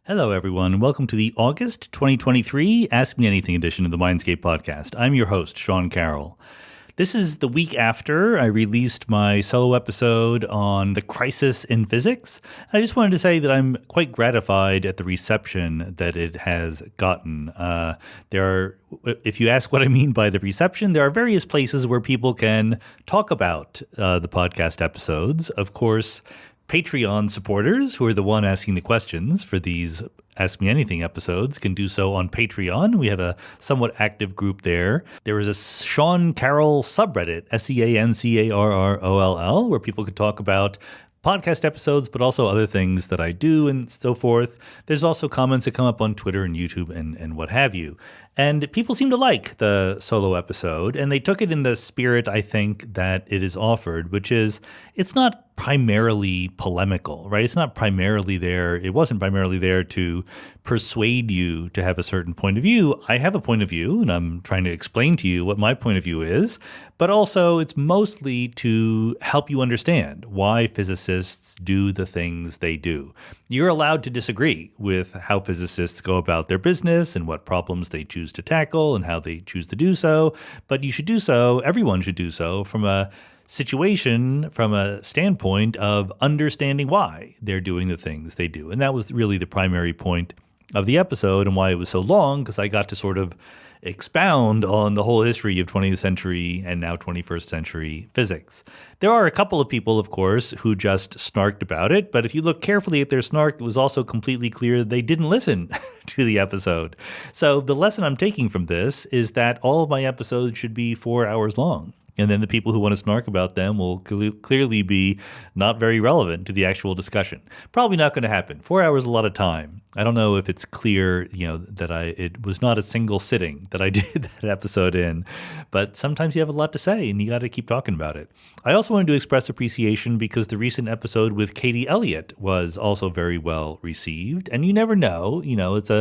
Hello, everyone. Welcome to the August 2023 Ask Me Anything edition of the Mindscape podcast. I'm your host, Sean Carroll. This is the week after I released my solo episode on the crisis in physics. I just wanted to say that I'm quite gratified at the reception that it has gotten. If you ask what I mean by the reception, there are various places where people can talk about the podcast episodes. Of course, Patreon supporters, who are the one asking the questions for these Ask Me Anything episodes, can do so on Patreon. We have a somewhat active group there. There is a Sean Carroll subreddit, SeanCarroll, where people can talk about podcast episodes, but also other things that I do and so forth. There's also comments that come up on Twitter and YouTube and what have you. And people seem to like the solo episode, and they took it in the spirit, I think, that it is offered, which is it's not primarily polemical, right? It's not primarily there. It wasn't primarily there to persuade you to have a certain point of view. I have a point of view, and I'm trying to explain to you what my point of view is, but also it's mostly to help you understand why physicists do the things they do. You're allowed to disagree with how physicists go about their business and what problems they choose to tackle and how they choose to do so, but you should do so, everyone should do so, from a standpoint of understanding why they're doing the things they do. And that was really the primary point of the episode and why it was so long, because I got to sort of expound on the whole history of 20th century and now 21st century physics. There are a couple of people, of course, who just snarked about it, but if you look carefully at their snark, it was also completely clear that they didn't listen to the episode. So the lesson I'm taking from this is that all of my episodes should be 4 hours long. And then the people who want to snark about them will clearly be not very relevant to the actual discussion. Probably not going to happen. 4 hours is a lot of time. I don't know if it's clear, that it was not a single sitting that I did that episode in, but sometimes you have a lot to say and you got to keep talking about it. I also wanted to express appreciation because the recent episode with Katie Elliott was also very well received. And you never know, it's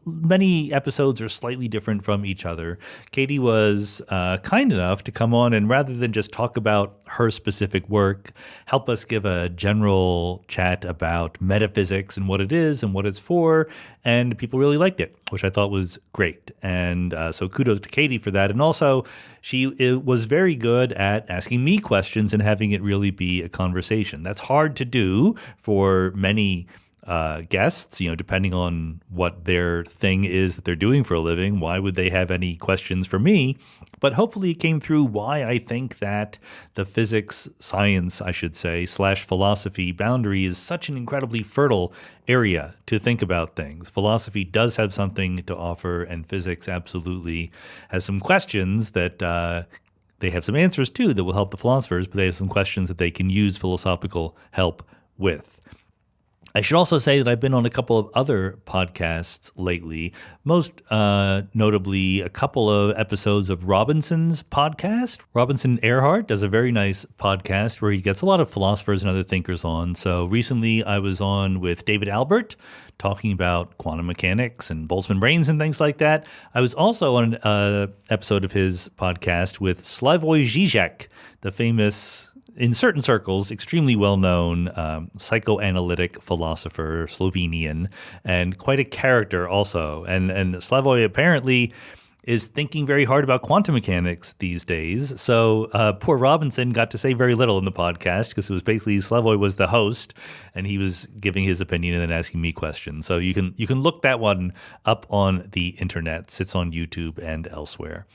many episodes are slightly different from each other. Katie was kind enough to come on and rather than just talk about her specific work, help us give a general chat about metaphysics and what it is and what it's for, and people really liked it, which I thought was great. And so kudos to Katie for that. And also, she was very good at asking me questions and having it really be a conversation. That's hard to do for many guests, depending on what their thing is that they're doing for a living. Why would they have any questions for me? But hopefully it came through why I think that the physics, science, I should say, / philosophy boundary is such an incredibly fertile area to think about things. Philosophy does have something to offer, and physics absolutely has some questions that they have some answers to that will help the philosophers, but they have some questions that they can use philosophical help with. I should also say that I've been on a couple of other podcasts lately, most notably a couple of episodes of Robinson's podcast. Robinson Earhart does a very nice podcast where he gets a lot of philosophers and other thinkers on. So recently I was on with David Albert talking about quantum mechanics and Boltzmann brains and things like that. I was also on an episode of his podcast with Slavoj Žižek, the famous, in certain circles, extremely well-known psychoanalytic philosopher, Slovenian, and quite a character also. And Slavoj apparently is thinking very hard about quantum mechanics these days. So poor Robinson got to say very little in the podcast because it was basically Slavoj was the host and he was giving his opinion and then asking me questions. So you can look that one up on the internet. It's on YouTube and elsewhere.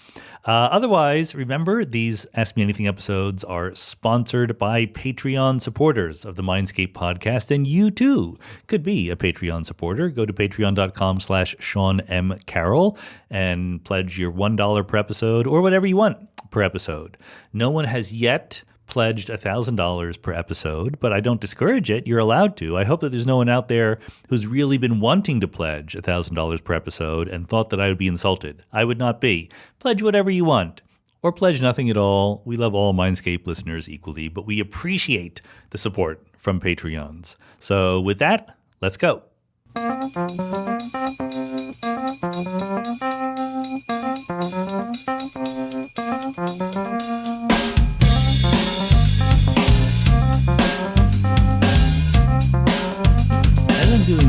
Otherwise, remember, these Ask Me Anything episodes are sponsored by Patreon supporters of the Mindscape podcast, and you too could be a Patreon supporter. Go to patreon.com/Sean M. Carroll and pledge your $1 per episode or whatever you want per episode. No one has yet pledged $1,000 per episode, but I don't discourage it. You're allowed to. I hope that there's no one out there who's really been wanting to pledge $1,000 per episode and thought that I would be insulted. I would not be. Pledge whatever you want, or pledge nothing at all. We love all Mindscape listeners equally, but we appreciate the support from Patreons. So with that, let's go.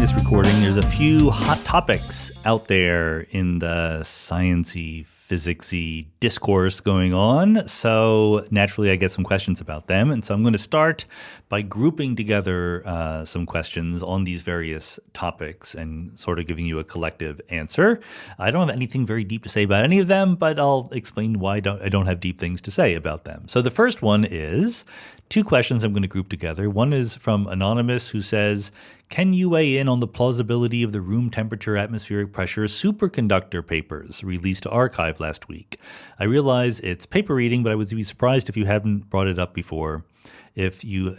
this recording, there's a few hot topics out there in the sciencey, physicsy discourse going on. So naturally, I get some questions about them. And so I'm going to start by grouping together some questions on these various topics and sort of giving you a collective answer. I don't have anything very deep to say about any of them, but I'll explain why I don't have deep things to say about them. So the first one is two questions I'm going to group together. One is from Anonymous, who says, can you weigh in on the plausibility of the room temperature atmospheric pressure superconductor papers released to arXiv last week? I realize it's paper reading, but I would be surprised if you haven't brought it up before. If you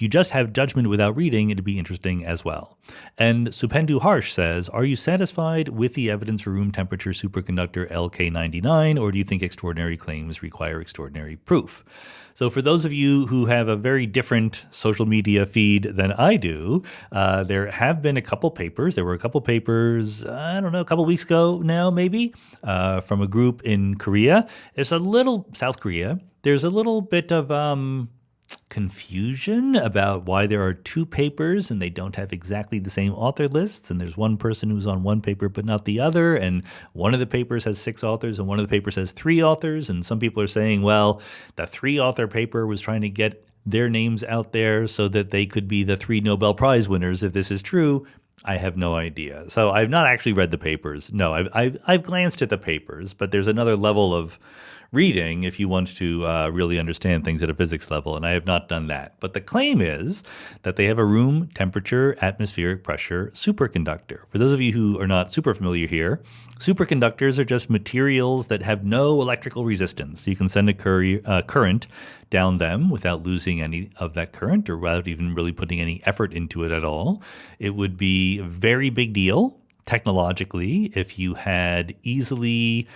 just have judgment without reading, it'd be interesting as well. And Supendu Harsh says, are you satisfied with the evidence for room temperature superconductor LK99, or do you think extraordinary claims require extraordinary proof? So for those of you who have a very different social media feed than I do, there have been a couple papers. There were a couple papers, I don't know, a couple weeks ago now, maybe, from a group in Korea. South Korea. There's a little bit of confusion about why there are two papers and they don't have exactly the same author lists, and there's one person who's on one paper but not the other, and one of the papers has 6 authors and one of the papers has 3 authors, and some people are saying, well, the 3-author paper was trying to get their names out there so that they could be the 3 Nobel Prize winners. If this is true, I have no idea. So I've not actually read the papers. No, I've glanced at the papers, but there's another level of reading if you want to really understand things at a physics level, and I have not done that. But the claim is that they have a room temperature atmospheric pressure superconductor. For those of you who are not super familiar here, superconductors are just materials that have no electrical resistance. You can send a current down them without losing any of that current or without even really putting any effort into it at all. It would be a very big deal technologically if you had easily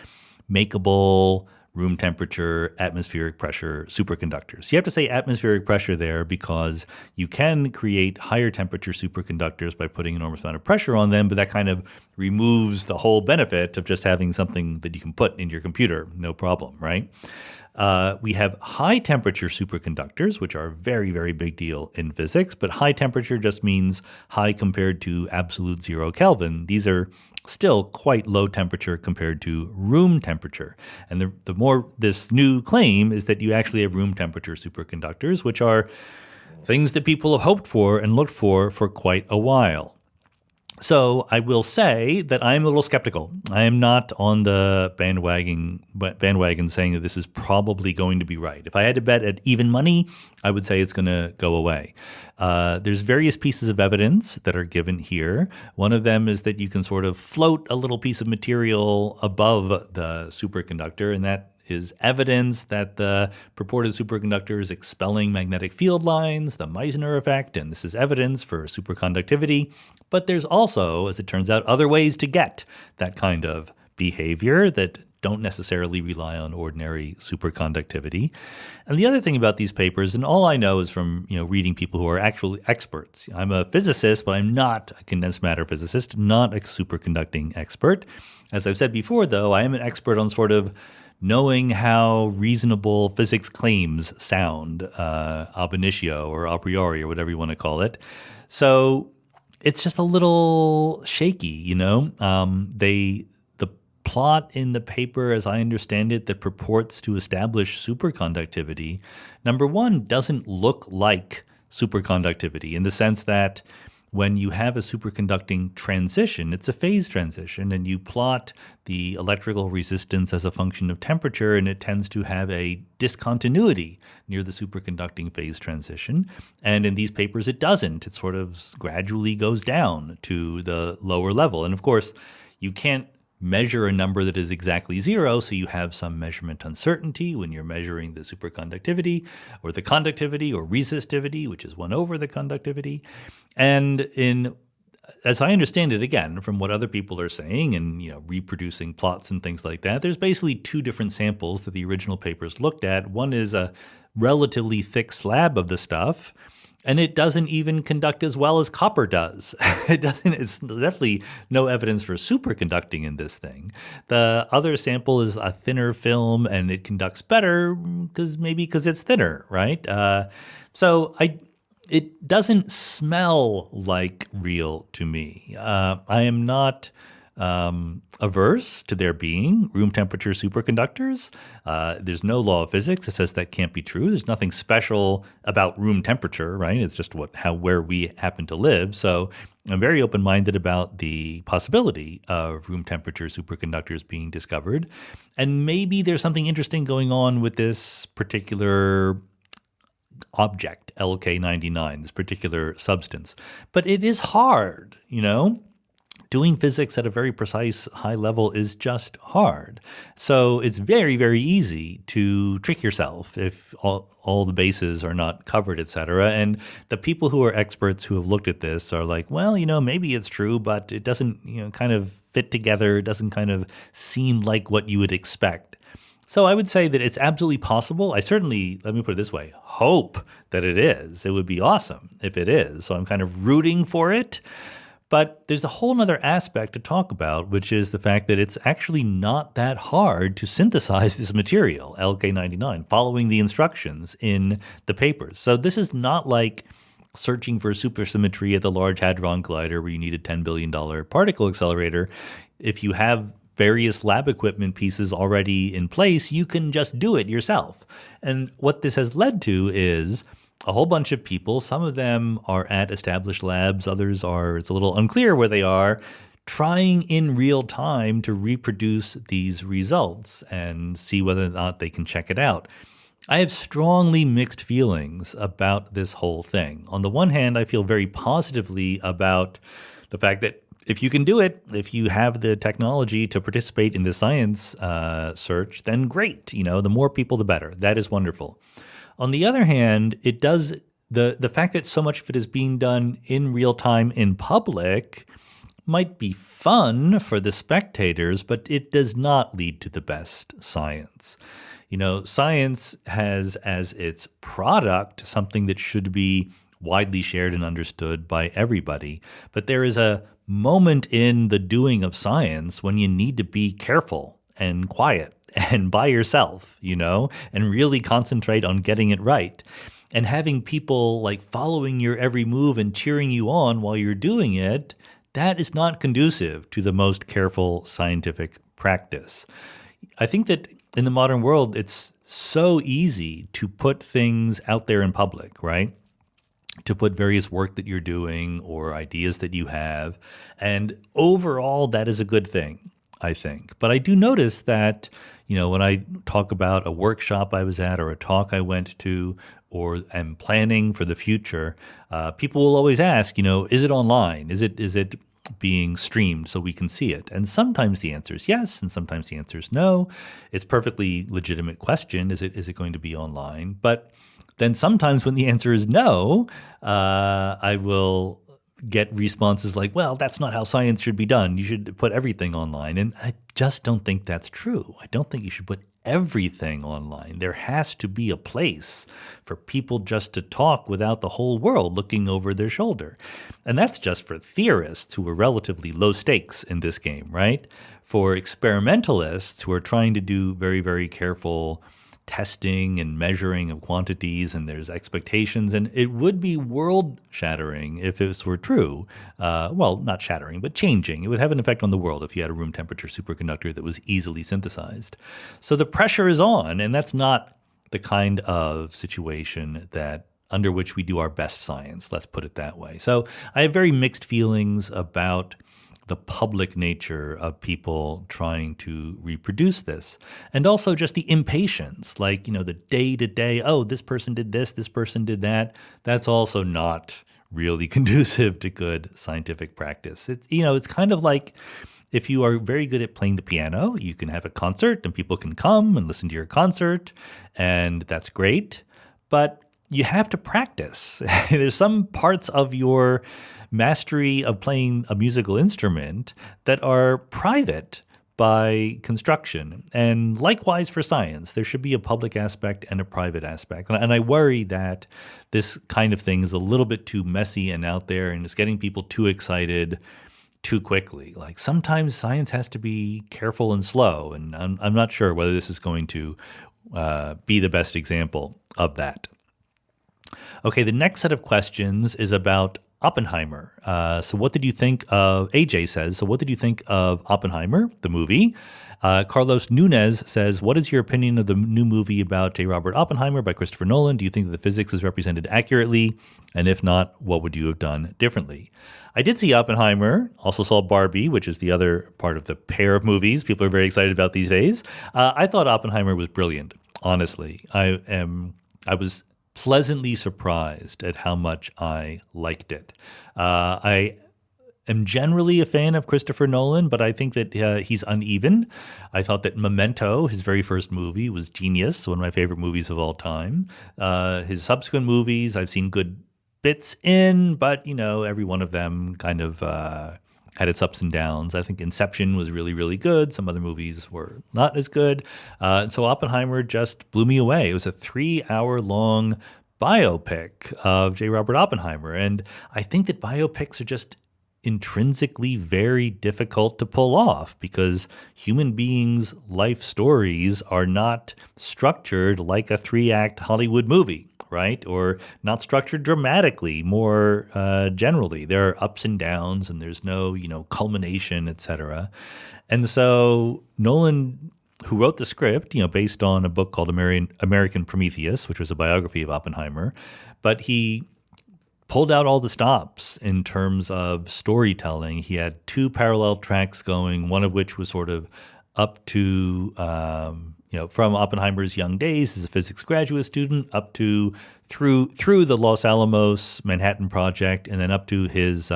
makeable room temperature, atmospheric pressure superconductors. You have to say atmospheric pressure there because you can create higher temperature superconductors by putting an enormous amount of pressure on them, but that kind of removes the whole benefit of just having something that you can put in your computer, no problem, right? We have high temperature superconductors, which are a very, very big deal in physics, but high temperature just means high compared to absolute 0 Kelvin. These are still quite low temperature compared to room temperature. And the more this new claim is that you actually have room temperature superconductors, which are things that people have hoped for and looked for quite a while. So I will say that I'm a little skeptical. I am not on the bandwagon saying that this is probably going to be right. If I had to bet at even money, I would say it's going to go away. There's various pieces of evidence that are given here. One of them is that you can sort of float a little piece of material above the superconductor, and that is evidence that the purported superconductor is expelling magnetic field lines, the Meissner effect, and this is evidence for superconductivity. But there's also, as it turns out, other ways to get that kind of behavior that don't necessarily rely on ordinary superconductivity. And the other thing about these papers, and all I know is from reading people who are actually experts. I'm a physicist, but I'm not a condensed matter physicist, not a superconducting expert. As I've said before, though, I am an expert on sort of knowing how reasonable physics claims sound, ab initio or a priori or whatever you want to call it. So it's just a little shaky, The plot in the paper, as I understand it, that purports to establish superconductivity, number one, doesn't look like superconductivity in the sense that when you have a superconducting transition, it's a phase transition, and you plot the electrical resistance as a function of temperature, and it tends to have a discontinuity near the superconducting phase transition. And in these papers, it doesn't. It sort of gradually goes down to the lower level. And of course, you can't measure a number that is exactly 0, so you have some measurement uncertainty when you're measuring the superconductivity or the conductivity or resistivity, which is 1 over the conductivity. And as I understand it, again, from what other people are saying and reproducing plots and things like that, there's basically 2 different samples that the original papers looked at. One is a relatively thick slab of the stuff, and it doesn't even conduct as well as copper does. It's definitely no evidence for superconducting in this thing. The other sample is a thinner film, and it conducts better because it's thinner, right? So it doesn't smell like real to me. I am not averse to there being room temperature superconductors. There's no law of physics that says that can't be true. There's nothing special about room temperature, right? It's just where we happen to live. So I'm very open-minded about the possibility of room temperature superconductors being discovered. And maybe there's something interesting going on with this particular object, LK99, this particular substance. But it is hard, Doing physics at a very precise high level is just hard. So it's very, very easy to trick yourself if all the bases are not covered, et cetera. And the people who are experts who have looked at this are like, well, maybe it's true, but it doesn't, kind of fit together. It doesn't kind of seem like what you would expect. So I would say that it's absolutely possible. I certainly, let me put it this way, hope that it is. It would be awesome if it is. So I'm kind of rooting for it. But there's a whole other aspect to talk about, which is the fact that it's actually not that hard to synthesize this material, LK99, following the instructions in the papers. So this is not like searching for supersymmetry at the Large Hadron Collider where you need a $10 billion particle accelerator. If you have various lab equipment pieces already in place, you can just do it yourself. And what this has led to is a whole bunch of people, some of them are at established labs, others are, it's a little unclear where they are, trying in real time to reproduce these results and see whether or not they can check it out. I have strongly mixed feelings about this whole thing. On the one hand, I feel very positively about the fact that if you can do it, if you have the technology to participate in the science search, then great. The more people, the better. That is wonderful. On the other hand, it does the fact that so much of it is being done in real time in public might be fun for the spectators, but it does not lead to the best science. Science has as its product something that should be widely shared and understood by everybody. But there is a moment in the doing of science when you need to be careful and quiet and by yourself, and really concentrate on getting it right. And having people like following your every move and cheering you on while you're doing it, that is not conducive to the most careful scientific practice. I think that in the modern world, it's so easy to put things out there in public, right? To put various work that you're doing or ideas that you have. And overall, that is a good thing, I think. But I do notice that, when I talk about a workshop I was at or a talk I went to or am planning for the future, people will always ask, is it online? Is it being streamed so we can see it? And sometimes the answer is yes, and sometimes the answer is no. It's a perfectly legitimate question. Is it going to be online? But then sometimes when the answer is no, I will get responses like, well, that's not how science should be done. You should put everything online. And I just don't think that's true. I don't think you should put everything online. There has to be a place for people just to talk without the whole world looking over their shoulder. And that's just for theorists who are relatively low stakes in this game, right? For experimentalists who are trying to do very, very careful testing and measuring of quantities, and there's expectations, and it would be world-shattering if this were true. Well, not shattering, but changing. It would have an effect on the world if you had a room temperature superconductor that was easily synthesized. So the pressure is on, and that's not the kind of situation that under which we do our best science, let's put it that way. So I have very mixed feelings about the public nature of people trying to reproduce this. And also just the impatience, like, the day-to-day, oh, this person did this person did that. That's also not really conducive to good scientific practice. It's kind of like if you are very good at playing the piano, you can have a concert and people can come and listen to your concert, and that's great. But you have to practice. There's some parts of your mastery of playing a musical instrument that are private by construction. And likewise for science, there should be a public aspect and a private aspect. And I worry that this kind of thing is a little bit too messy and out there, and it's getting people too excited too quickly. Like sometimes science has to be careful and slow, and I'm not sure whether this is going to be the best example of that. Okay, the next set of questions is about Oppenheimer. So what did you think of, AJ says, so what did you think of Oppenheimer, the movie? Carlos Nunez says, what is your opinion of the new movie about J. Robert Oppenheimer by Christopher Nolan? Do you think that the physics is represented accurately? And if not, what would you have done differently? I did see Oppenheimer, also saw Barbie, which is the other part of the pair of movies people are very excited about these days. I thought Oppenheimer was brilliant, honestly. I was pleasantly surprised at how much I liked it. I am generally a fan of Christopher Nolan, but I think that he's uneven. I thought that Memento, his very first movie, was genius, one of my favorite movies of all time. His subsequent movies, I've seen good bits in, but, every one of them kind of had its ups and downs. I think Inception was really, really good. Some other movies were not as good. And so Oppenheimer just blew me away. It was a 3-hour-long biopic of J. Robert Oppenheimer. And I think that biopics are just intrinsically very difficult to pull off because human beings' life stories are not structured like a 3-act Hollywood movie. Right? Or not structured dramatically, more generally. There are ups and downs and there's no, culmination, et cetera. And so Nolan, who wrote the script, based on a book called American Prometheus, which was a biography of Oppenheimer, but he pulled out all the stops in terms of storytelling. He had 2 parallel tracks going, one of which was sort of up to from Oppenheimer's young days as a physics graduate student up to through the Los Alamos Manhattan Project and then up to his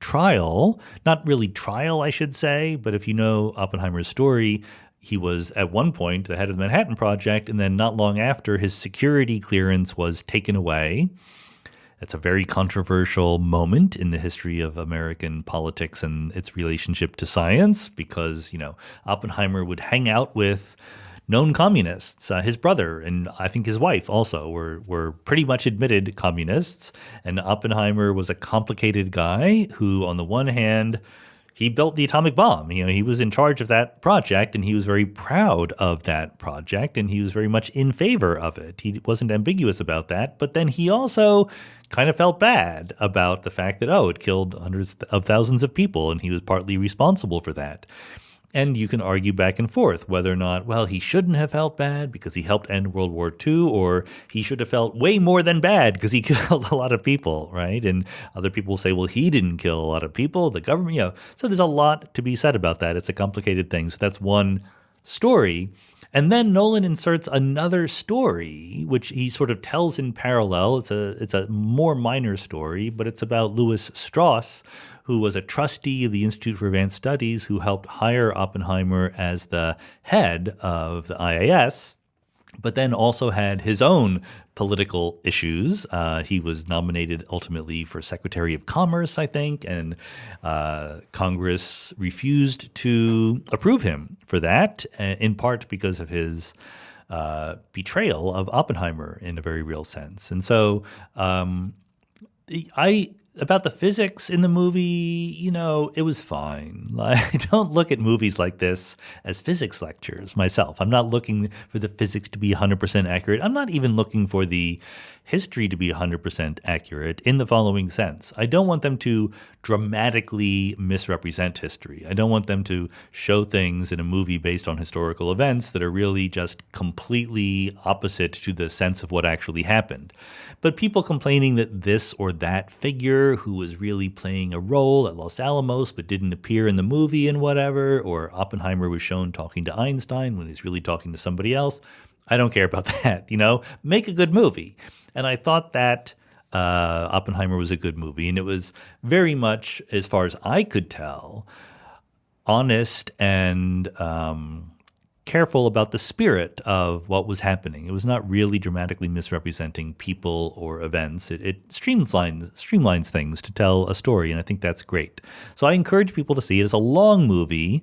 trial. Not really trial, I should say, but if you know Oppenheimer's story, he was at one point the head of the Manhattan Project, and then not long after, his security clearance was taken away. That's a very controversial moment in the history of American politics and its relationship to science because, Oppenheimer would hang out with known communists. His brother and I think his wife also were pretty much admitted communists. And Oppenheimer was a complicated guy who, on the one hand, he built the atomic bomb. He was in charge of that project, and he was very proud of that project, and he was very much in favor of it. He wasn't ambiguous about that. But then he also kind of felt bad about the fact that, it killed hundreds of thousands of people, and he was partly responsible for that. And you can argue back and forth whether or not, he shouldn't have felt bad because he helped end World War II, or he should have felt way more than bad because he killed a lot of people, right? And other people will say, he didn't kill a lot of people, the government, So there's a lot to be said about that. It's a complicated thing. So that's one story. And then Nolan inserts another story, which he sort of tells in parallel. It's a more minor story, but it's about Louis Strauss, who was a trustee of the Institute for Advanced Studies, who helped hire Oppenheimer as the head of the IAS, but then also had his own political issues. He was nominated ultimately for Secretary of Commerce, I think, and Congress refused to approve him for that, in part because of his betrayal of Oppenheimer in a very real sense. And so about the physics in the movie, it was fine. I don't look at movies like this as physics lectures myself. I'm not looking for the physics to be 100% accurate. I'm not even looking for the history to be 100% accurate in the following sense. I don't want them to dramatically misrepresent history. I don't want them to show things in a movie based on historical events that are really just completely opposite to the sense of what actually happened. But people complaining that this or that figure who was really playing a role at Los Alamos but didn't appear in the movie and whatever, or Oppenheimer was shown talking to Einstein when he's really talking to somebody else, I don't care about that, Make a good movie. And I thought that Oppenheimer was a good movie, and it was very much, as far as I could tell, honest and careful about the spirit of what was happening. It was not really dramatically misrepresenting people or events. It streamlines things to tell a story, and I think that's great. So I encourage people to see it. It's a long movie.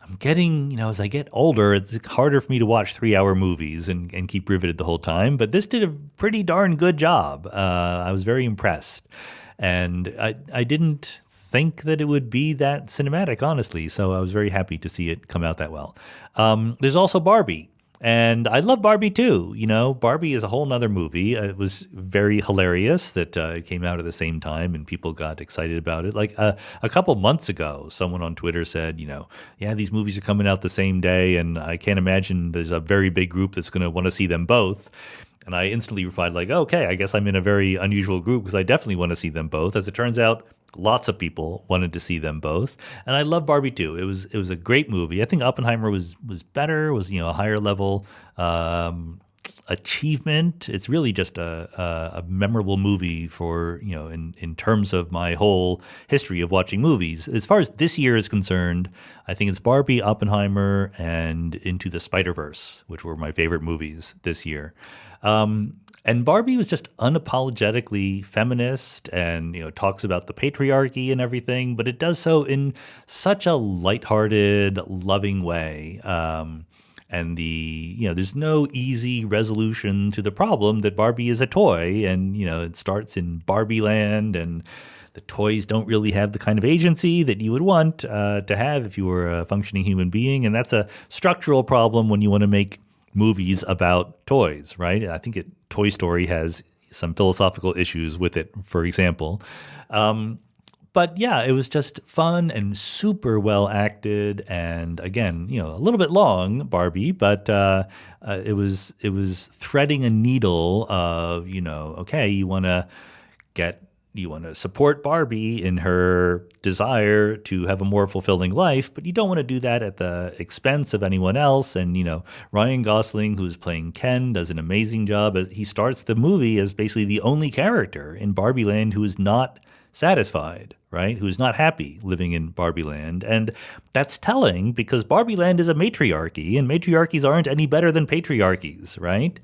I'm getting, as I get older, it's harder for me to watch 3-hour movies and keep riveted the whole time. But this did a pretty darn good job. I was very impressed. And I didn't think that it would be that cinematic, honestly. So I was very happy to see it come out that well. There's also Barbie. And I love Barbie too. Barbie is a whole nother movie. It was very hilarious that it came out at the same time and people got excited about it. Like a couple months ago, someone on Twitter said, yeah, these movies are coming out the same day, and I can't imagine there's a very big group that's going to want to see them both. And I instantly replied like, okay, I guess I'm in a very unusual group because I definitely want to see them both. As it turns out, lots of people wanted to see them both. And I love Barbie too. It was a great movie. I think Oppenheimer was better, was a higher level achievement. It's really just a memorable movie for, in terms of my whole history of watching movies. As far as this year is concerned, I think it's Barbie, Oppenheimer, and Into the Spider-Verse, which were my favorite movies this year. And Barbie was just unapologetically feminist and, talks about the patriarchy and everything, but it does so in such a lighthearted, loving way. And there's no easy resolution to the problem that Barbie is a toy, and, it starts in Barbie land, and the toys don't really have the kind of agency that you would want to have if you were a functioning human being. And that's a structural problem when you want to make movies about toys, right? I think Toy Story has some philosophical issues with it, for example. But yeah, it was just fun and super well acted, and again, a little bit long, Barbie, but it was threading a needle of, okay, you want to support Barbie in her desire to have a more fulfilling life, but you don't want to do that at the expense of anyone else. And, Ryan Gosling, who's playing Ken, does an amazing job. He starts the movie as basically the only character in Barbie Land who is not satisfied, right? Who is not happy living in Barbie Land. And that's telling because Barbie Land is a matriarchy, and matriarchies aren't any better than patriarchies, right?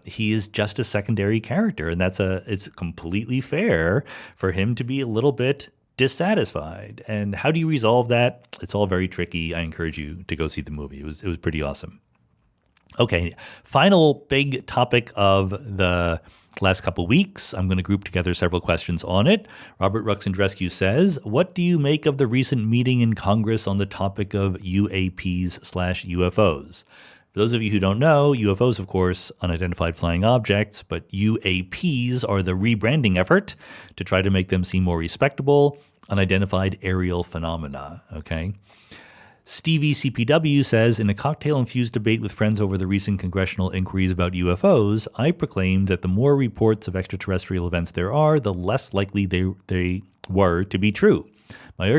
He is just a secondary character, and it's completely fair for him to be a little bit dissatisfied. And how do you resolve that? It's all very tricky. I encourage you to go see the movie. It was pretty awesome. Okay, final big topic of the last couple weeks. I'm going to group together several questions on it. Robert Ruxandrescu says, what do you make of the recent meeting in Congress on the topic of UAPs/UFOs? For those of you who don't know, UFOs, of course, unidentified flying objects, but UAPs are the rebranding effort to try to make them seem more respectable, unidentified aerial phenomena, okay? Stevie CPW says, in a cocktail-infused debate with friends over the recent congressional inquiries about UFOs, I proclaimed that the more reports of extraterrestrial events there are, the less likely they were to be true. My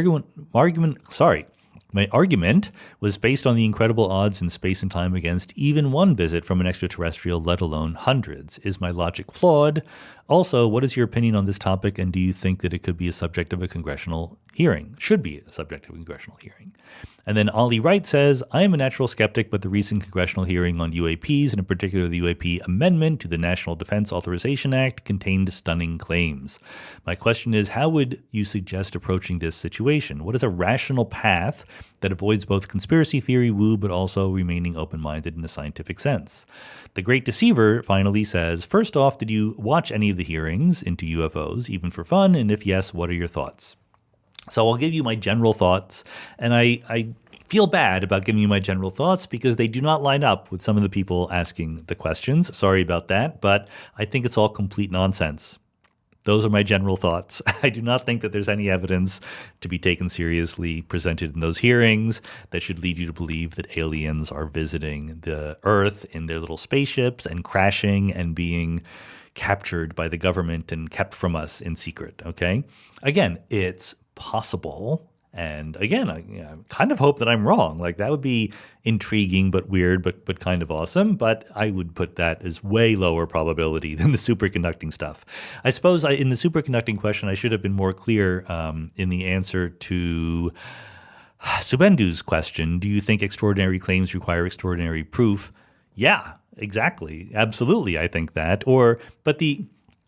argument was based on the incredible odds in space and time against even one visit from an extraterrestrial, let alone hundreds. Is my logic flawed? Also, what is your opinion on this topic, and do you think that it could be a subject of a congressional hearing? Should be a subject of a congressional hearing. And then Ollie Wright says, I am a natural skeptic, but the recent congressional hearing on UAPs, and in particular the UAP amendment to the National Defense Authorization Act, contained stunning claims. My question is, how would you suggest approaching this situation? What is a rational path that avoids both conspiracy theory woo, but also remaining open-minded in a scientific sense? The Great Deceiver finally says, first off, did you watch any of the hearings into UFOs, even for fun? And if yes, what are your thoughts? So I'll give you my general thoughts, and I feel bad about giving you my general thoughts because they do not line up with some of the people asking the questions. Sorry about that, but I think it's all complete nonsense. Those are my general thoughts. I do not think that there's any evidence to be taken seriously presented in those hearings that should lead you to believe that aliens are visiting the Earth in their little spaceships and crashing and being captured by the government and kept from us in secret, okay? Again, it's possible. And again, I kind of hope that I'm wrong. Like, that would be intriguing but weird but kind of awesome. But I would put that as way lower probability than the superconducting stuff. I suppose in the superconducting question, I should have been more clear in the answer to Subendu's question. Do you think extraordinary claims require extraordinary proof? Yeah, exactly. Absolutely, I think that.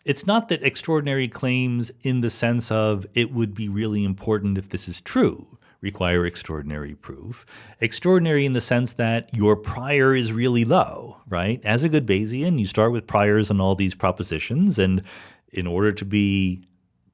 It's not that extraordinary claims in the sense of it would be really important if this is true require extraordinary proof. Extraordinary in the sense that your prior is really low, right? As a good Bayesian, you start with priors on all these propositions, and in order to be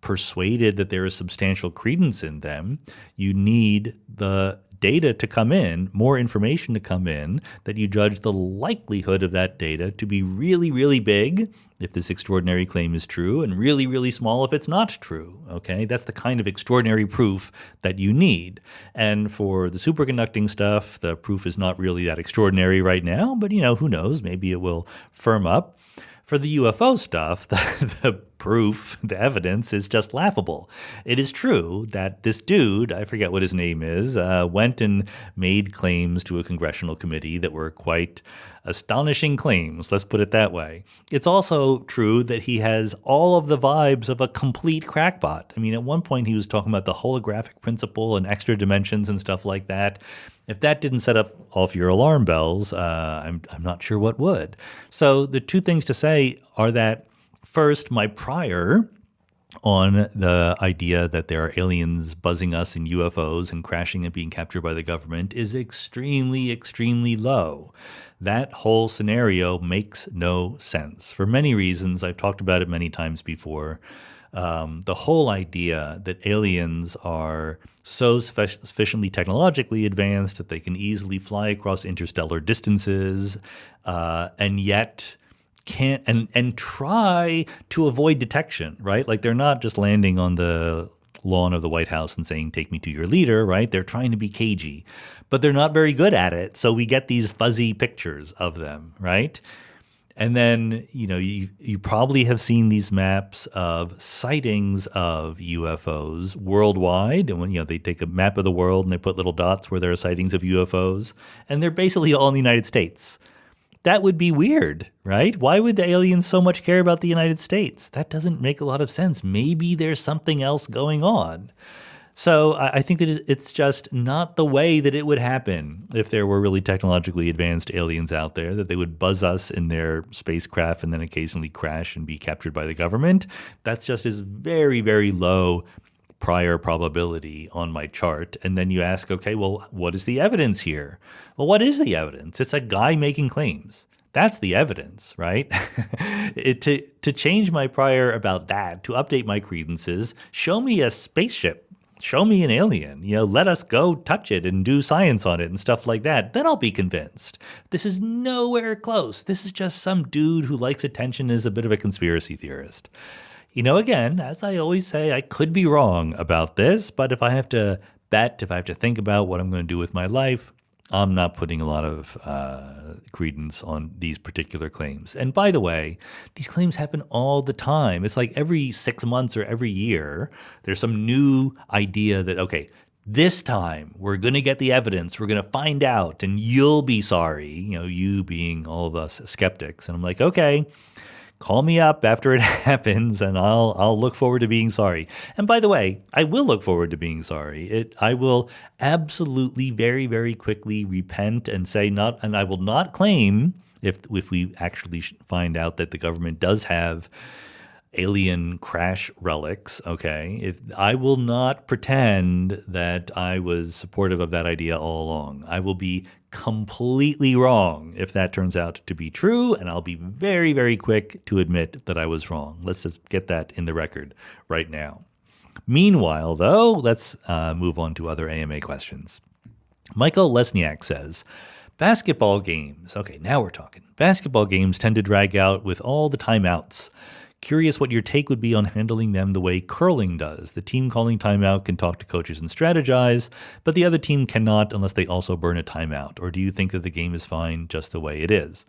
persuaded that there is substantial credence in them, you need the data to come in, more information to come in, that you judge the likelihood of that data to be really, really big if this extraordinary claim is true, and really, really small if it's not true, okay? That's the kind of extraordinary proof that you need. And for the superconducting stuff, the proof is not really that extraordinary right now, but, who knows? Maybe it will firm up. For the UFO stuff, the proof, the evidence is just laughable. It is true that this dude, I forget what his name is, went and made claims to a congressional committee that were quite astonishing claims, let's put it that way. It's also true that he has all of the vibes of a complete crackpot. I mean, at one point he was talking about the holographic principle and extra dimensions and stuff like that. If that didn't set off your alarm bells, I'm not sure what would. So the two things to say are that, first, my prior on the idea that there are aliens buzzing us in UFOs and crashing and being captured by the government is extremely, extremely low. That whole scenario makes no sense for many reasons. I've talked about it many times before. The whole idea that aliens are so sufficiently technologically advanced that they can easily fly across interstellar distances and yet can't and try to avoid detection, right? Like they're not just landing on the lawn of the White House and saying, "Take me to your leader," right? They're trying to be cagey, but they're not very good at it. So we get these fuzzy pictures of them, right? And then, you probably have seen these maps of sightings of UFOs worldwide. And when, they take a map of the world and they put little dots where there are sightings of UFOs, and they're basically all in the United States. That would be weird, right? Why would the aliens so much care about the United States? That doesn't make a lot of sense. Maybe there's something else going on. So I think that it's just not the way that it would happen if there were really technologically advanced aliens out there, that they would buzz us in their spacecraft and then occasionally crash and be captured by the government. That's just is very, very low prior probability on my chart. And then you ask, okay, well, what is the evidence here? Well, what is the evidence? It's a guy making claims. That's the evidence, right? To change my prior about that, to update my credences, show me a spaceship. Show me an alien, let us go touch it and do science on it and stuff like that. Then I'll be convinced. This is nowhere close. This is just some dude who likes attention and is a bit of a conspiracy theorist. Again, as I always say, I could be wrong about this, but if I have to bet, if I have to think about what I'm going to do with my life, I'm not putting a lot of credence on these particular claims. And by the way, these claims happen all the time. It's like every 6 months or every year, there's some new idea that, okay, this time we're going to get the evidence, we're going to find out, and you'll be sorry, you being all of us skeptics. And I'm like, okay, call me up after it happens, and I'll look forward to being sorry. And by the way, I will look forward to being sorry. I will absolutely very, very quickly repent and say and I will not claim if we actually find out that the government does have alien crash relics, okay? If I will not pretend that I was supportive of that idea all along. I will be completely wrong if that turns out to be true, and I'll be very, very quick to admit that I was wrong. Let's just get that in the record right now. Meanwhile, though, let's move on to other AMA questions. Michael Lesniak says, basketball games. Okay, now we're talking. Basketball games tend to drag out with all the timeouts. Curious what your take would be on handling them the way curling does. The team calling timeout can talk to coaches and strategize, but the other team cannot unless they also burn a timeout. Or do you think that the game is fine just the way it is?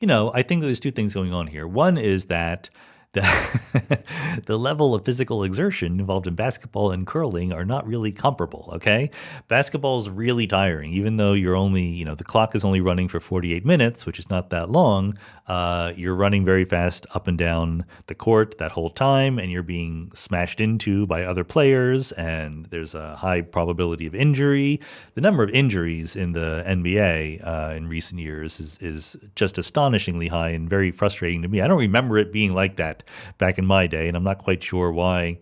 I think there's two things going on here. One is that the level of physical exertion involved in basketball and curling are not really comparable, okay? Basketball is really tiring, even though you're only, the clock is only running for 48 minutes, which is not that long. You're running very fast up and down the court that whole time, and you're being smashed into by other players, and there's a high probability of injury. The number of injuries in the NBA in recent years is just astonishingly high and very frustrating to me. I don't remember it being like that back in my day, and I'm not quite sure why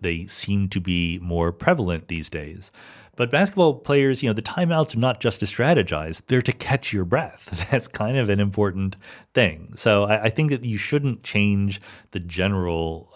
they seem to be more prevalent these days. But basketball players, the timeouts are not just to strategize, they're to catch your breath. That's kind of an important thing. So I think that you shouldn't change the general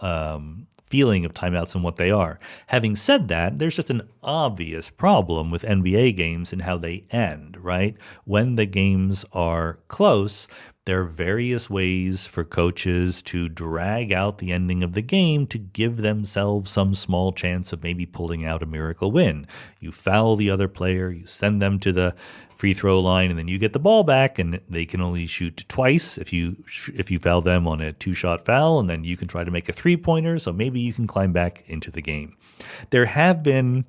feeling of timeouts and what they are. Having said that, there's just an obvious problem with NBA games and how they end, right? When the games are close, there are various ways for coaches to drag out the ending of the game to give themselves some small chance of maybe pulling out a miracle win. You foul the other player, you send them to the free throw line, and then you get the ball back, and they can only shoot twice if you foul them on a 2-shot foul, and then you can try to make a 3-pointer, so maybe you can climb back into the game. There have been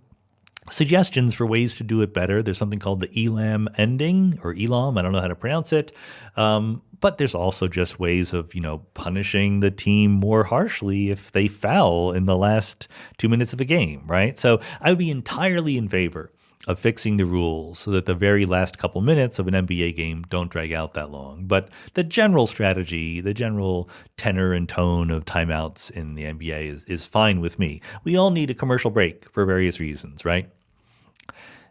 suggestions for ways to do it better. There's something called the ELAM ending, or ELAM, I don't know how to pronounce it. But there's also just ways of, punishing the team more harshly if they foul in the last 2 minutes of a game, right? So I would be entirely in favor of fixing the rules so that the very last couple minutes of an NBA game don't drag out that long. But the general strategy, the general tenor and tone of timeouts in the NBA is fine with me. We all need a commercial break for various reasons, right?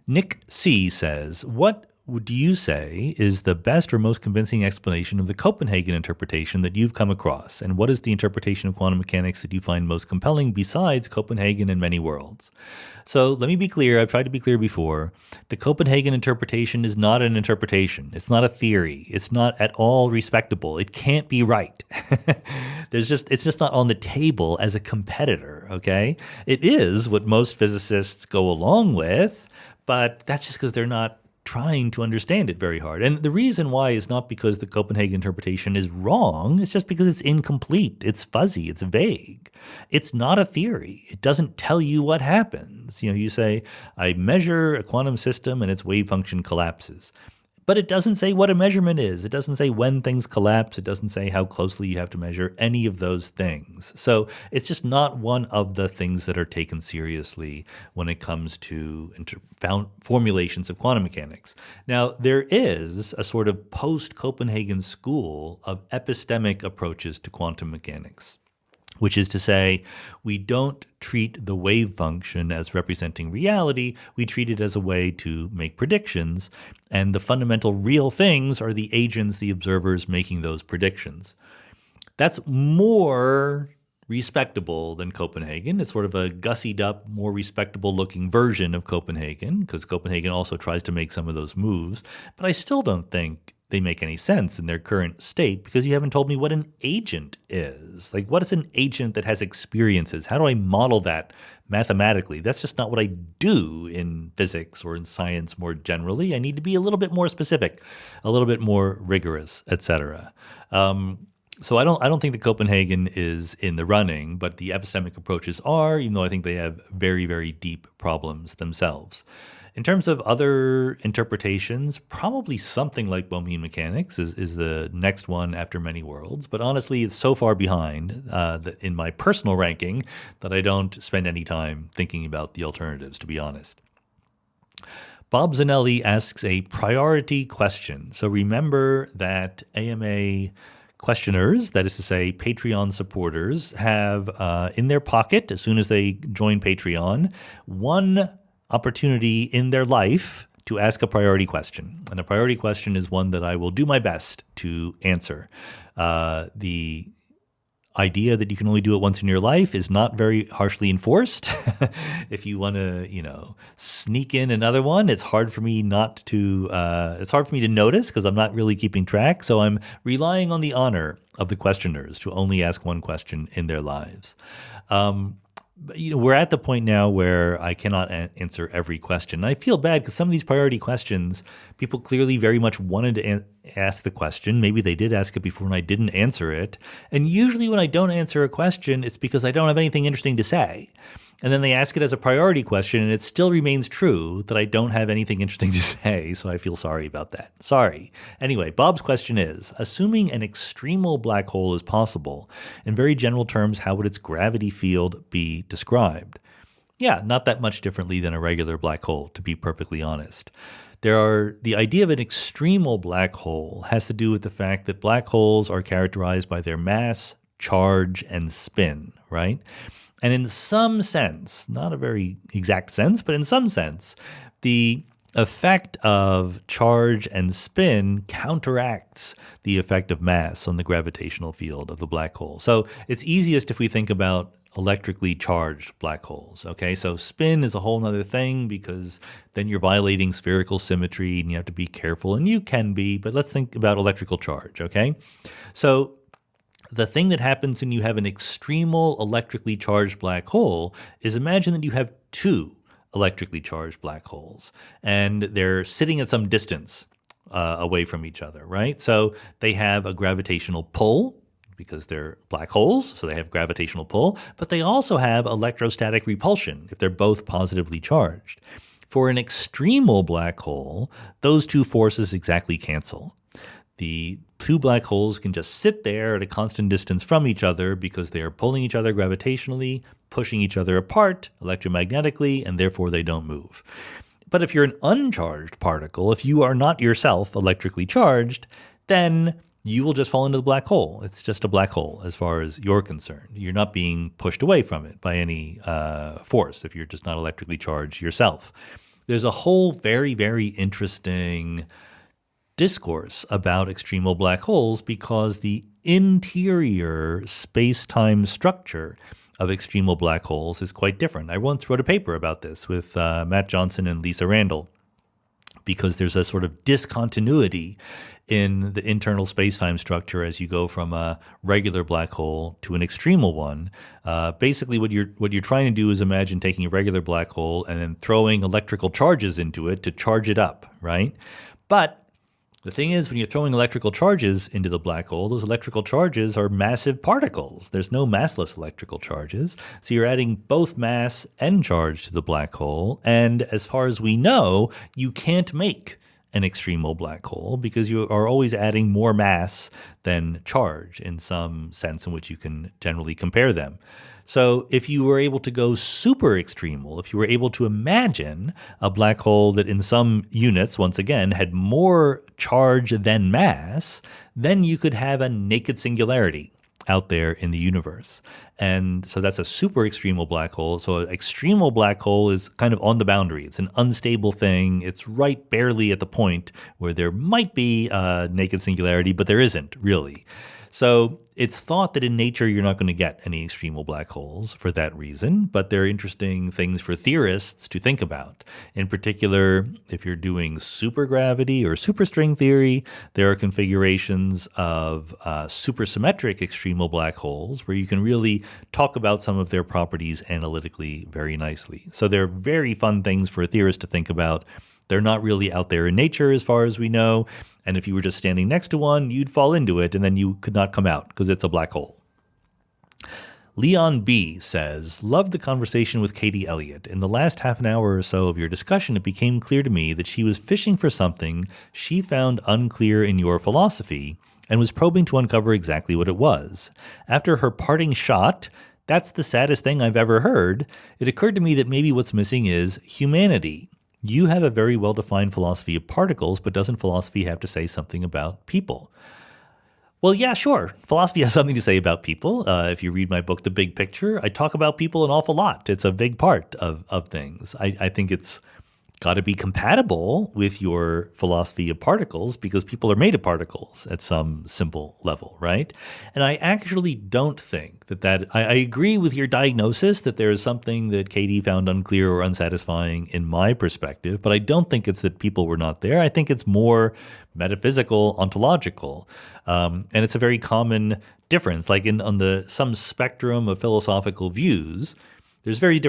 Nick C. says, what would you say is the best or most convincing explanation of the Copenhagen interpretation that you've come across? And what is the interpretation of quantum mechanics that you find most compelling besides Copenhagen and many worlds? So let me be clear. I've tried to be clear before. The Copenhagen interpretation is not an interpretation. It's not a theory. It's not at all respectable. It can't be right. It's just not on the table as a competitor, okay? It is what most physicists go along with, but that's just because they're not trying to understand it very hard. And the reason why is not because the Copenhagen interpretation is wrong. It's just because it's incomplete. It's fuzzy. It's vague. It's not a theory. It doesn't tell you what happens. You say, I measure a quantum system and its wave function collapses. But it doesn't say what a measurement is. It doesn't say when things collapse. It doesn't say how closely you have to measure any of those things. So it's just not one of the things that are taken seriously when it comes to formulations of quantum mechanics. Now, there is a sort of post-Copenhagen school of epistemic approaches to quantum mechanics, which is to say, we don't treat the wave function as representing reality. We treat it as a way to make predictions, and the fundamental real things are the agents, the observers making those predictions. That's more respectable than Copenhagen. It's sort of a gussied up, more respectable looking version of Copenhagen, because Copenhagen also tries to make some of those moves. But I still don't think they make any sense in their current state, because you haven't told me what an agent is. Like, what is an agent that has experiences? How do I model that mathematically? That's just not what I do in physics or in science more generally. I need to be a little bit more specific, a little bit more rigorous, etc. So I don't think that Copenhagen is in the running, but the epistemic approaches are, even though I think they have very, very deep problems themselves. In terms of other interpretations, probably something like Bohmian mechanics is the next one after many worlds. But honestly, it's so far behind in my personal ranking that I don't spend any time thinking about the alternatives, to be honest. Bob Zanelli asks a priority question. So remember that AMA questioners, that is to say Patreon supporters, have in their pocket, as soon as they join Patreon, one opportunity in their life to ask a priority question. And a priority question is one that I will do my best to answer. The idea that you can only do it once in your life is not very harshly enforced. If you want to, sneak in another one, it's hard for me to notice because I'm not really keeping track. So I'm relying on the honor of the questioners to only ask one question in their lives. We're at the point now where I cannot answer every question. I feel bad because some of these priority questions, people clearly very much wanted to ask the question. Maybe they did ask it before and I didn't answer it. And usually when I don't answer a question, it's because I don't have anything interesting to say. And then they ask it as a priority question, and it still remains true that I don't have anything interesting to say, so I feel sorry about that. Sorry. Anyway, Bob's question is, assuming an extremal black hole is possible, in very general terms, how would its gravity field be described? Yeah, not that much differently than a regular black hole, to be perfectly honest. The idea of an extremal black hole has to do with the fact that black holes are characterized by their mass, charge, and spin, right? And in some sense, not a very exact sense, but in some sense, the effect of charge and spin counteracts the effect of mass on the gravitational field of the black hole. So it's easiest if we think about electrically charged black holes. Okay, so spin is a whole other thing because then you're violating spherical symmetry and you have to be careful, and you can be, but let's think about electrical charge. Okay, so the thing that happens when you have an extremal electrically charged black hole is, imagine that you have two electrically charged black holes and they're sitting at some distance away from each other, right? So they have a gravitational pull because they're black holes, so they have gravitational pull, but they also have electrostatic repulsion if they're both positively charged. For an extremal black hole, those two forces exactly cancel. The two black holes can just sit there at a constant distance from each other because they are pulling each other gravitationally, pushing each other apart electromagnetically, and therefore they don't move. But if you're an uncharged particle, if you are not yourself electrically charged, then you will just fall into the black hole. It's just a black hole as far as you're concerned. You're not being pushed away from it by any force if you're just not electrically charged yourself. There's a whole very, very interesting discourse about extremal black holes because the interior space-time structure of extremal black holes is quite different. I once wrote a paper about this with Matt Johnson and Lisa Randall because there's a sort of discontinuity in the internal space-time structure as you go from a regular black hole to an extremal one. Basically, what you're trying to do is imagine taking a regular black hole and then throwing electrical charges into it to charge it up, right? But the thing is, when you're throwing electrical charges into the black hole, those electrical charges are massive particles. There's no massless electrical charges. So you're adding both mass and charge to the black hole. And as far as we know, you can't make an extremal black hole because you are always adding more mass than charge in some sense in which you can generally compare them. So if you were able to go super extremal, if you were able to imagine a black hole that in some units, once again, had more charge than mass, then you could have a naked singularity out there in the universe. And so that's a super extremal black hole. So an extremal black hole is kind of on the boundary. It's an unstable thing. It's right barely at the point where there might be a naked singularity, but there isn't really. So it's thought that in nature you're not going to get any extremal black holes for that reason, but they're interesting things for theorists to think about. In particular, if you're doing supergravity or superstring theory, there are configurations of supersymmetric extremal black holes where you can really talk about some of their properties analytically very nicely. So they're very fun things for a theorist to think about. They're not really out there in nature as far as we know. And if you were just standing next to one, you'd fall into it and then you could not come out because it's a black hole. Leon B. says, loved the conversation with Katie Elliott. In the last half an hour or so of your discussion, it became clear to me that she was fishing for something she found unclear in your philosophy and was probing to uncover exactly what it was. After her parting shot, "That's the saddest thing I've ever heard," it occurred to me that maybe what's missing is humanity. You have a very well-defined philosophy of particles, but doesn't philosophy have to say something about people? Well, yeah, sure. Philosophy has something to say about people. If you read my book, The Big Picture, I talk about people an awful lot. It's a big part of things. I think it's got to be compatible with your philosophy of particles because people are made of particles at some simple level, right? And I actually don't think that I agree with your diagnosis that there is something that Katie found unclear or unsatisfying in my perspective, but I don't think it's that people were not there. I think it's more metaphysical, ontological, and it's a very common difference. Like on some spectrum of philosophical views, there's various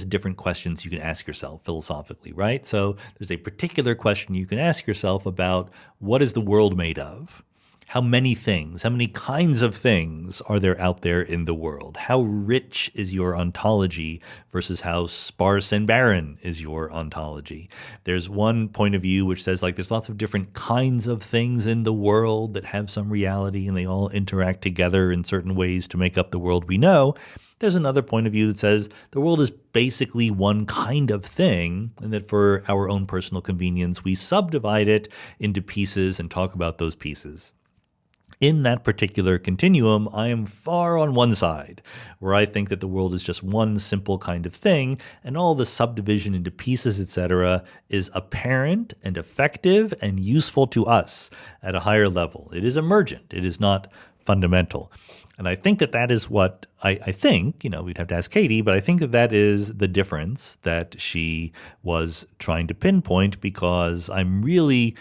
different questions you can ask yourself philosophically, right? So there's a particular question you can ask yourself about what is the world made of? How many things, how many kinds of things are there out there in the world? How rich is your ontology versus how sparse and barren is your ontology? There's one point of view which says like there's lots of different kinds of things in the world that have some reality and they all interact together in certain ways to make up the world we know. There's another point of view that says the world is basically one kind of thing and that for our own personal convenience, we subdivide it into pieces and talk about those pieces. In that particular continuum, I am far on one side, where I think that the world is just one simple kind of thing, and all the subdivision into pieces, etc., is apparent and effective and useful to us at a higher level. It is emergent. It is not fundamental. And I think that that is what I think, we'd have to ask Katie, but I think that that is the difference that she was trying to pinpoint, because I'm really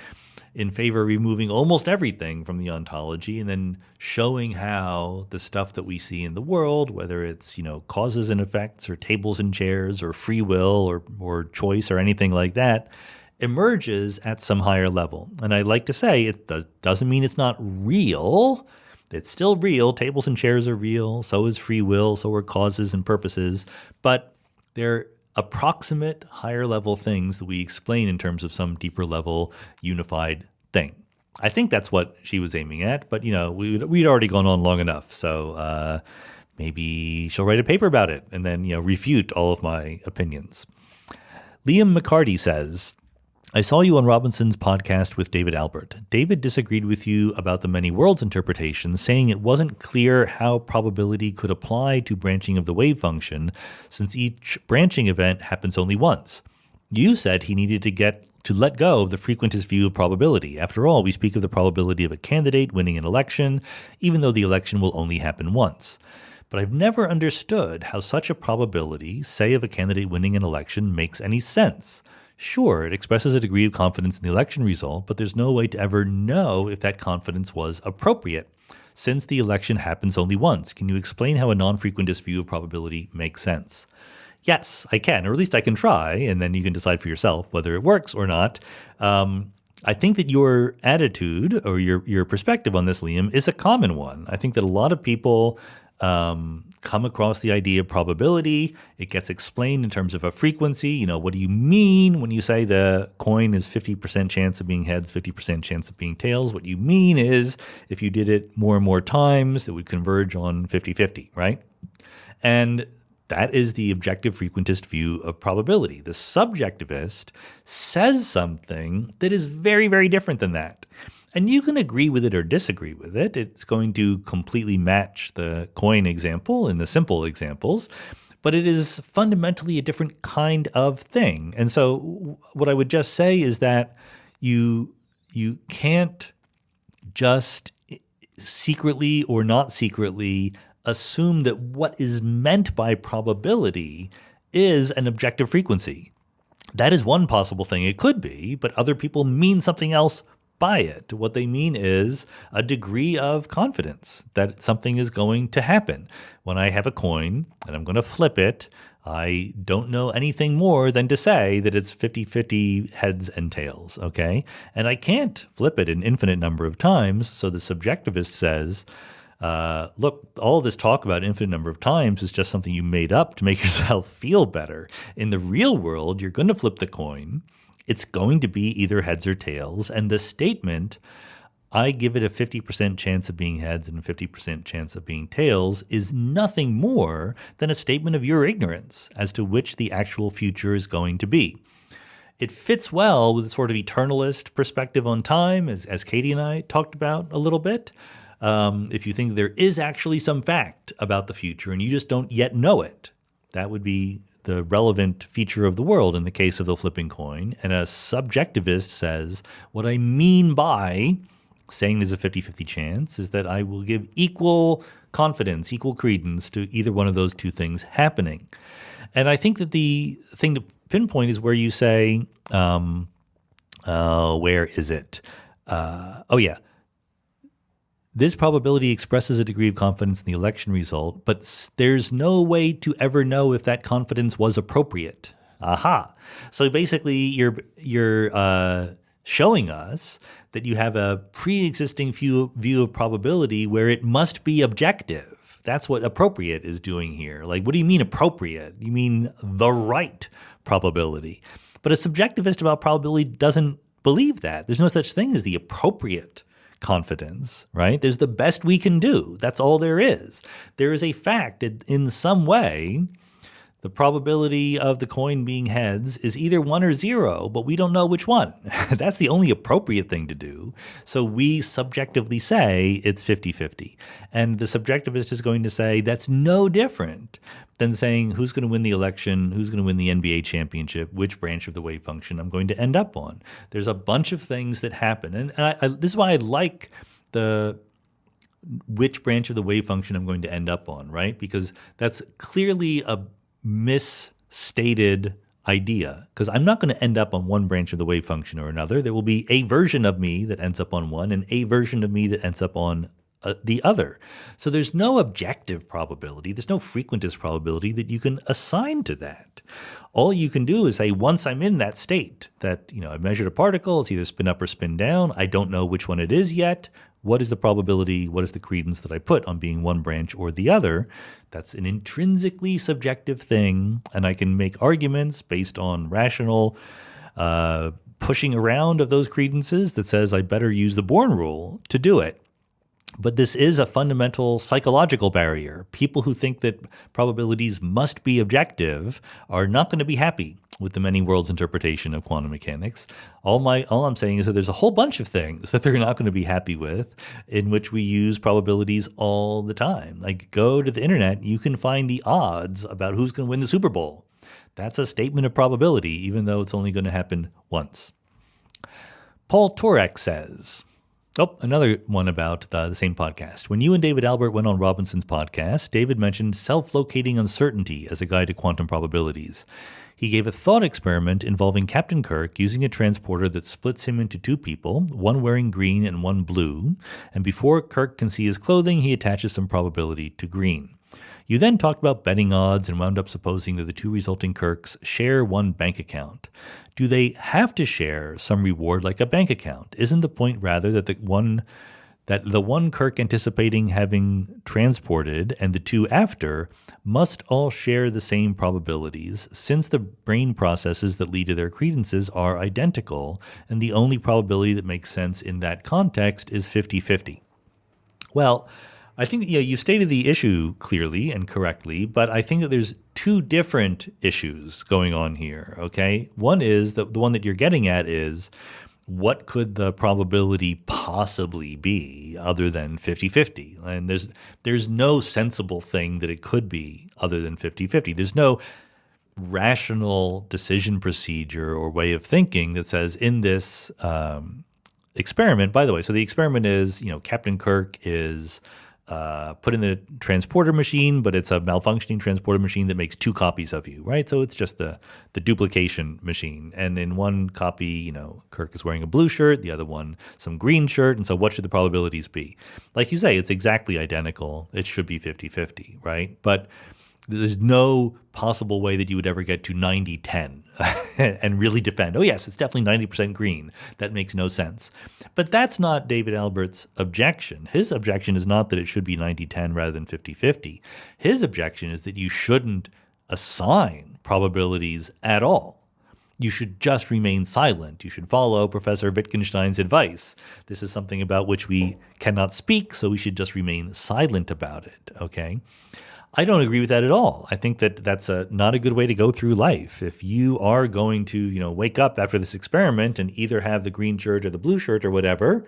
in favor of removing almost everything from the ontology and then showing how the stuff that we see in the world, whether it's, causes and effects or tables and chairs or free will or choice or anything like that, emerges at some higher level. And I like to say it doesn't mean it's not real. It's still real. Tables and chairs are real. So is free will. So are causes and purposes. But they're approximate higher level things that we explain in terms of some deeper level unified thing. I think that's what she was aiming at, but we'd already gone on long enough. So maybe she'll write a paper about it and then refute all of my opinions. Liam McCarty says, I saw you on Robinson's podcast with David Albert. David disagreed with you about the many worlds interpretation, saying it wasn't clear how probability could apply to branching of the wave function, since each branching event happens only once. You said he needed to let go of the frequentist view of probability. After all, we speak of the probability of a candidate winning an election, even though the election will only happen once. But I've never understood how such a probability, say of a candidate winning an election, makes any sense. Sure, it expresses a degree of confidence in the election result, but there's no way to ever know if that confidence was appropriate, since the election happens only once. Can you explain how a non-frequentist view of probability makes sense? Yes, I can, or at least I can try, and then you can decide for yourself whether it works or not. I think that your attitude or your perspective on this, Liam, is a common one. I think that a lot of people come across the idea of probability. It gets explained in terms of a frequency. What do you mean when you say the coin is 50% chance of being heads, 50% chance of being tails? What you mean is if you did it more and more times, it would converge on 50-50, right? And that is the objective frequentist view of probability. The subjectivist says something that is very, very different than that. And you can agree with it or disagree with it. It's going to completely match the coin example in the simple examples, but it is fundamentally a different kind of thing. And so what I would just say is that you can't just secretly or not secretly assume that what is meant by probability is an objective frequency. That is one possible thing. It could be, but other people mean something else by it. What they mean is a degree of confidence that something is going to happen. When I have a coin and I'm going to flip it, I don't know anything more than to say that it's 50-50 heads and tails, okay? And I can't flip it an infinite number of times, so the subjectivist says, look, all this talk about infinite number of times is just something you made up to make yourself feel better. In the real world, you're going to flip the coin. It's going to be either heads or tails. And the statement, I give it a 50% chance of being heads and a 50% chance of being tails, is nothing more than a statement of your ignorance as to which the actual future is going to be. It fits well with a sort of eternalist perspective on time, as Katie and I talked about a little bit. If you think there is actually some fact about the future and you just don't yet know it, that would be the relevant feature of the world in the case of the flipping coin. And a subjectivist says, what I mean by saying there's a 50-50 chance is that I will give equal confidence, equal credence to either one of those two things happening. And I think that the thing to pinpoint is where you say, where is it? This probability expresses a degree of confidence in the election result, but there's no way to ever know if that confidence was appropriate. Aha. So basically, you're showing us that you have a pre-existing view of probability where it must be objective. That's what appropriate is doing here. Like, what do you mean appropriate? You mean the right probability. But a subjectivist about probability doesn't believe that. There's no such thing as the appropriate confidence, right? There's the best we can do. That's all there is. There is a fact in some way The probability of the coin being heads is either 1 or 0, but we don't know which one. That's the only appropriate thing to do. So we subjectively say it's 50-50. And the subjectivist is going to say that's no different than saying who's going to win the election, who's going to win the NBA championship, which branch of the wave function I'm going to end up on. There's a bunch of things that happen. And this is why I like which branch of the wave function I'm going to end up on, right? Because that's clearly a misstated idea, because I'm not going to end up on one branch of the wave function or another. There will be a version of me that ends up on one and a version of me that ends up on the other. So there's no objective probability, there's no frequentist probability that you can assign to that. All you can do is say, once I'm in that state, that I've measured a particle, it's either spin up or spin down, I don't know which one it is yet. What is the probability? What is the credence that I put on being one branch or the other? That's an intrinsically subjective thing, and I can make arguments based on rational pushing around of those credences that says I better use the Born rule to do it. But this is a fundamental psychological barrier. People who think that probabilities must be objective are not going to be happy with the many worlds interpretation of quantum mechanics. All I'm saying is that there's a whole bunch of things that they're not going to be happy with in which we use probabilities all the time. Like, go to the internet, you can find the odds about who's going to win the Super Bowl. That's a statement of probability, even though it's only going to happen once. Paul Turek says, another one about the same podcast. When you and David Albert went on Robinson's podcast, David mentioned self-locating uncertainty as a guide to quantum probabilities. He gave a thought experiment involving Captain Kirk using a transporter that splits him into two people, one wearing green and one blue, and before Kirk can see his clothing, he attaches some probability to green. You then talked about betting odds and wound up supposing that the two resulting Kirks share one bank account. Do they have to share some reward like a bank account? Isn't the point rather that the one Kirk anticipating having transported and the two after must all share the same probabilities, since the brain processes that lead to their credences are identical, and the only probability that makes sense in that context is 50-50? Well, I think you stated the issue clearly and correctly, but I think that there's two different issues going on here, okay? One is, the one that you're getting at is, what could the probability possibly be other than 50-50? And there's no sensible thing that it could be other than 50-50. There's no rational decision procedure or way of thinking that says in this experiment, by the way, so the experiment is, Captain Kirk is put in the transporter machine, but it's a malfunctioning transporter machine that makes two copies of you, right? So it's just the duplication machine. And in one copy, Kirk is wearing a blue shirt, the other one some green shirt. And so what should the probabilities be? Like you say, it's exactly identical. It should be 50-50, right? But there's no possible way that you would ever get to 90-10 and really defend, oh yes, it's definitely 90% green. That makes no sense. But that's not David Albert's objection. His objection is not that it should be 90-10 rather than 50-50. His objection is that you shouldn't assign probabilities at all. You should just remain silent. You should follow Professor Wittgenstein's advice. This is something about which we cannot speak, so we should just remain silent about it, okay? I don't agree with that at all. I think that that's not a good way to go through life. If you are going to, wake up after this experiment and either have the green shirt or the blue shirt or whatever,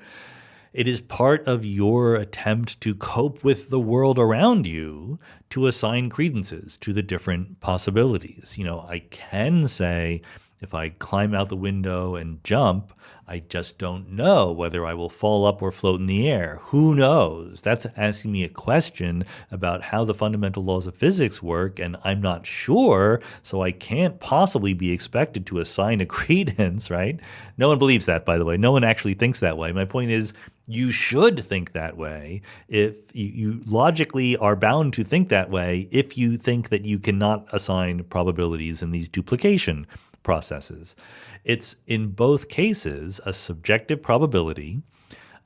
it is part of your attempt to cope with the world around you to assign credences to the different possibilities. I can say, if I climb out the window and jump, I just don't know whether I will fall up or float in the air. Who knows? That's asking me a question about how the fundamental laws of physics work, and I'm not sure, so I can't possibly be expected to assign a credence, right? No one believes that, by the way. No one actually thinks that way. My point is, you should think that way. If you logically are bound to think that way, if you think that you cannot assign probabilities in these duplication processes. It's in both cases a subjective probability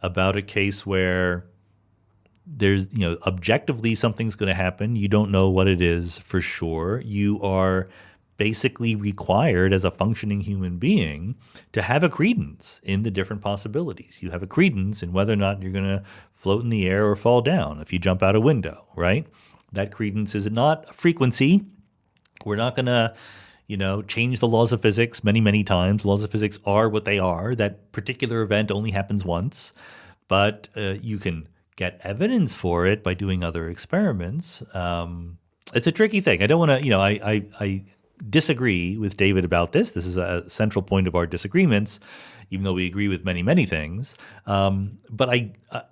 about a case where there's, objectively something's going to happen. You don't know what it is for sure. You are basically required as a functioning human being to have a credence in the different possibilities. You have a credence in whether or not you're going to float in the air or fall down if you jump out a window, right? That credence is not a frequency. We're not going to, change the laws of physics many, many times. Laws of physics are what they are. That particular event only happens once, but you can get evidence for it by doing other experiments. It's a tricky thing. I don't want to, I disagree with David about this. This is a central point of our disagreements, even though we agree with many, many things. But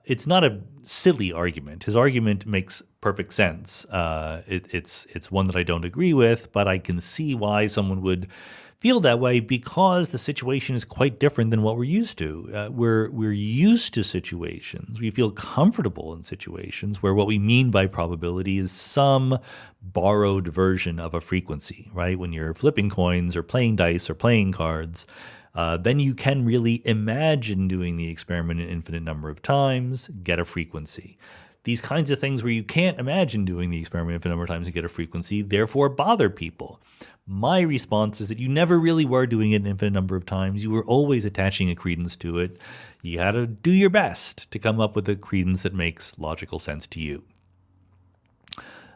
it's not a silly argument. His argument makes perfect sense. It's one that I don't agree with, but I can see why someone would feel that way because the situation is quite different than what we're used to. We're used to situations. We feel comfortable in situations where what we mean by probability is some borrowed version of a frequency, right? When you're flipping coins or playing dice or playing cards, then you can really imagine doing the experiment an infinite number of times, get a frequency. These kinds of things where you can't imagine doing the experiment an infinite number of times and get a frequency, therefore bother people. My response is that you never really were doing it an infinite number of times. You were always attaching a credence to it. You had to do your best to come up with a credence that makes logical sense to you.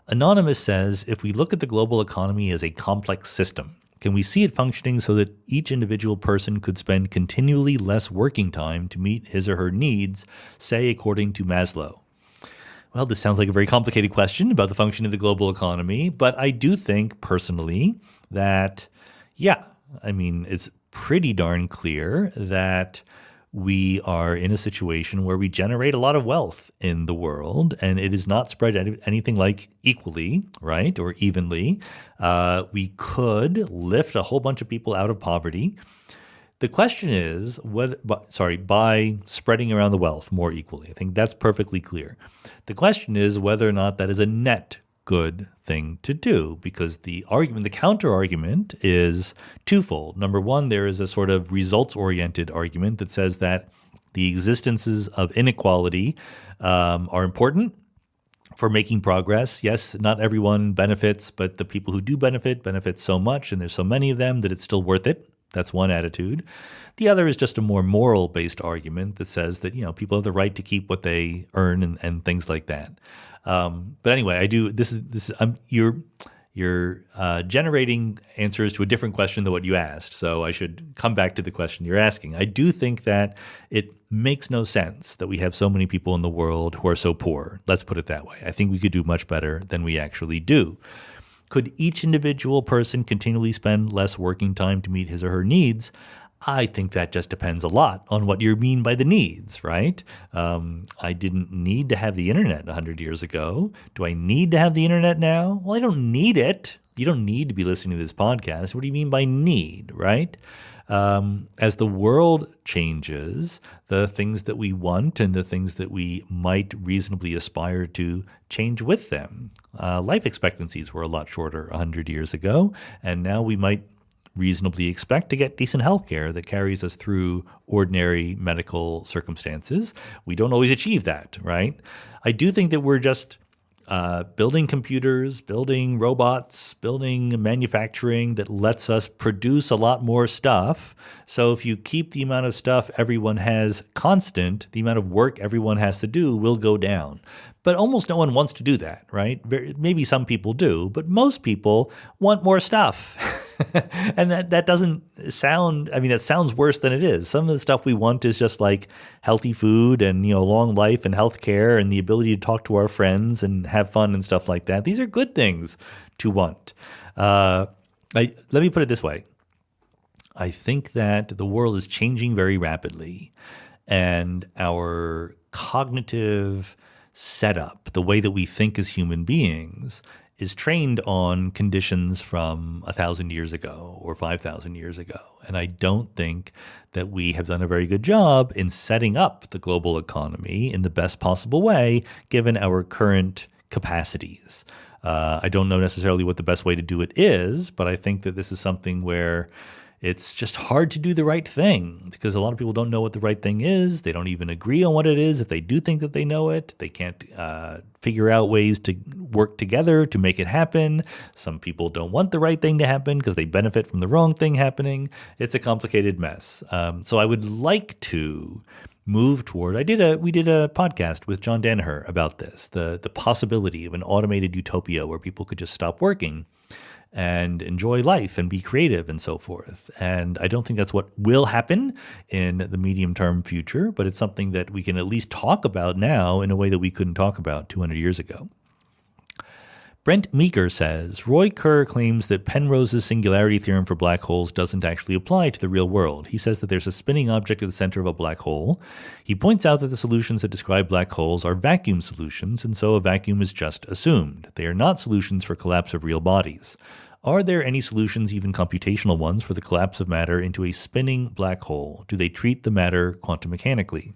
Anonymous says, if we look at the global economy as a complex system, can we see it functioning so that each individual person could spend continually less working time to meet his or her needs, say according to Maslow? Well, this sounds like a very complicated question about the function of the global economy, but I do think personally that, it's pretty darn clear that we are in a situation where we generate a lot of wealth in the world, and it is not spread anything like equally, right, or evenly. We could lift a whole bunch of people out of poverty. The question is by spreading around the wealth more equally. I think that's perfectly clear. The question is whether or not that is a net good thing to do, because the counter argument is twofold. Number one, there is a sort of results-oriented argument that says that the existences of inequality are important for making progress. Yes, not everyone benefits, but the people who do benefit so much, and there's so many of them that it's still worth it. That's one attitude. The other is just a more moral-based argument that says that people have the right to keep what they earn and things like that. But anyway, I do. You're generating answers to a different question than what you asked, so I should come back to the question you're asking. I do think that it makes no sense that we have so many people in the world who are so poor. Let's put it that way. I think we could do much better than we actually do. Could each individual person continually spend less working time to meet his or her needs? I think that just depends a lot on what you mean by the needs, right? I didn't need to have the internet 100 years ago. Do I need to have the internet now? Well, I don't need it. You don't need to be listening to this podcast. What do you mean by need, right? As the world changes, the things that we want and the things that we might reasonably aspire to change with them. Life expectancies were a lot shorter 100 years ago, and now we might reasonably expect to get decent health care that carries us through ordinary medical circumstances. We don't always achieve that, right? I do think that we're just building computers, building robots, building manufacturing that lets us produce a lot more stuff. So if you keep the amount of stuff everyone has constant, the amount of work everyone has to do will go down. But almost no one wants to do that, right? Maybe some people do, but most people want more stuff. And that doesn't sound, that sounds worse than it is. Some of the stuff we want is just like healthy food and, long life and health care and the ability to talk to our friends and have fun and stuff like that. These are good things to want. Let me put it this way. I think that the world is changing very rapidly, and our cognitive setup, the way that we think as human beings, is trained on conditions from 1,000 years ago or 5,000 years ago. And I don't think that we have done a very good job in setting up the global economy in the best possible way, given our current capacities. I don't know necessarily what the best way to do it is, but I think that this is something where it's just hard to do the right thing because a lot of people don't know what the right thing is. They don't even agree on what it is. If they do think that they know it, they can't figure out ways to work together to make it happen. Some people don't want the right thing to happen because they benefit from the wrong thing happening. It's a complicated mess. So I would like to move toward. We did a podcast with John Danaher about this, the possibility of an automated utopia where people could just stop working. and enjoy life and be creative and so forth. And I don't think that's what will happen in the medium-term future, but it's something that we can at least talk about now in a way that we couldn't talk about 200 years ago. Brent Meeker says, Roy Kerr claims that Penrose's singularity theorem for black holes doesn't actually apply to the real world. He says that there's a spinning object at the center of a black hole. He points out that the solutions that describe black holes are vacuum solutions, and so a vacuum is just assumed. They are not solutions for collapse of real bodies. Are there any solutions, even computational ones, for the collapse of matter into a spinning black hole? Do they treat the matter quantum mechanically?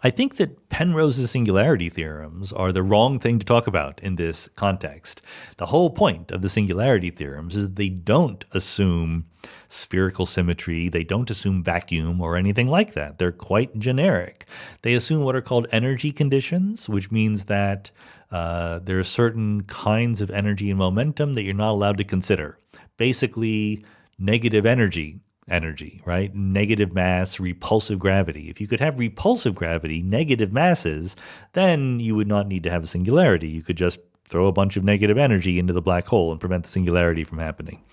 I think that Penrose's singularity theorems are the wrong thing to talk about in this context. The whole point of the singularity theorems is that they don't assume spherical symmetry, they don't assume vacuum or anything like that. They're quite generic. They assume what are called energy conditions, which means that there are certain kinds of energy and momentum that you're not allowed to consider. Basically, negative energy, right? Negative mass, repulsive gravity. If you could have repulsive gravity, negative masses, then you would not need to have a singularity. You could just throw a bunch of negative energy into the black hole and prevent the singularity from happening.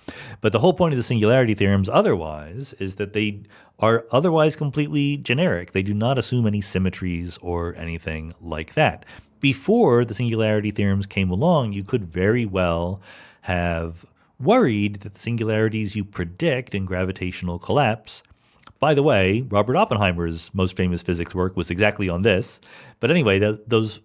But the whole point of the singularity theorems otherwise is that they are otherwise completely generic. They do not assume any symmetries or anything like that. Before the singularity theorems came along, you could very well have worried that the singularities you predict in gravitational collapse. By the way, Robert Oppenheimer's most famous physics work was exactly on this. But anyway, those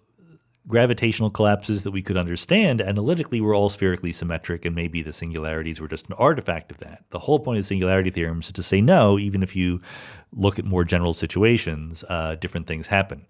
gravitational collapses that we could understand analytically were all spherically symmetric, and maybe the singularities were just an artifact of that. The whole point of the singularity theorems is to say no, even if you look at more general situations, different things happen.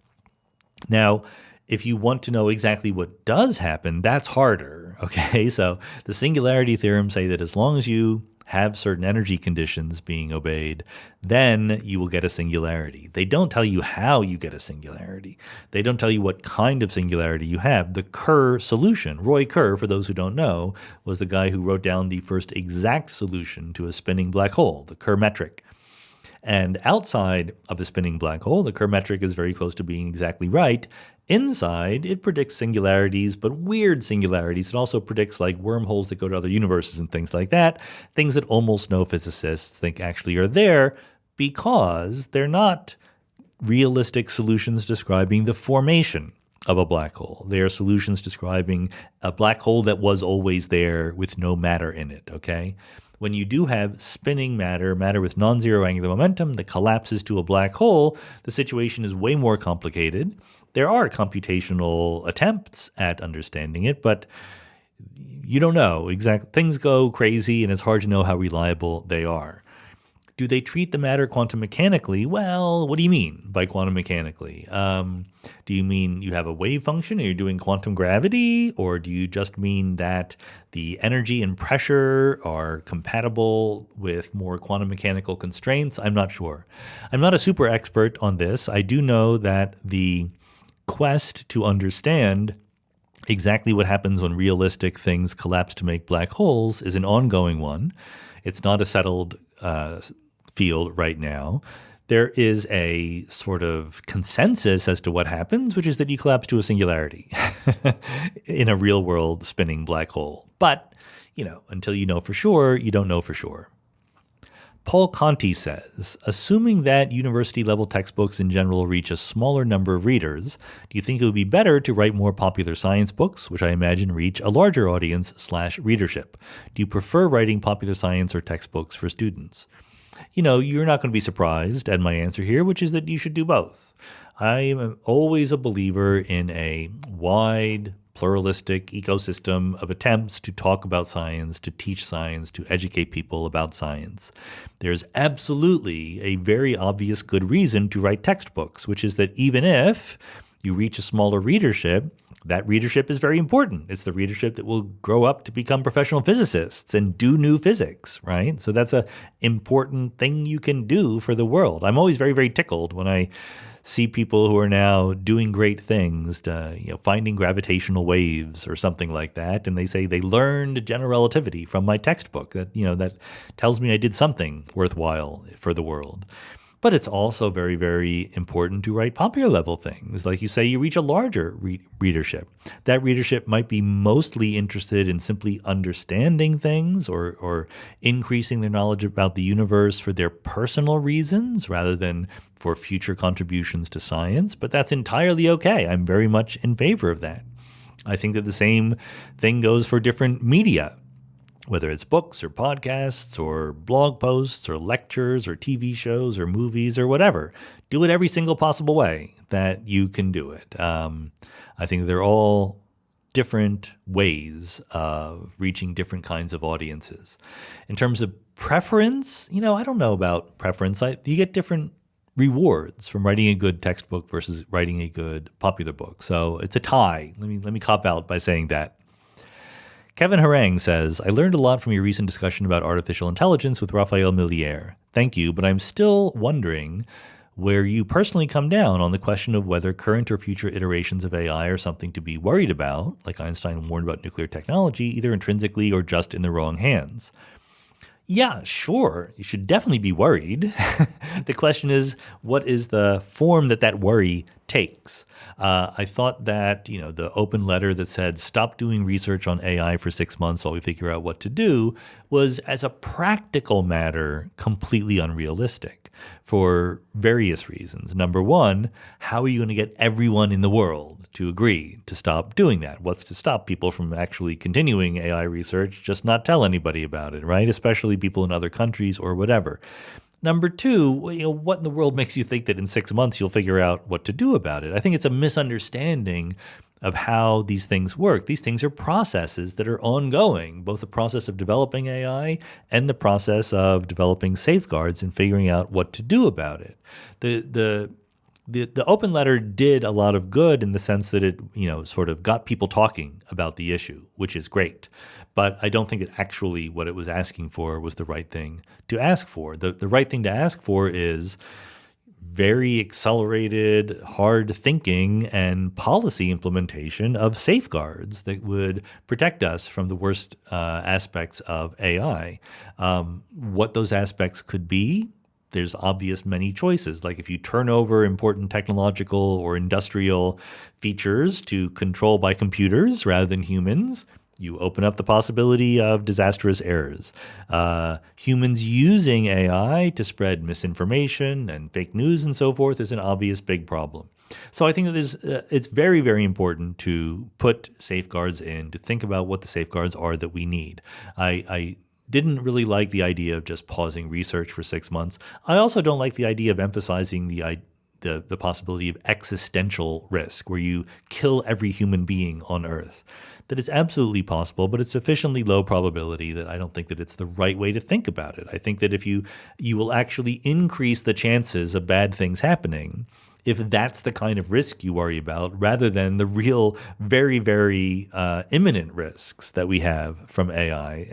Now, if you want to know exactly what does happen, that's harder, okay? So the singularity theorems say that as long as you have certain energy conditions being obeyed, then you will get a singularity. They don't tell you how you get a singularity. They don't tell you what kind of singularity you have. The Kerr solution, Roy Kerr, for those who don't know, was the guy who wrote down the first exact solution to a spinning black hole, the Kerr metric. And outside of a spinning black hole, the Kerr metric is very close to being exactly right. Inside, it predicts singularities, but weird singularities. It also predicts like wormholes that go to other universes and things like that, things that almost no physicists think actually are there because they're not realistic solutions describing the formation of a black hole. They are solutions describing a black hole that was always there with no matter in it, okay? When you do have spinning matter with non-zero angular momentum that collapses to a black hole, the situation is way more complicated. There are computational attempts at understanding it, but you don't know exactly. Things go crazy, and it's hard to know how reliable they are. Do they treat the matter quantum mechanically? Well, what do you mean by quantum mechanically? Do you mean you have a wave function and you're doing quantum gravity? Or do you just mean that the energy and pressure are compatible with more quantum mechanical constraints? I'm not sure. I'm not a super expert on this. I do know that the quest to understand exactly what happens when realistic things collapse to make black holes is an ongoing one. It's not a settled field right now. There is a sort of consensus as to what happens, which is that you collapse to a singularity in a real world spinning black hole. But, until you know for sure, you don't know for sure. Paul Conti says, assuming that university-level textbooks in general reach a smaller number of readers, do you think it would be better to write more popular science books, which I imagine reach a larger audience/readership? Do you prefer writing popular science or textbooks for students? You're not going to be surprised at my answer here, which is that you should do both. I am always a believer in a wide, pluralistic ecosystem of attempts to talk about science, to teach science, to educate people about science. There's absolutely a very obvious good reason to write textbooks, which is that even if you reach a smaller readership, that readership is very important. It's the readership that will grow up to become professional physicists and do new physics, right? So that's an important thing you can do for the world. I'm always very, very tickled when I see people who are now doing great things, finding gravitational waves or something like that, and they say they learned general relativity from my textbook. That tells me I did something worthwhile for the world. But it's also very, very important to write popular level things. Like you say, you reach a larger readership. That readership might be mostly interested in simply understanding things or increasing their knowledge about the universe for their personal reasons rather than for future contributions to science. But that's entirely okay. I'm very much in favor of that. I think that the same thing goes for different media, whether it's books or podcasts or blog posts or lectures or TV shows or movies or whatever. Do it every single possible way that you can do it. I think they're all different ways of reaching different kinds of audiences. In terms of preference, I don't know about preference. You get different rewards from writing a good textbook versus writing a good popular book. So it's a tie. Let me cop out by saying that. Kevin Harang says, I learned a lot from your recent discussion about artificial intelligence with Raphael Millier. Thank you, but I'm still wondering where you personally come down on the question of whether current or future iterations of AI are something to be worried about, like Einstein warned about nuclear technology, either intrinsically or just in the wrong hands. Yeah, sure. You should definitely be worried. The question is, what is the form that worry takes? I thought that, the open letter that said, stop doing research on AI for 6 months while we figure out what to do was, as a practical matter, completely unrealistic for various reasons. Number one, how are you going to get everyone in the world to agree to stop doing that? What's to stop people from actually continuing AI research? Just not tell anybody about it, right? Especially people in other countries or whatever. Number two, what in the world makes you think that in 6 months you'll figure out what to do about it? I think it's a misunderstanding of how these things work. These things are processes that are ongoing, both the process of developing AI and the process of developing safeguards and figuring out what to do about it. The open letter did a lot of good in the sense that it, sort of got people talking about the issue, which is great. But I don't think it actually, what it was asking for was the right thing to ask for. The right thing to ask for is very accelerated, hard thinking and policy implementation of safeguards that would protect us from the worst aspects of AI. What those aspects could be, there's obvious many choices. Like if you turn over important technological or industrial features to control by computers rather than humans, you open up the possibility of disastrous errors. Humans using AI to spread misinformation and fake news and so forth is an obvious big problem. So I think that it's very, very important to put safeguards in, to think about what the safeguards are that we need. I didn't really like the idea of just pausing research for 6 months. I also don't like the idea of emphasizing the possibility of existential risk, where you kill every human being on Earth. That is absolutely possible, but it's sufficiently low probability that I don't think that it's the right way to think about it. I think that if you will actually increase the chances of bad things happening, if that's the kind of risk you worry about, rather than the real very, very imminent risks that we have from AI.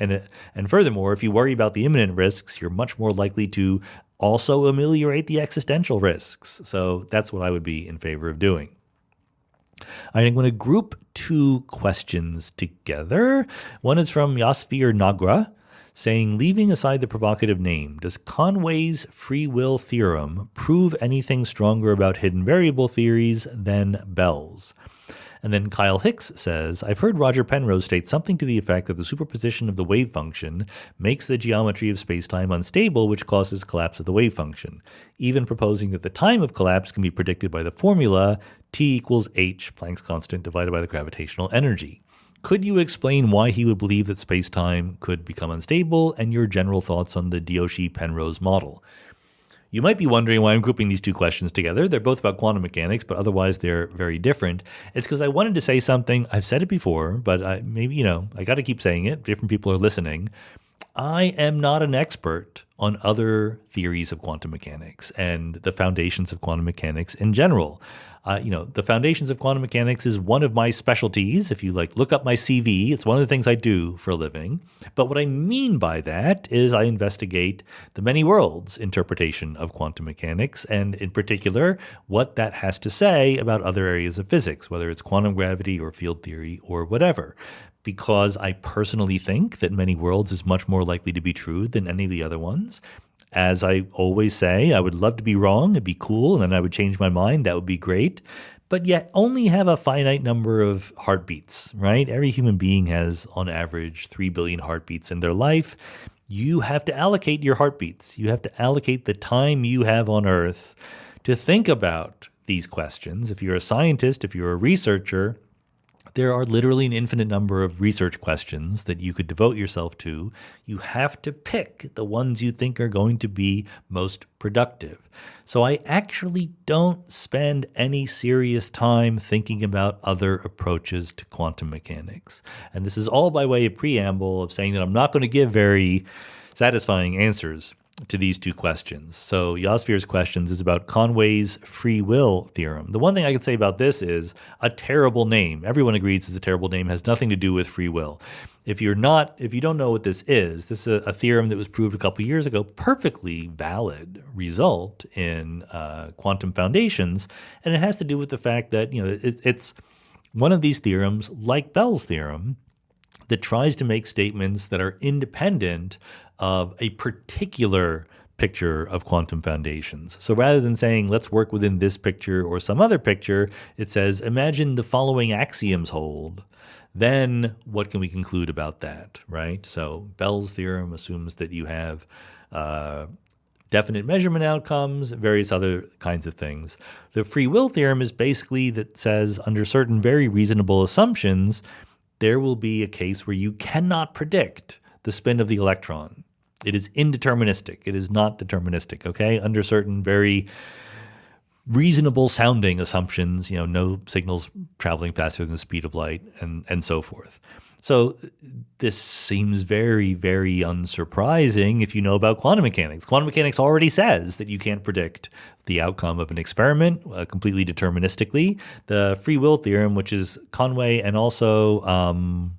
And furthermore, if you worry about the imminent risks, you're much more likely to also ameliorate the existential risks. So that's what I would be in favor of doing. I'm going to group two questions together. One is from Yasvir Nagra, saying, leaving aside the provocative name, does Conway's free will theorem prove anything stronger about hidden variable theories than Bell's? And then Kyle Hicks says, I've heard Roger Penrose state something to the effect that the superposition of the wave function makes the geometry of spacetime unstable, which causes collapse of the wave function, even proposing that the time of collapse can be predicted by the formula T equals h, Planck's constant, divided by the gravitational energy. Could you explain why he would believe that spacetime could become unstable, and your general thoughts on the Dioschi-Penrose model? You might be wondering why I'm grouping these two questions together. They're both about quantum mechanics, but otherwise they're very different. It's because I wanted to say something. I've said it before, but I got to keep saying it. Different people are listening. I am not an expert on other theories of quantum mechanics and the foundations of quantum mechanics in general. The foundations of quantum mechanics is one of my specialties. If you look up my CV, it's one of the things I do for a living. But what I mean by that is I investigate the many worlds interpretation of quantum mechanics, and in particular, what that has to say about other areas of physics, whether it's quantum gravity or field theory or whatever. Because I personally think that many worlds is much more likely to be true than any of the other ones. As I always say, I would love to be wrong. It'd be cool, and then I would change my mind. That would be great. But yet only have a finite number of heartbeats, right? Every human being has, on average, 3 billion heartbeats in their life. You have to allocate your heartbeats. You have to allocate the time you have on Earth to think about these questions. If you're a scientist, if you're a researcher, there are literally an infinite number of research questions that you could devote yourself to. You have to pick the ones you think are going to be most productive. So I actually don't spend any serious time thinking about other approaches to quantum mechanics. And this is all by way of preamble of saying that I'm not going to give very satisfying answers to these two questions. So Yosphere's questions is about Conway's free will theorem. The one thing I can say about this is a terrible name. Everyone agrees it's a terrible name, has nothing to do with free will. If you don't know what this is a theorem that was proved a couple years ago, perfectly valid result in quantum foundations, and it has to do with the fact that it's one of these theorems, like Bell's theorem, that tries to make statements that are independent of a particular picture of quantum foundations. So rather than saying, let's work within this picture or some other picture, it says, imagine the following axioms hold. Then what can we conclude about that, right? So Bell's theorem assumes that you have definite measurement outcomes, various other kinds of things. The free will theorem is basically that says, under certain very reasonable assumptions, there will be a case where you cannot predict the spin of the electron. It is indeterministic. It is not deterministic, okay? Under certain very reasonable sounding assumptions, no signals traveling faster than the speed of light and so forth. So this seems very, very unsurprising if you know about quantum mechanics. Quantum mechanics already says that you can't predict the outcome of an experiment completely deterministically. The free will theorem, which is Conway and also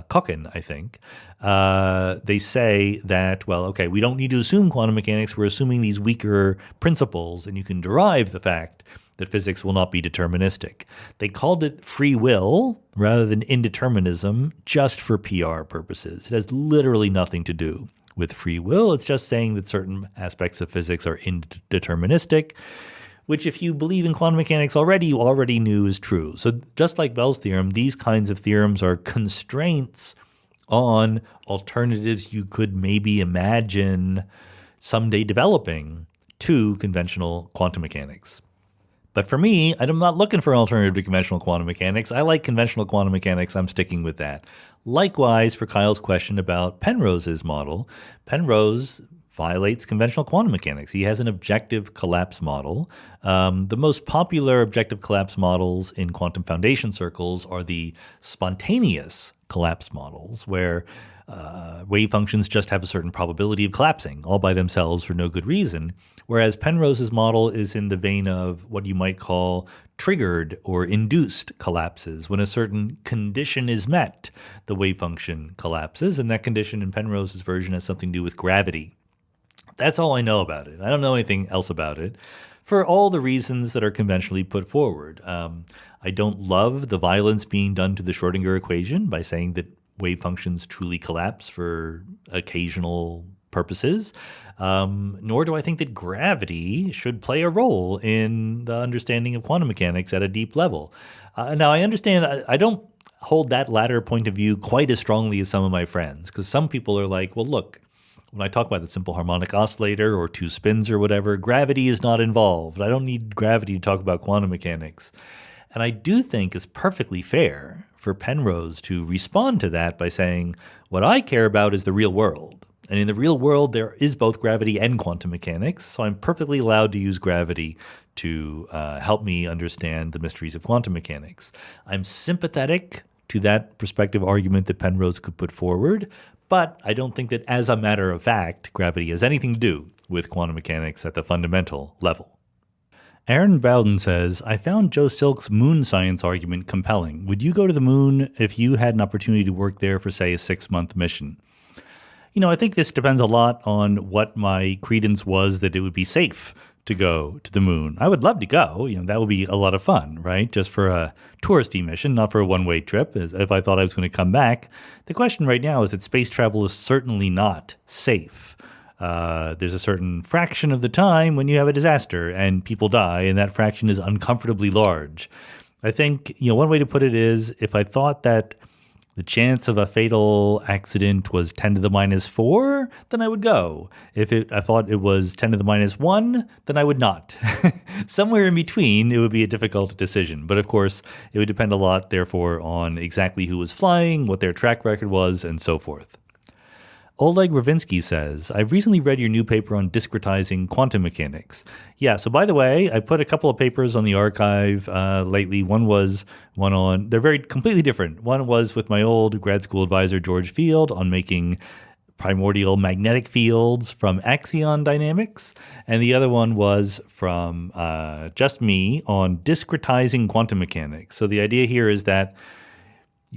Cochin, I think, they say that, we don't need to assume quantum mechanics. We're assuming these weaker principles, and you can derive the fact that physics will not be deterministic. They called it free will rather than indeterminism just for PR purposes. It has literally nothing to do with free will. It's just saying that certain aspects of physics are indeterministic, which if you believe in quantum mechanics already, you already knew is true. So just like Bell's theorem, these kinds of theorems are constraints on alternatives you could maybe imagine someday developing to conventional quantum mechanics. But for me, I'm not looking for an alternative to conventional quantum mechanics. I like conventional quantum mechanics. I'm sticking with that. Likewise, for Kyle's question about Penrose's model, Penrose violates conventional quantum mechanics. He has an objective collapse model. The most popular objective collapse models in quantum foundation circles are the spontaneous collapse models, where wave functions just have a certain probability of collapsing all by themselves for no good reason, whereas Penrose's model is in the vein of what you might call triggered or induced collapses. When a certain condition is met, the wave function collapses, and that condition in Penrose's version has something to do with gravity. That's all I know about it. I don't know anything else about it for all the reasons that are conventionally put forward. I don't love the violence being done to the Schrodinger equation by saying that wave functions truly collapse for occasional purposes, nor do I think that gravity should play a role in the understanding of quantum mechanics at a deep level. Now, I understand I don't hold that latter point of view quite as strongly as some of my friends, because some people are like, well, look, when I talk about the simple harmonic oscillator or two spins or whatever, gravity is not involved. I don't need gravity to talk about quantum mechanics. And I do think it's perfectly fair for Penrose to respond to that by saying, what I care about is the real world. And in the real world, there is both gravity and quantum mechanics, so I'm perfectly allowed to use gravity to help me understand the mysteries of quantum mechanics. I'm sympathetic to that perspective argument that Penrose could put forward, but I don't think that as a matter of fact, gravity has anything to do with quantum mechanics at the fundamental level. Aaron Bowden says, I found Joe Silk's moon science argument compelling. Would you go to the moon if you had an opportunity to work there for, say, a 6-month mission? I think this depends a lot on what my credence was that it would be safe to go to the moon. I would love to go. That would be a lot of fun, right? Just for a touristy mission, not for a one-way trip, as if I thought I was going to come back. The question right now is that space travel is certainly not safe. There's a certain fraction of the time when you have a disaster and people die, and that fraction is uncomfortably large. I think, one way to put it is, if I thought that the chance of a fatal accident was 10 to the minus 4, then I would go. If I thought it was 10 to the minus 1, then I would not. Somewhere in between, it would be a difficult decision. But of course, it would depend a lot, therefore, on exactly who was flying, what their track record was, and so forth. Oleg Ravinsky says, I've recently read your new paper on discretizing quantum mechanics. Yeah, so by the way, I put a couple of papers on the archive lately. They're very completely different. One was with my old grad school advisor, George Field, on making primordial magnetic fields from axion dynamics. And the other one was from just me on discretizing quantum mechanics. So the idea here is that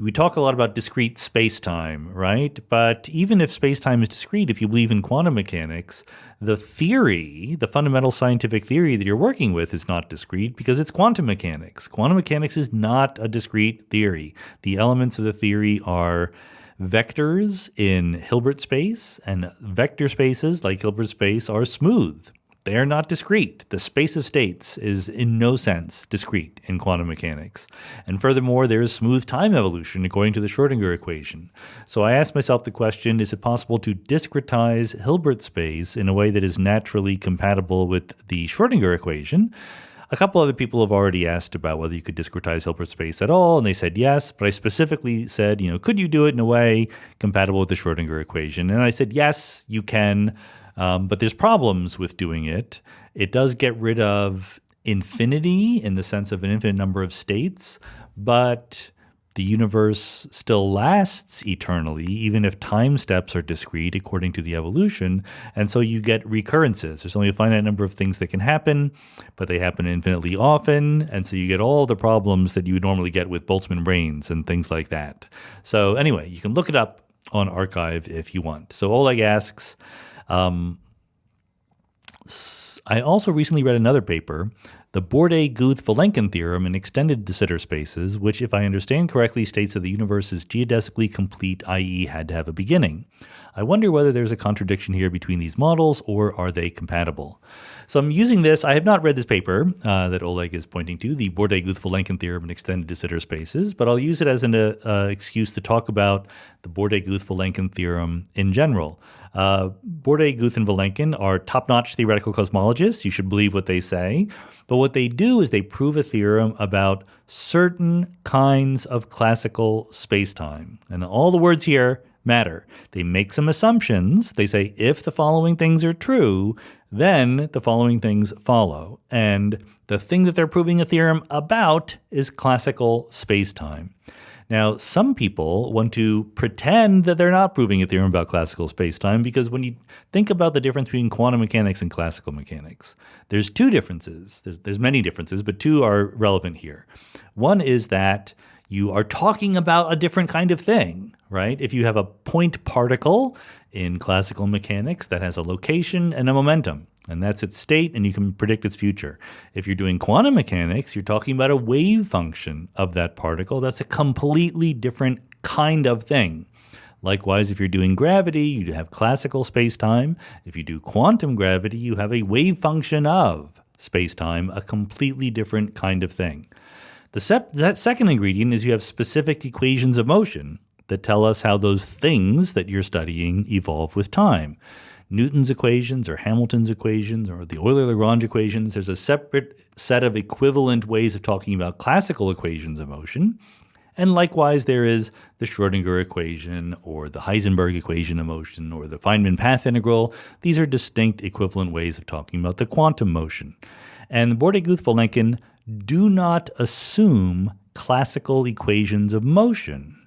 we talk a lot about discrete space-time, right? But even if space-time is discrete, if you believe in quantum mechanics, the theory, the fundamental scientific theory that you're working with is not discrete because it's quantum mechanics. Quantum mechanics is not a discrete theory. The elements of the theory are vectors in Hilbert space, and vector spaces like Hilbert space are smooth. They are not discrete. The space of states is in no sense discrete in quantum mechanics. And furthermore, there is smooth time evolution according to the Schrödinger equation. So I asked myself the question, is it possible to discretize Hilbert space in a way that is naturally compatible with the Schrödinger equation? A couple other people have already asked about whether you could discretize Hilbert space at all, and they said yes, but I specifically said, could you do it in a way compatible with the Schrödinger equation? And I said, yes, you can. But there's problems with doing it. It does get rid of infinity in the sense of an infinite number of states, but the universe still lasts eternally, even if time steps are discrete according to the evolution. And so you get recurrences. There's only a finite number of things that can happen, but they happen infinitely often. And so you get all the problems that you would normally get with Boltzmann brains and things like that. So anyway, you can look it up on archive if you want. So Oleg asks, I also recently read another paper, the Bordet-Guth-Vilenkin theorem in extended de Sitter spaces, which, if I understand correctly, states that the universe is geodesically complete, i.e. had to have a beginning. I wonder whether there's a contradiction here between these models, or are they compatible? So I'm using this. I have not read this paper that Oleg is pointing to, the Bordet-Guth-Vilenkin theorem in extended de Sitter spaces, but I'll use it as an excuse to talk about the Bordet-Guth-Vilenkin theorem in general. Bordet, Guth, and Vilenkin are top-notch theoretical cosmologists. You should believe what they say. But what they do is they prove a theorem about certain kinds of classical spacetime. And all the words here matter. They make some assumptions. They say, if the following things are true, then the following things follow. And the thing that they're proving a theorem about is classical spacetime. Now, some people want to pretend that they're not proving a theorem about classical spacetime because when you think about the difference between quantum mechanics and classical mechanics, there's two differences. There's many differences, but two are relevant here. One is that you are talking about a different kind of thing, right? If you have a point particle in classical mechanics that has a location and a momentum, and that's its state, and you can predict its future. If you're doing quantum mechanics, you're talking about a wave function of that particle. That's a completely different kind of thing. Likewise, if you're doing gravity, you have classical spacetime. If you do quantum gravity, you have a wave function of spacetime, a completely different kind of thing. That second ingredient is you have specific equations of motion that tell us how those things that you're studying evolve with time. Newton's equations or Hamilton's equations or the Euler-Lagrange equations, there's a separate set of equivalent ways of talking about classical equations of motion. And likewise, there is the Schrödinger equation or the Heisenberg equation of motion or the Feynman path integral. These are distinct equivalent ways of talking about the quantum motion. And the Bordet-Guth-Vilenkin do not assume classical equations of motion.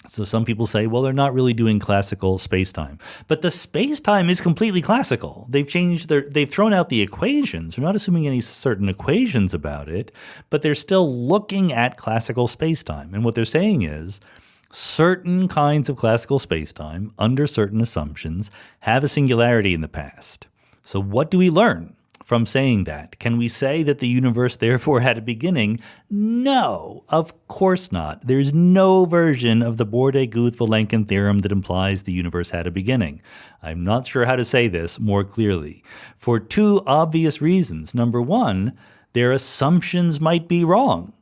So some people say, well, they're not really doing classical spacetime. But the spacetime is completely classical. They've thrown out the equations. They're not assuming any certain equations about it, but they're still looking at classical spacetime. And what they're saying is certain kinds of classical spacetime, under certain assumptions, have a singularity in the past. So what do we learn from saying that. Can we say that the universe therefore had a beginning? No, of course not. There's no version of the Bordet-Guth-Vilenkin theorem that implies the universe had a beginning. I'm not sure how to say this more clearly, for two obvious reasons. Number one, their assumptions might be wrong.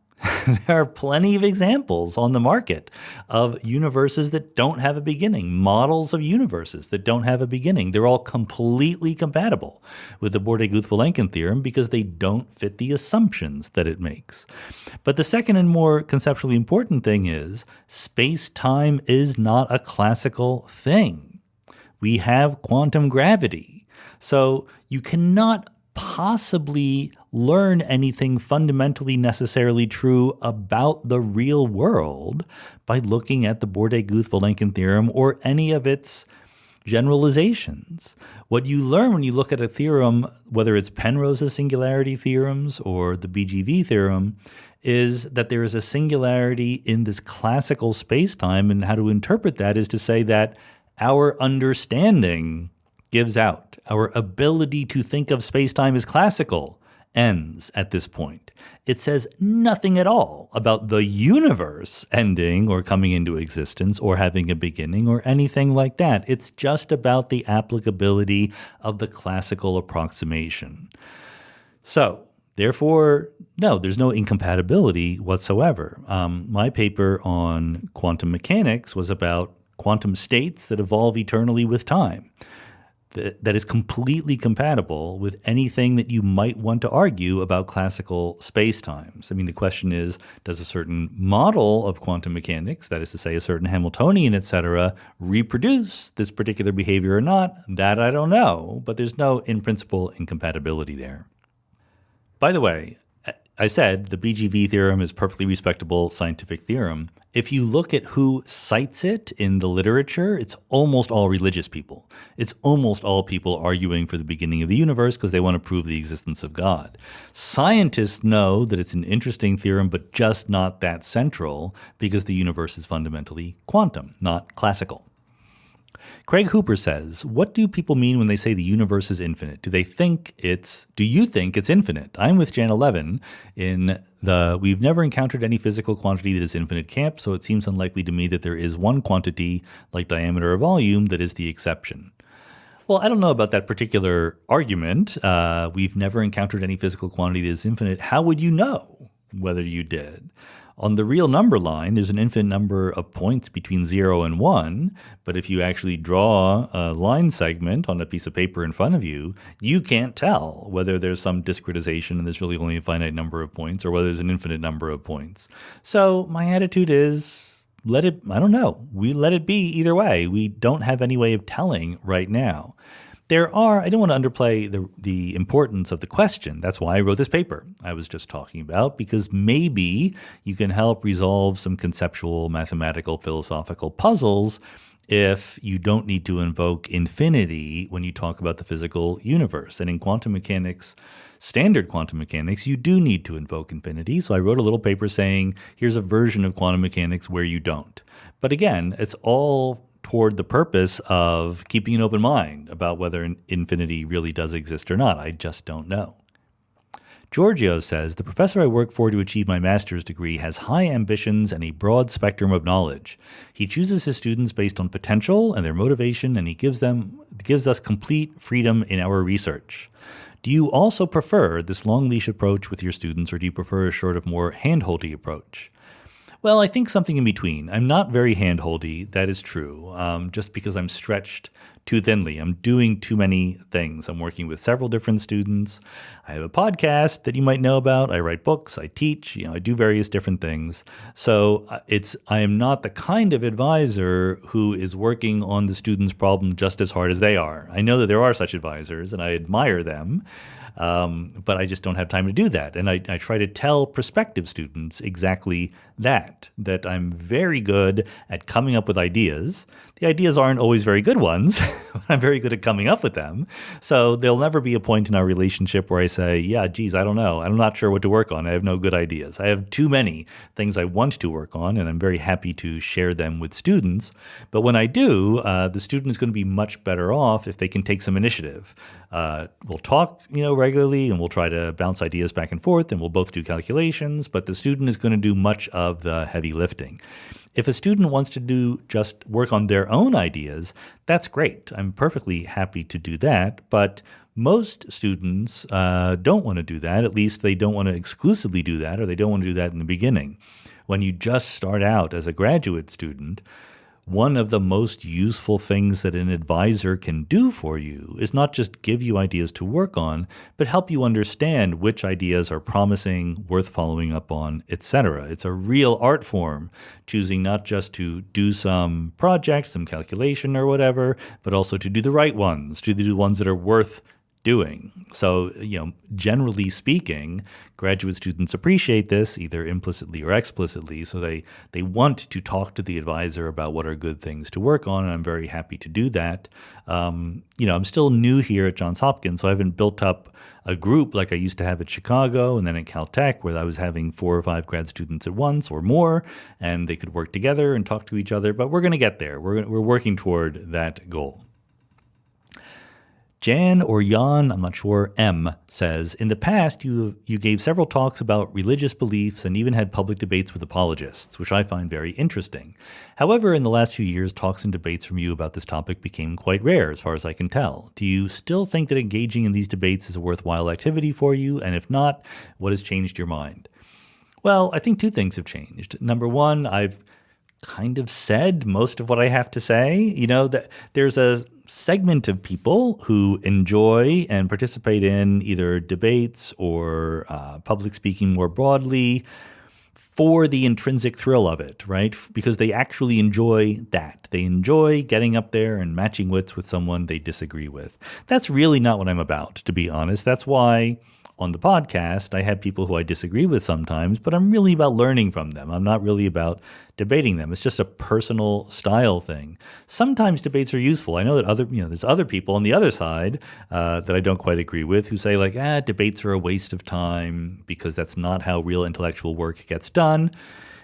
There are plenty of examples on the market of universes that don't have a beginning, models of universes that don't have a beginning. They're all completely compatible with the Bordet-Guth-Vilenkin theorem because they don't fit the assumptions that it makes. But the second and more conceptually important thing is space-time is not a classical thing. We have quantum gravity. So you cannot possibly learn anything fundamentally necessarily true about the real world by looking at the Bordet-Guth-Vilenkin theorem or any of its generalizations. What you learn when you look at a theorem, whether it's Penrose's singularity theorems or the BGV theorem, is that there is a singularity in this classical space-time, and how to interpret that is to say that our understanding gives out. Our ability to think of space-time as classical ends at this point. It says nothing at all about the universe ending or coming into existence or having a beginning or anything like that. It's just about the applicability of the classical approximation. So, therefore, no, there's no incompatibility whatsoever. My paper on quantum mechanics was about quantum states that evolve eternally with time. That is completely compatible with anything that you might want to argue about classical spacetimes. I mean, the question is, does a certain model of quantum mechanics, that is to say a certain Hamiltonian, et cetera, reproduce this particular behavior or not? That I don't know, but there's no, in principle, incompatibility there. By the way, I said the BGV theorem is a perfectly respectable scientific theorem. If you look at who cites it in the literature, it's almost all religious people. It's almost all people arguing for the beginning of the universe because they want to prove the existence of God. Scientists know that it's an interesting theorem, but just not that central because the universe is fundamentally quantum, not classical. Craig Hooper says, what do people mean when they say the universe is infinite? Do you think it's infinite? I'm with Jan 11 in the we've never encountered any physical quantity that is infinite camp, so it seems unlikely to me that there is one quantity, like diameter or volume, that is the exception. Well, I don't know about that particular argument. We've never encountered any physical quantity that is infinite. How would you know whether you did? On the real number line, there's an infinite number of points between 0 and 1, but if you actually draw a line segment on a piece of paper in front of you, you can't tell whether there's some discretization and there's really only a finite number of points or whether there's an infinite number of points. So my attitude is, we let it be either way. We don't have any way of telling right now. I don't want to underplay the importance of the question. That's why I wrote this paper I was just talking about, because maybe you can help resolve some conceptual, mathematical, philosophical puzzles if you don't need to invoke infinity when you talk about the physical universe. And in quantum mechanics, standard quantum mechanics, you do need to invoke infinity. So I wrote a little paper saying, here's a version of quantum mechanics where you don't. But again, it's all toward the purpose of keeping an open mind about whether infinity really does exist or not. I just don't know. Giorgio says, the professor I work for to achieve my master's degree has high ambitions and a broad spectrum of knowledge. He chooses his students based on potential and their motivation, and he gives us complete freedom in our research. Do you also prefer this long leash approach with your students, or do you prefer a sort of more hand-holdy approach? Well, I think something in between. I'm not very hand-holdy, that is true, just because I'm stretched too thinly. I'm doing too many things. I'm working with several different students. I have a podcast that you might know about. I write books. I teach. I do various different things. So I am not the kind of advisor who is working on the student's problem just as hard as they are. I know that there are such advisors, and I admire them. But I just don't have time to do that. And I try to tell prospective students exactly that I'm very good at coming up with ideas. The ideas aren't always very good ones, I'm very good at coming up with them. So there'll never be a point in our relationship where I say, yeah, geez, I don't know. I'm not sure what to work on. I have no good ideas. I have too many things I want to work on, and I'm very happy to share them with students. But when I do, the student is going to be much better off if they can take some initiative. We'll talk, regularly, and we'll try to bounce ideas back and forth, and we'll both do calculations, but the student is going to do much of the heavy lifting. If a student wants to just work on their own ideas, that's great. I'm perfectly happy to do that, but most students don't want to do that. At least they don't want to exclusively do that, or they don't want to do that in the beginning. When you just start out as a graduate student, one of the most useful things that an advisor can do for you is not just give you ideas to work on, but help you understand which ideas are promising, worth following up on, etc. It's a real art form, choosing not just to do some project, some calculation or whatever, but also to do the right ones, to do the ones that are worth doing. So, generally speaking, graduate students appreciate this either implicitly or explicitly. So they want to talk to the advisor about what are good things to work on, and I'm very happy to do that. I'm still new here at Johns Hopkins, so I haven't built up a group like I used to have at Chicago and then at Caltech, where I was having 4 or 5 grad students at once or more, and they could work together and talk to each other. But we're going to get there. We're working toward that goal. Jan or Jan, I'm not sure, M, says, in the past you gave several talks about religious beliefs and even had public debates with apologists, which I find very interesting. However, in the last few years, talks and debates from you about this topic became quite rare, as far as I can tell. Do you still think that engaging in these debates is a worthwhile activity for you? And if not, what has changed your mind? Well, I think 2 things have changed. Number one, I've kind of said most of what I have to say. That there's a segment of people who enjoy and participate in either debates or public speaking more broadly for the intrinsic thrill of it, right? Because they actually enjoy that. They enjoy getting up there and matching wits with someone they disagree with. That's really not what I'm about, to be honest. That's why on the podcast, I have people who I disagree with sometimes, but I'm really about learning from them. I'm not really about debating them. It's just a personal style thing. Sometimes debates are useful. I know that there's other people on the other side that I don't quite agree with who say debates are a waste of time because that's not how real intellectual work gets done.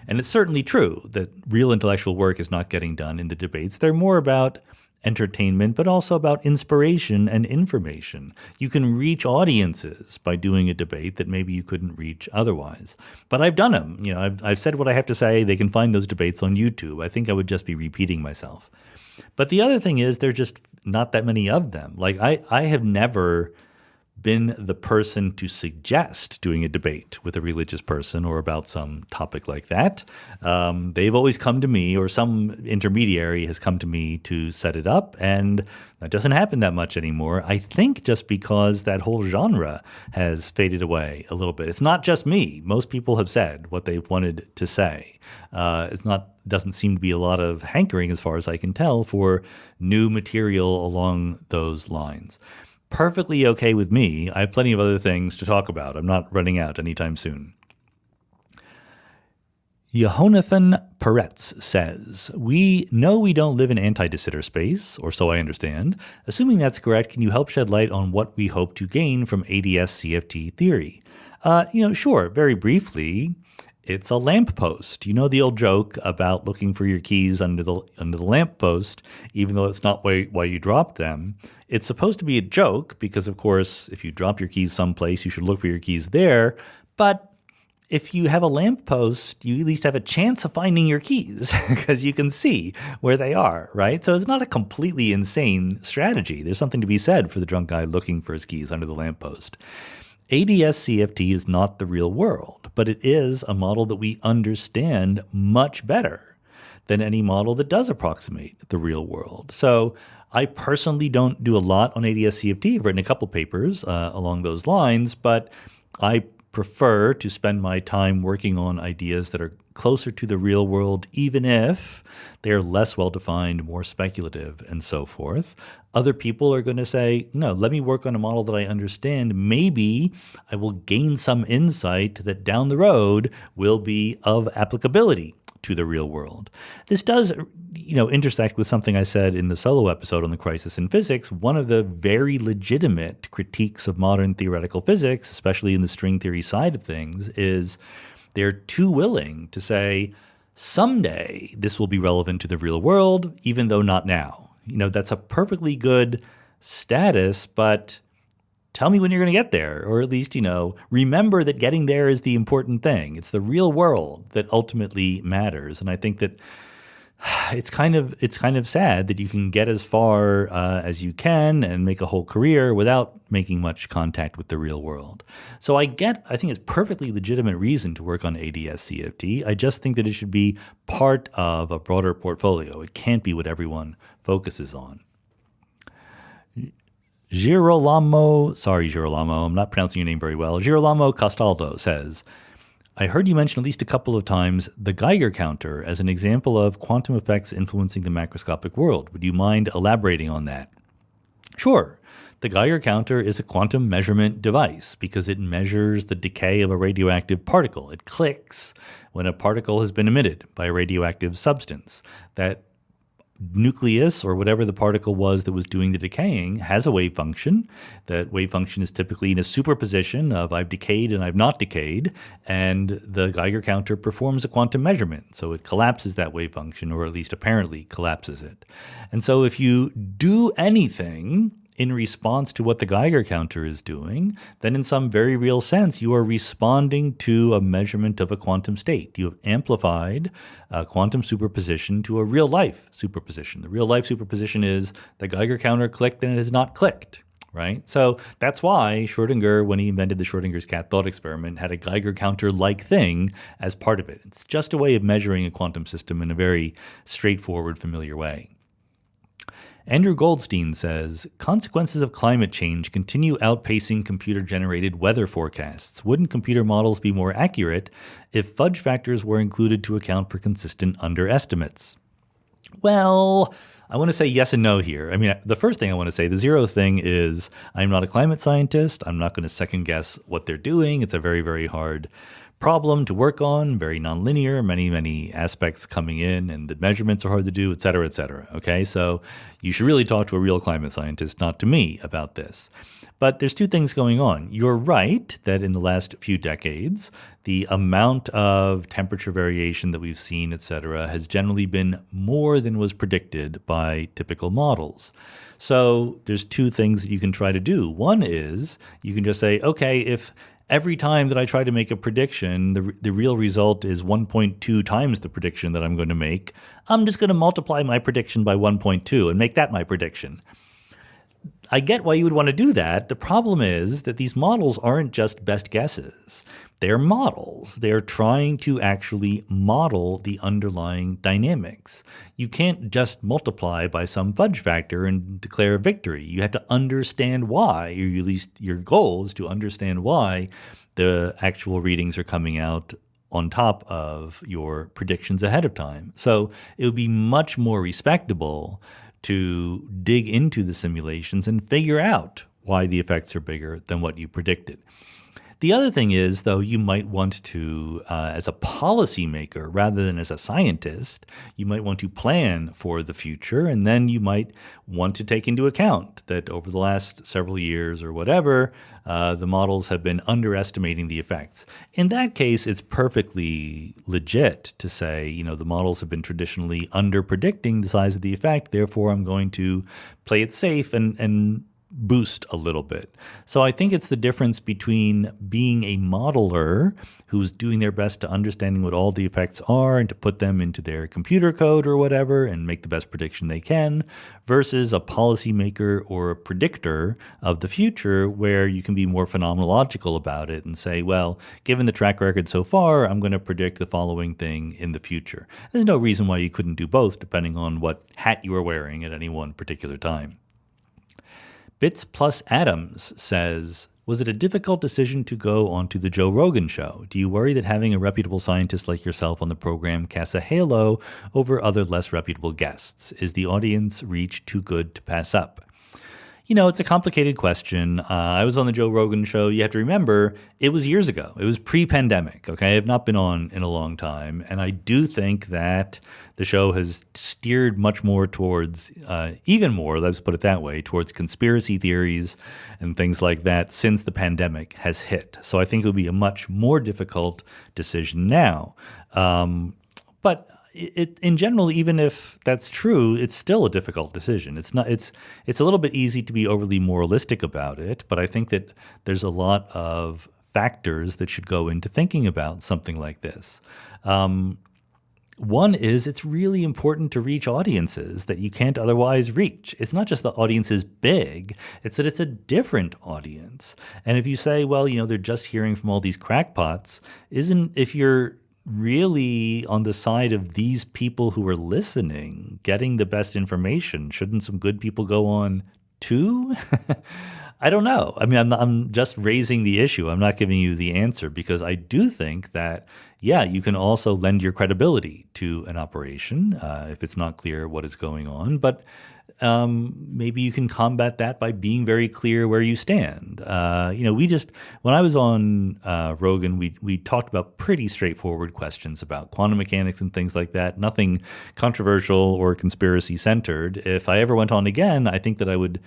And it's certainly true that real intellectual work is not getting done in the debates. They're more about entertainment, but also about inspiration and information. You can reach audiences by doing a debate that maybe you couldn't reach otherwise. But I've done them. I've said what I have to say. They can find those debates on YouTube. I think I would just be repeating myself. But the other thing is there's just not that many of them. I have never been the person to suggest doing a debate with a religious person or about some topic like that. They've always come to me, or some intermediary has come to me to set it up, and that doesn't happen that much anymore. I think just because that whole genre has faded away a little bit. It's not just me. Most people have said what they've wanted to say. Doesn't seem to be a lot of hankering, as far as I can tell, for new material along those lines. Perfectly okay with me. I have plenty of other things to talk about. I'm not running out anytime soon. Yehonathan Peretz says, we know we don't live in anti-de Sitter space, or so I understand. Assuming that's correct, can you help shed light on what we hope to gain from ADS-CFT theory? Sure, very briefly. It's a lamppost. You know the old joke about looking for your keys under the lamppost, even though it's not why you dropped them. It's supposed to be a joke because, of course, if you drop your keys someplace, you should look for your keys there. But if you have a lamppost, you at least have a chance of finding your keys because you can see where they are, right? So it's not a completely insane strategy. There's something to be said for the drunk guy looking for his keys under the lamppost. ADS-CFT is not the real world, but it is a model that we understand much better than any model that does approximate the real world. So I personally don't do a lot on ADS-CFT. I've written a couple papers along those lines, but I prefer to spend my time working on ideas that are closer to the real world, even if they're less well-defined, more speculative, and so forth. Other people are going to say, no, let me work on a model that I understand. Maybe I will gain some insight that down the road will be of applicability to the real world. This does, intersect with something I said in the solo episode on the crisis in physics. One of the very legitimate critiques of modern theoretical physics, especially in the string theory side of things, is they're too willing to say, someday this will be relevant to the real world, even though not now. That's a perfectly good status, but tell me when you're going to get there, or at least, remember that getting there is the important thing. It's the real world that ultimately matters. And I think that it's kind of sad that you can get as far as you can and make a whole career without making much contact with the real world. So I think it's perfectly legitimate reason to work on ADS-CFT. I just think that it should be part of a broader portfolio. It can't be what everyone focuses on. Girolamo, I'm not pronouncing your name very well. Girolamo Castaldo says, I heard you mention at least a couple of times the Geiger counter as an example of quantum effects influencing the macroscopic world. Would you mind elaborating on that? Sure. The Geiger counter is a quantum measurement device because it measures the decay of a radioactive particle. It clicks when a particle has been emitted by a radioactive substance. That nucleus, or whatever the particle was that was doing the decaying, has a wave function. That wave function is typically in a superposition of I've decayed and I've not decayed, and the Geiger counter performs a quantum measurement. So it collapses that wave function, or at least apparently collapses it. And so if you do anything in response to what the Geiger counter is doing, then in some very real sense, you are responding to a measurement of a quantum state. You have amplified a quantum superposition to a real-life superposition. The real-life superposition is the Geiger counter clicked and it has not clicked, right? So that's why Schrödinger, when he invented the Schrödinger's cat thought experiment, had a Geiger counter-like thing as part of it. It's just a way of measuring a quantum system in a very straightforward, familiar way. Andrew Goldstein says, consequences of climate change continue outpacing computer-generated weather forecasts. Wouldn't computer models be more accurate if fudge factors were included to account for consistent underestimates? Well, I want to say yes and no here. I mean, the first thing I want to say, the zero thing is I'm not a climate scientist. I'm not going to second guess what they're doing. It's a very, very hard problem to work on, very nonlinear, many aspects coming in, and the measurements are hard to do, et cetera, et cetera. Okay, so you should really talk to a real climate scientist, not to me, about this. But there's two things going on. You're right that in the last few decades, the amount of temperature variation that we've seen, et cetera, has generally been more than was predicted by typical models. So there's two things that you can try to do. One is you can just say, okay, if every time that I try to make a prediction, the real result is 1.2 times the prediction that I'm going to make, I'm just going to multiply my prediction by 1.2 and make that my prediction. I get why you would want to do that. The problem is that these models aren't just best guesses. They're models. They're trying to actually model the underlying dynamics. You can't just multiply by some fudge factor and declare a victory. You have to understand why, or at least your goal is to understand why the actual readings are coming out on top of your predictions ahead of time. So it would be much more respectable to dig into the simulations and figure out why the effects are bigger than what you predicted. The other thing is, though, you might want to, as a policymaker rather than as a scientist, you might want to plan for the future, and then you might want to take into account that over the last several years or whatever, the models have been underestimating the effects. In that case, it's perfectly legit to say, the models have been traditionally under-predicting the size of the effect, therefore I'm going to play it safe and boost a little bit. So I think it's the difference between being a modeler who's doing their best to understanding what all the effects are and to put them into their computer code or whatever and make the best prediction they can, versus a policymaker or a predictor of the future where you can be more phenomenological about it and say, well, given the track record so far, I'm going to predict the following thing in the future. There's no reason why you couldn't do both depending on what hat you are wearing at any one particular time. Bits Plus Adams says, was it a difficult decision to go onto the Joe Rogan show? Do you worry that having a reputable scientist like yourself on the program casts a halo over other less reputable guests? Is the audience reach too good to pass up? It's a complicated question. I was on the Joe Rogan show. You have to remember, it was years ago. It was pre-pandemic, okay? I have not been on in a long time. And I do think that the show has steered much more towards, even more, let's put it that way, towards conspiracy theories and things like that since the pandemic has hit. So I think it would be a much more difficult decision now. But in general, even if that's true, it's still a difficult decision. It's not. It's a little bit easy to be overly moralistic about it, but I think that there's a lot of factors that should go into thinking about something like this. One is it's really important to reach audiences that you can't otherwise reach. It's not just the audience is big, it's that it's a different audience. And if you say, well, they're just hearing from all these crackpots, if you're really on the side of these people who are listening, getting the best information, shouldn't some good people go on too? I don't know. I mean, I'm just raising the issue. I'm not giving you the answer because I do think that, you can also lend your credibility to an operation if it's not clear what is going on. But maybe you can combat that by being very clear where you stand. When I was on Rogan, we talked about pretty straightforward questions about quantum mechanics and things like that. Nothing controversial or conspiracy centered. If I ever went on again, I think that I would.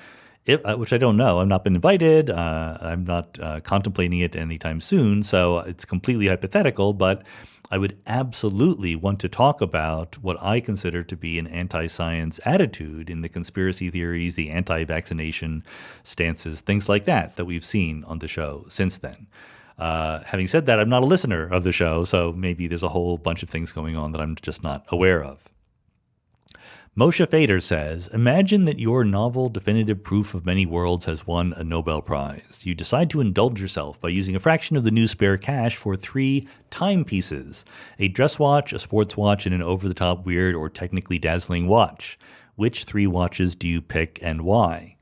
Which I don't know. I've not been invited. I'm not contemplating it anytime soon, so it's completely hypothetical, but I would absolutely want to talk about what I consider to be an anti-science attitude in the conspiracy theories, the anti-vaccination stances, things like that we've seen on the show since then. Having said that, I'm not a listener of the show, so maybe there's a whole bunch of things going on that I'm just not aware of. Moshe Fader says, imagine that your novel definitive proof of many worlds has won a Nobel Prize. You decide to indulge yourself by using a fraction of the new spare cash for 3 timepieces, a dress watch, a sports watch, and an over-the-top weird or technically dazzling watch. Which 3 watches do you pick and why?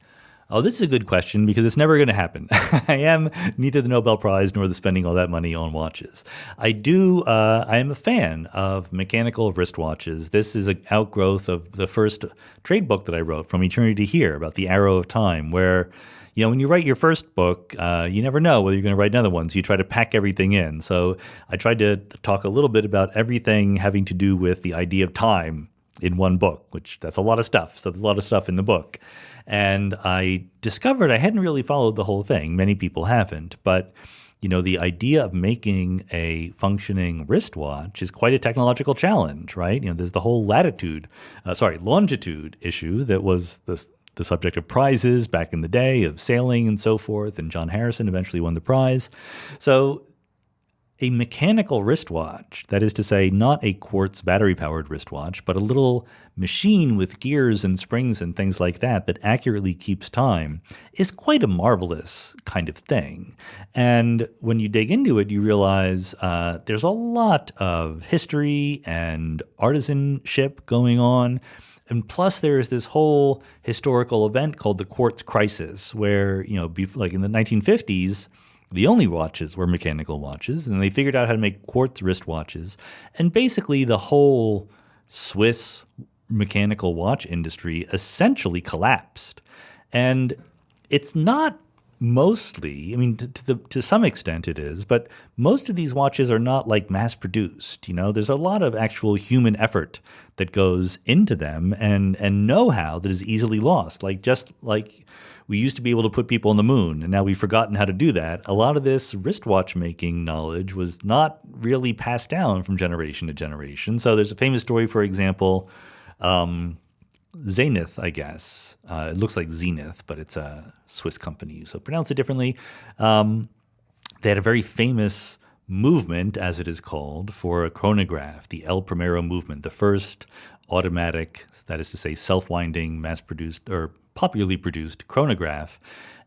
Oh, this is a good question because it's never going to happen. I am neither the Nobel Prize nor the spending all that money on watches. I am a fan of mechanical wristwatches. This is an outgrowth of the first trade book that I wrote, From Eternity to Here, about the arrow of time, where when you write your first book, you never know whether you're going to write another one, so you try to pack everything in. So I tried to talk a little bit about everything having to do with the idea of time in one book, which that's a lot of stuff. So there's a lot of stuff in the book. And I discovered I hadn't really followed the whole thing. Many people haven't. But, the idea of making a functioning wristwatch is quite a technological challenge, right? There's the whole longitude issue that was the subject of prizes back in the day of sailing and so forth. And John Harrison eventually won the prize. So a mechanical wristwatch, that is to say, not a quartz battery-powered wristwatch, but a little machine with gears and springs and things like that accurately keeps time, is quite a marvelous kind of thing. And when you dig into it, you realize there's a lot of history and artisanship going on. And plus, there's this whole historical event called the quartz crisis, where, like in the 1950s, the only watches were mechanical watches, and they figured out how to make quartz wristwatches. And basically the whole Swiss mechanical watch industry essentially collapsed. And it's not mostly, to some extent it is, but most of these watches are not like mass produced. There's a lot of actual human effort that goes into them and know-how that is easily lost. Just like we used to be able to put people on the moon, and now we've forgotten how to do that. A lot of this wristwatch making knowledge was not really passed down from generation to generation. So there's a famous story, for example, Zenith, I guess. It looks like Zenith, but it's a Swiss company, so pronounce it differently. They had a very famous movement, as it is called, for a chronograph, the El Primero movement, the first automatic, that is to say self-winding, mass-produced or popularly produced chronograph.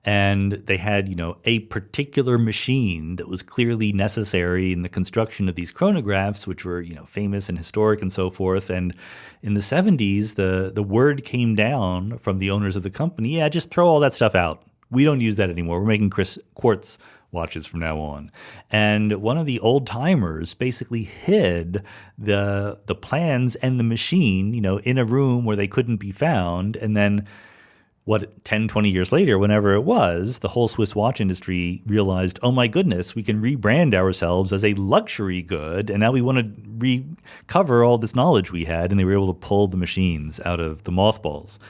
And they had, a particular machine that was clearly necessary in the construction of these chronographs, which were, famous and historic and so forth. And in the 70s, the word came down from the owners of the company, just throw all that stuff out. We don't use that anymore. We're making quartz watches from now on. And one of the old timers basically hid the plans and the machine, in a room where they couldn't be found. And then what, 10, 20 years later, whenever it was, the whole Swiss watch industry realized, oh my goodness, we can rebrand ourselves as a luxury good, and now we want to recover all this knowledge we had, and they were able to pull the machines out of the mothballs.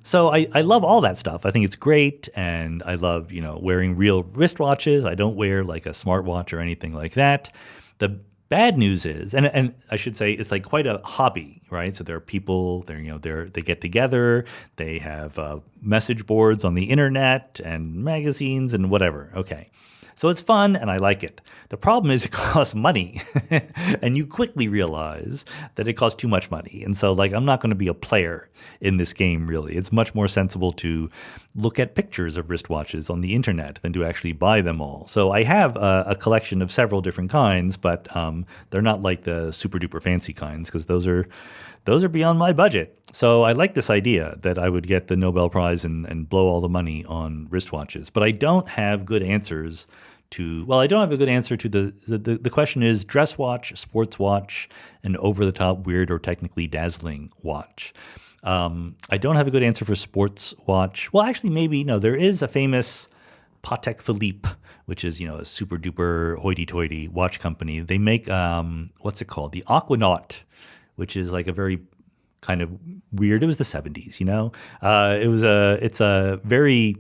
So I love all that stuff. I think it's great, and I love, wearing real wristwatches. I don't wear like a smartwatch or anything like that. The bad news is, and I should say, it's like quite a hobby, right? So there are people, they get together, they have message boards on the internet and magazines and whatever. Okay. So it's fun and I like it. The problem is it costs money and you quickly realize that it costs too much money. And so I'm not going to be a player in this game really. It's much more sensible to look at pictures of wristwatches on the internet than to actually buy them all. So I have a collection of several different kinds, but they're not like the super duper fancy kinds because those are beyond my budget. So I like this idea that I would get the Nobel Prize and blow all the money on wristwatches. But I don't have good answers I don't have a good answer to the question is dress watch, sports watch, and over-the-top weird or technically dazzling watch. I don't have a good answer for sports watch. Well, actually, maybe, no, there is a famous Patek Philippe, which is, a super duper hoity-toity watch company. They make, what's it called? The Aquanaut, which is like a very kind of weird, it was the 70s, it's a very,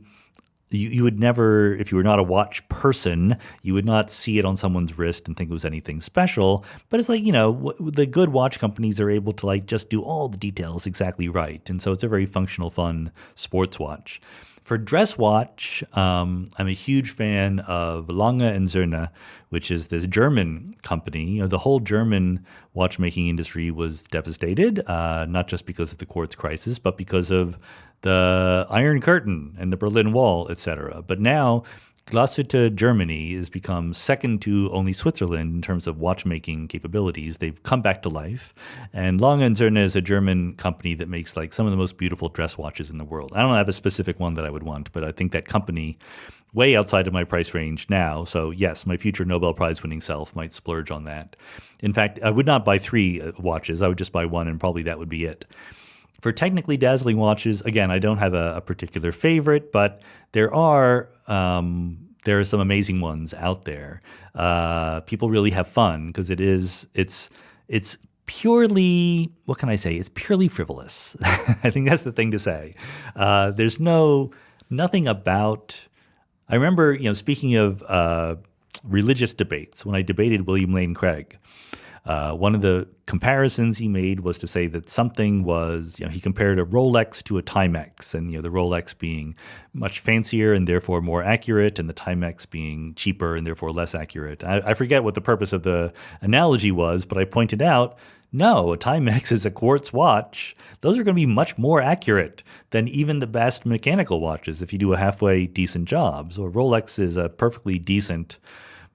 you would never, if you were not a watch person, you would not see it on someone's wrist and think it was anything special. But it's like, the good watch companies are able to just do all the details exactly right. And so it's a very functional, fun sports watch. For dress watch, I'm a huge fan of Lange and Söhne, which is this German company. The whole German watchmaking industry was devastated, not just because of the quartz crisis, but because of the Iron Curtain and the Berlin Wall, etc. But now Glashütte Germany has become second to only Switzerland in terms of watchmaking capabilities. They've come back to life. And Lange & Söhne is a German company that makes some of the most beautiful dress watches in the world. I don't have a specific one that I would want, but I think that company way outside of my price range now. So yes, my future Nobel Prize winning self might splurge on that. In fact, I would not buy 3 watches. I would just buy one and probably that would be it. For technically dazzling watches, again, I don't have a particular favorite, but there are some amazing ones out there. People really have fun because it's purely, what can I say? It's purely frivolous. I think that's the thing to say. There's nothing about. I remember, speaking of religious debates, when I debated William Lane Craig. One of the comparisons he made was to say that something was, he compared a Rolex to a Timex, and the Rolex being much fancier and therefore more accurate, and the Timex being cheaper and therefore less accurate. I forget what the purpose of the analogy was, but I pointed out, no, a Timex is a quartz watch. Those are going to be much more accurate than even the best mechanical watches if you do a halfway decent job. So a Rolex is a perfectly decent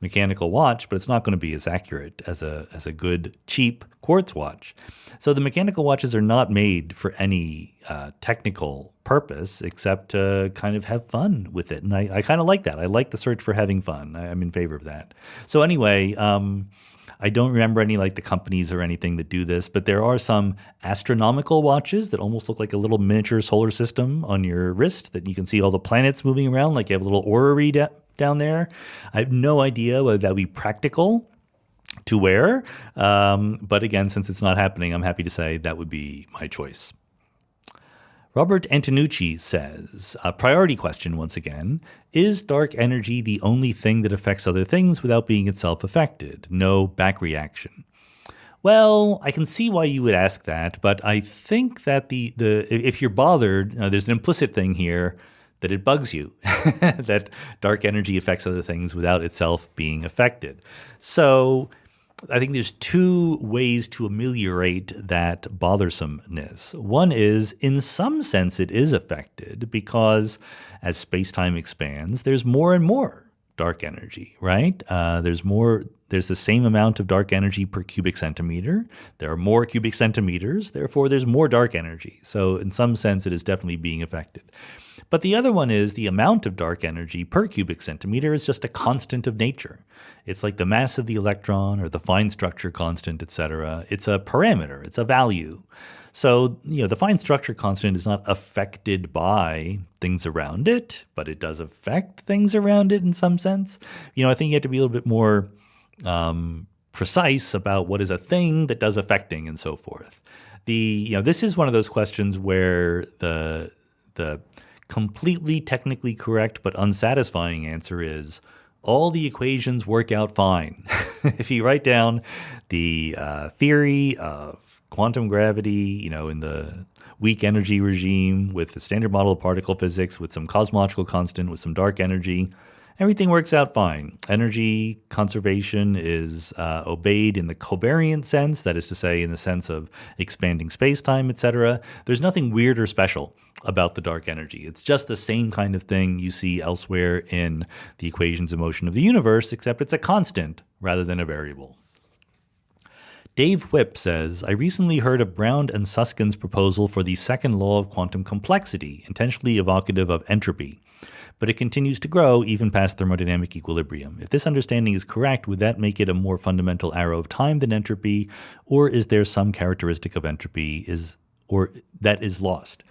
mechanical watch, but it's not going to be as accurate as a good, cheap quartz watch. So the mechanical watches are not made for any technical purpose except to kind of have fun with it. And I kind of like that. I like the search for having fun. I'm in favor of that. So anyway, I don't remember any the companies or anything that do this, but there are some astronomical watches that almost look like a little miniature solar system on your wrist that you can see all the planets moving around, like you have a little orrery down there. I have no idea whether that would be practical to wear. But again, since it's not happening, I'm happy to say that would be my choice. Robert Antonucci says, a priority question once again, is dark energy the only thing that affects other things without being itself affected? No back reaction. Well, I can see why you would ask that, but I think that if you're bothered, there's an implicit thing here that it bugs you, that dark energy affects other things without itself being affected. So I think there's 2 ways to ameliorate that bothersomeness. One is, in some sense, it is affected because as space-time expands, there's more and more dark energy, right? There's the same amount of dark energy per cubic centimeter. There are more cubic centimeters, therefore there's more dark energy. So in some sense, it is definitely being affected. But the other one is the amount of dark energy per cubic centimeter is just a constant of nature. It's like the mass of the electron or the fine structure constant, etc. It's a parameter. It's a value. So, the fine structure constant is not affected by things around it, but it does affect things around it in some sense. I think you have to be a little bit more precise about what is a thing that does affecting and so forth. This is one of those questions where the completely technically correct but unsatisfying answer is all the equations work out fine. If you write down the theory of quantum gravity, in the weak energy regime with the standard model of particle physics, with some cosmological constant, with some dark energy, everything works out fine. Energy conservation is obeyed in the covariant sense, that is to say, in the sense of expanding space-time, etc. There's nothing weird or special about the dark energy. It's just the same kind of thing you see elsewhere in the equations of motion of the universe, except it's a constant rather than a variable. Dave Whipp says, I recently heard of Brown and Susskind's proposal for the second law of quantum complexity, intentionally evocative of entropy. But it continues to grow even past thermodynamic equilibrium. If this understanding is correct, would that make it a more fundamental arrow of time than entropy, or is there some characteristic of entropy that is lost?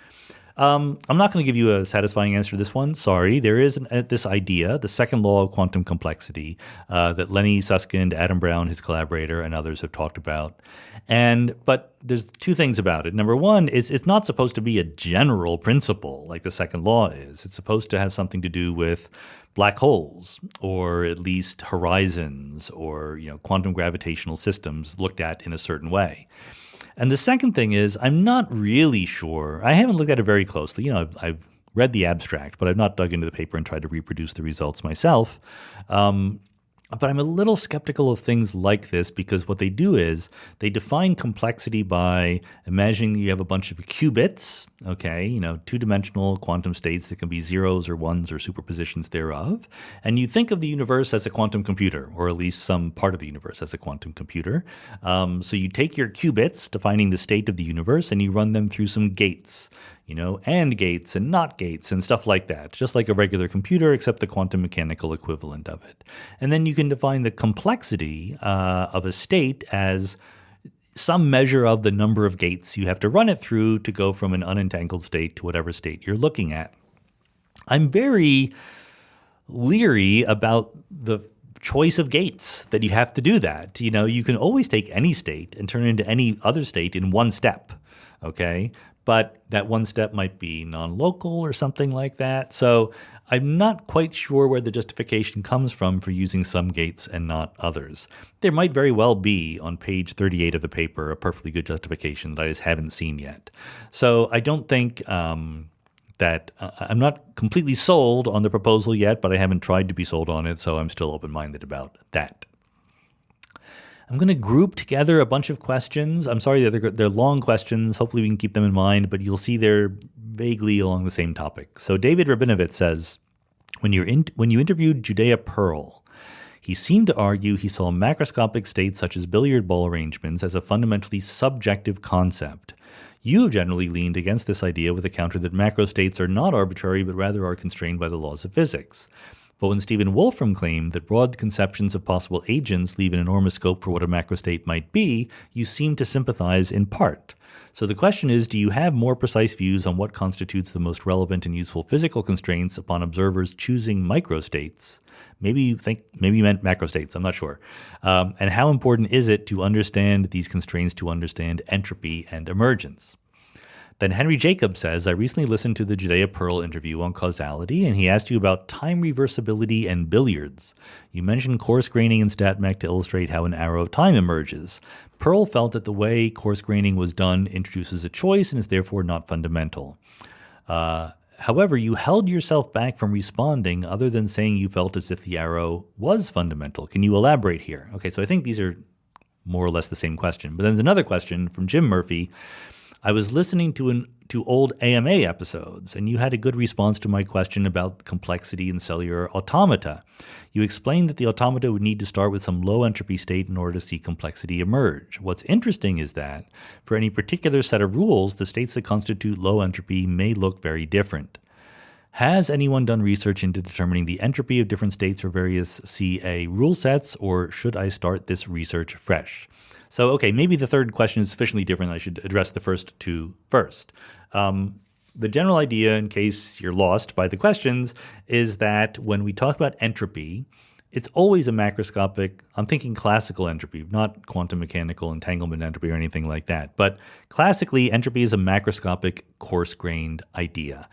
I'm not going to give you a satisfying answer to this one. Sorry. There is this idea, the second law of quantum complexity, that Lenny Susskind, Adam Brown, his collaborator, and others have talked about. But there's two things about it. Number one is it's not supposed to be a general principle like the second law is. It's supposed to have something to do with black holes, or at least horizons, or quantum gravitational systems looked at in a certain way. And the second thing is, I'm not really sure. I haven't looked at it very closely. I've read the abstract, but I've not dug into the paper and tried to reproduce the results myself. But I'm a little skeptical of things like this because what they do is they define complexity by imagining you have a bunch of qubits, two-dimensional quantum states that can be zeros or ones or superpositions thereof. And you think of the universe as a quantum computer, or at least some part of the universe as a quantum computer. So you take your qubits, defining the state of the universe, and you run them through some gates. And gates and not gates and stuff like that, just like a regular computer, except the quantum mechanical equivalent of it. And then you can define the complexity of a state as some measure of the number of gates you have to run it through to go from an unentangled state to whatever state you're looking at. I'm very leery about the choice of gates that you have to do that. You can always take any state and turn it into any other state in one step, okay? But that one step might be non-local or something like that. So I'm not quite sure where the justification comes from for using some gates and not others. There might very well be, on page 38 of the paper, a perfectly good justification that I just haven't seen yet. So I don't think that I'm not completely sold on the proposal yet, but I haven't tried to be sold on it, so I'm still open-minded about that. I'm going to group together a bunch of questions. I'm sorry that they're long questions. Hopefully we can keep them in mind, but you'll see they're vaguely along the same topic. So David Rabinovitz says, when you interviewed Judea Pearl, he seemed to argue he saw macroscopic states such as billiard ball arrangements as a fundamentally subjective concept. You have generally leaned against this idea with a counter that macro states are not arbitrary, but rather are constrained by the laws of physics. But when Stephen Wolfram claimed that broad conceptions of possible agents leave an enormous scope for what a macrostate might be, you seem to sympathize in part. So the question is, do you have more precise views on what constitutes the most relevant and useful physical constraints upon observers choosing microstates? Maybe you meant macrostates, I'm not sure. And how important is it to understand these constraints to understand entropy and emergence? Then Henry Jacobs says, I recently listened to the Judea Pearl interview on causality, and he asked you about time reversibility and billiards. You mentioned coarse-graining and StatMech to illustrate how an arrow of time emerges. Pearl felt that the way coarse-graining was done introduces a choice and is therefore not fundamental. However, you held yourself back from responding other than saying you felt as if the arrow was fundamental. Can you elaborate here? Okay, so I think these are more or less the same question. But then there's another question from Jim Murphy. I was listening to old AMA episodes, and you had a good response to my question about complexity in cellular automata. You explained that the automata would need to start with some low entropy state in order to see complexity emerge. What's interesting is that, for any particular set of rules, the states that constitute low entropy may look very different. Has anyone done research into determining the entropy of different states for various CA rule sets, or should I start this research fresh? So, okay, maybe the third question is sufficiently different. I should address the first two first. The general idea, in case you're lost by the questions, is that when we talk about entropy, it's always a macroscopic, I'm thinking classical entropy, not quantum mechanical entanglement entropy or anything like that. But classically, entropy is a macroscopic, coarse-grained idea.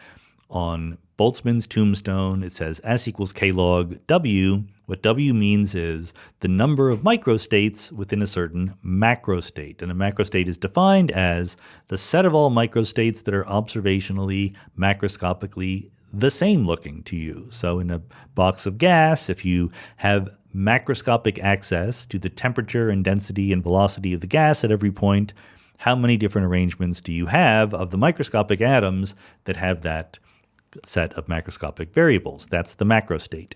On Boltzmann's tombstone, it says S equals K log W. What W means is the number of microstates within a certain macrostate. And a macrostate is defined as the set of all microstates that are observationally, macroscopically the same looking to you. So in a box of gas, if you have macroscopic access to the temperature and density and velocity of the gas at every point, how many different arrangements do you have of the microscopic atoms that have that set of macroscopic variables? That's the macrostate.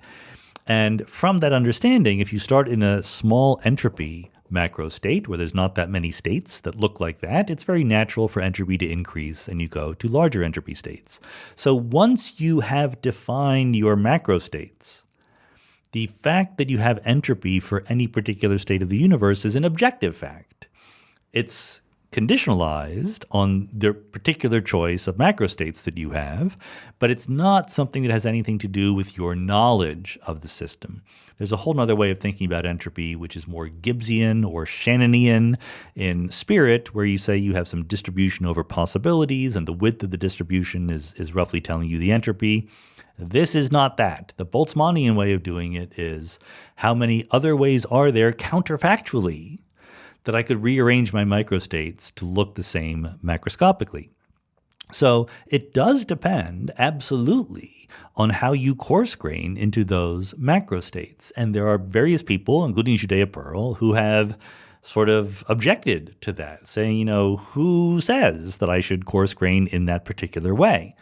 And from that understanding, if you start in a small entropy macrostate where there's not that many states that look like that, it's very natural for entropy to increase and you go to larger entropy states. So once you have defined your macrostates, the fact that you have entropy for any particular state of the universe is an objective fact. It's conditionalized on the particular choice of macrostates that you have, but it's not something that has anything to do with your knowledge of the system. There's a whole other way of thinking about entropy, which is more Gibbsian or Shannonian in spirit, where you say you have some distribution over possibilities and the width of the distribution is roughly telling you the entropy. This is not that. The Boltzmannian way of doing it is how many other ways are there counterfactually that I could rearrange my microstates to look the same macroscopically. So it does depend absolutely on how you coarse grain into those macrostates. And there are various people, including Judea Pearl, who have sort of objected to that, saying, who says that I should coarse grain in that particular way?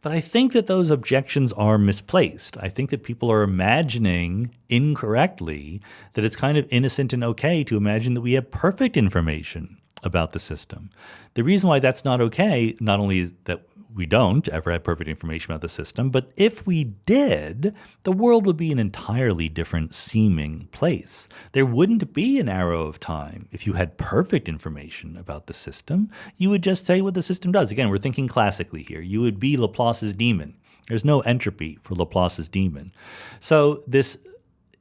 But I think that those objections are misplaced. I think that people are imagining incorrectly that it's kind of innocent and okay to imagine that we have perfect information about the system. The reason why that's not okay, not only is that we don't ever have perfect information about the system, but if we did, the world would be an entirely different seeming place. There wouldn't be an arrow of time if you had perfect information about the system. You would just say what the system does. Again, we're thinking classically here. You would be Laplace's demon. There's no entropy for Laplace's demon. So this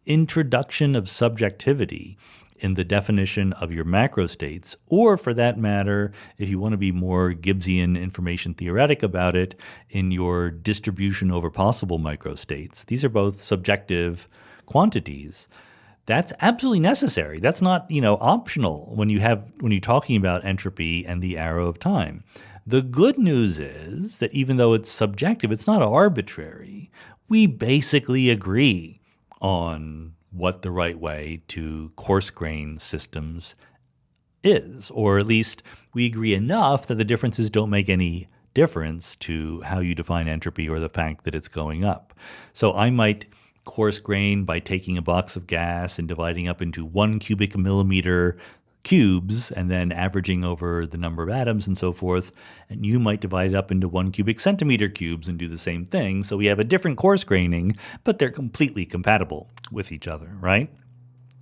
introduction of subjectivity in the definition of your macrostates, or for that matter, if you want to be more Gibbsian information theoretic about it, in your distribution over possible microstates. These are both subjective quantities. That's absolutely necessary. That's not, optional when you're talking about entropy and the arrow of time. The good news is that even though it's subjective, it's not arbitrary. We basically agree on what the right way to coarse grain systems is, or at least we agree enough that the differences don't make any difference to how you define entropy or the fact that it's going up. So I might coarse grain by taking a box of gas and dividing up into 1 cubic millimeter cubes and then averaging over the number of atoms and so forth. And you might divide it up into 1 cubic centimeter cubes and do the same thing. So we have a different coarse graining, but they're completely compatible with each other, right?